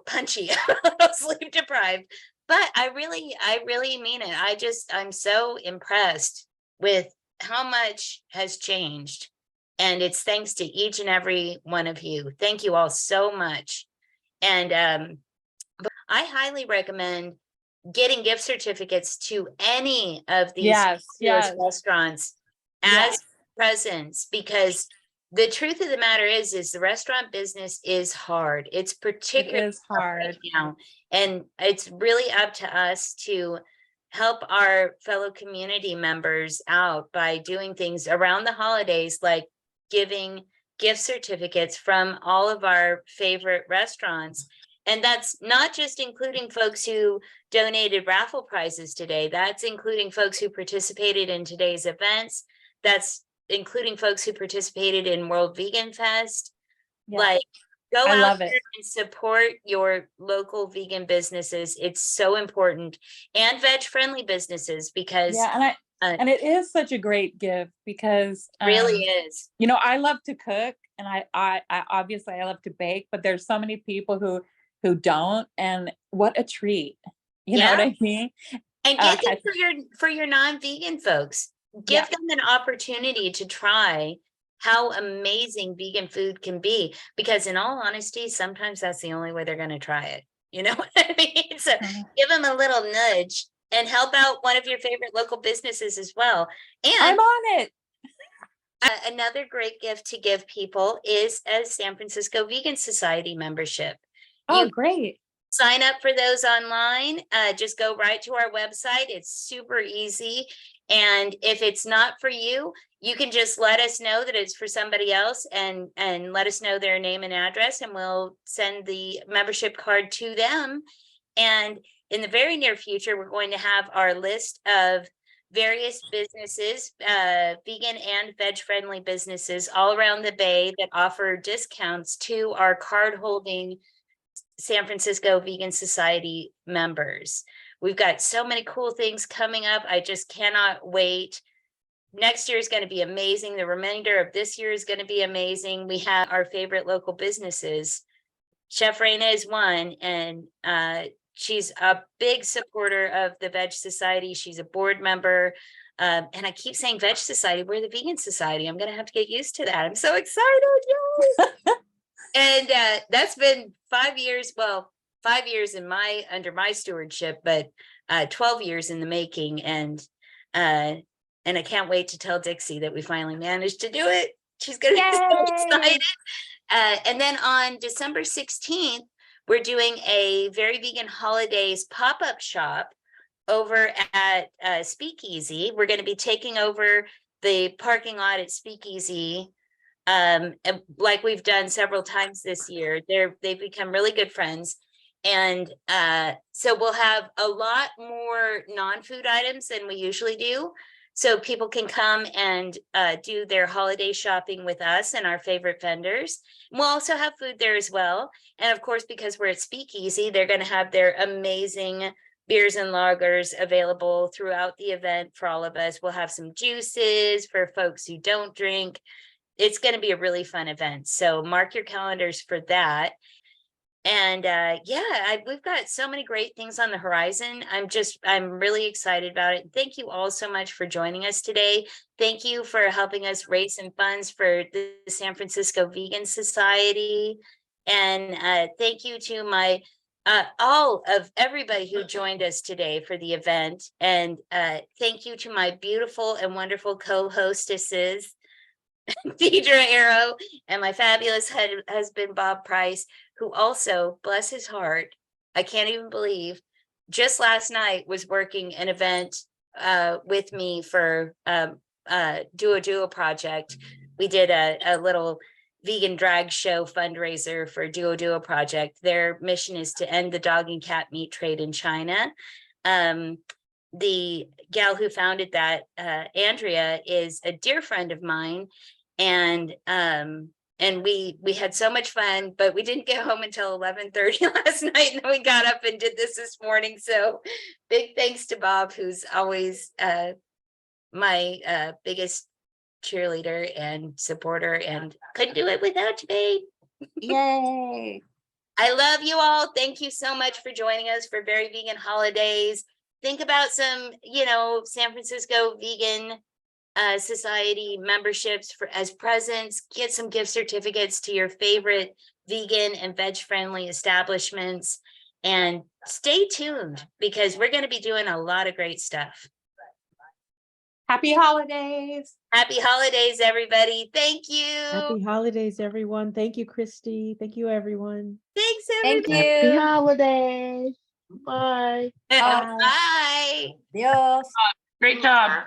punchy, a little sleep deprived. But I really mean it. I'm so impressed with how much has changed. And it's thanks to each and every one of you. Thank you all so much. And I highly recommend getting gift certificates to any of these restaurants as presents, because the truth of the matter is the restaurant business is hard. It's particularly hard right now. And it's really up to us to help our fellow community members out by doing things around the holidays, like giving gift certificates from all of our favorite restaurants. And that's not just including folks who donated raffle prizes today. That's including folks who participated in today's events. That's including folks who participated in World Vegan Fest. Like, go out there and support your local vegan businesses. It's so important, and veg-friendly businesses, because and it is such a great gift because really is. You know, I love to cook, and I obviously I love to bake, but there's so many people who don't, and what a treat. You know what I mean? And get them for your non-vegan folks. Give them an opportunity to try how amazing vegan food can be, because in all honesty, sometimes that's the only way they're going to try it. You know what I mean? So give them a little nudge and help out one of your favorite local businesses as well. And I'm on it. Another great gift to give people is a San Francisco Vegan Society membership. Oh, great. Sign up for those online. Just go right to our website. It's super easy. And if it's not for you, you can just let us know that it's for somebody else and let us know their name and address, and we'll send the membership card to them. And in the very near future, we're going to have our list of various businesses, vegan and veg-friendly businesses all around the Bay that offer discounts to our card-holding San Francisco Vegan Society members. We've got so many cool things coming up. I just cannot wait. Next year is going to be amazing. The remainder of this year is going to be amazing. We have our favorite local businesses. Chef Reina is one, and she's a big supporter of the Veg Society. She's a board member. And I keep saying Veg Society. We're the Vegan Society. I'm going to have to get used to that. I'm so excited. Yay! And that's been 5 years. Well, 5 years under my stewardship, but 12 years in the making. And I can't wait to tell Dixie that we finally managed to do it. She's going to be so excited. And then on December 16th, we're doing a Very Vegan Holidays pop-up shop over at Speakeasy. We're going to be taking over the parking lot at Speakeasy, like we've done several times this year. They've become really good friends. And so we'll have a lot more non-food items than we usually do. So people can come and do their holiday shopping with us and our favorite vendors. We'll also have food there as well. And of course, because we're at Speakeasy, they're going to have their amazing beers and lagers available throughout the event for all of us. We'll have some juices for folks who don't drink. It's going to be a really fun event. So mark your calendars for that. And yeah, we've got so many great things on the horizon. I'm really excited about it. Thank you all so much for joining us today. Thank you for helping us raise some funds for the San Francisco Vegan Society. And thank you to my all of everybody who joined us today for the event. And thank you to my beautiful and wonderful co-hostesses, Deidre Arrow, and my fabulous husband, Bob Price, who also, bless his heart, I can't even believe, just last night was working an event with me for Duo Project. We did a little vegan drag show fundraiser for Duo Project. Their mission is to end the dog and cat meat trade in China. The gal who founded that, Andrea, is a dear friend of mine, and we had so much fun, but we didn't get home until 11:30 last night, and then we got up and did this morning. So big thanks to Bob, who's always my biggest cheerleader and supporter, and couldn't do it without you, babe. Yay. I love you all. Thank you so much for joining us for Very Vegan Holidays. Think about some, San Francisco Vegan Society memberships as presents. Get some gift certificates to your favorite vegan and veg-friendly establishments. And stay tuned, because we're going to be doing a lot of great stuff. Happy holidays. Happy holidays, everybody. Thank you. Happy holidays, everyone. Thank you, Christy. Thank you, everyone. Thanks, Thank everybody. you. holidays. Bye. Bye. Adios. Great job.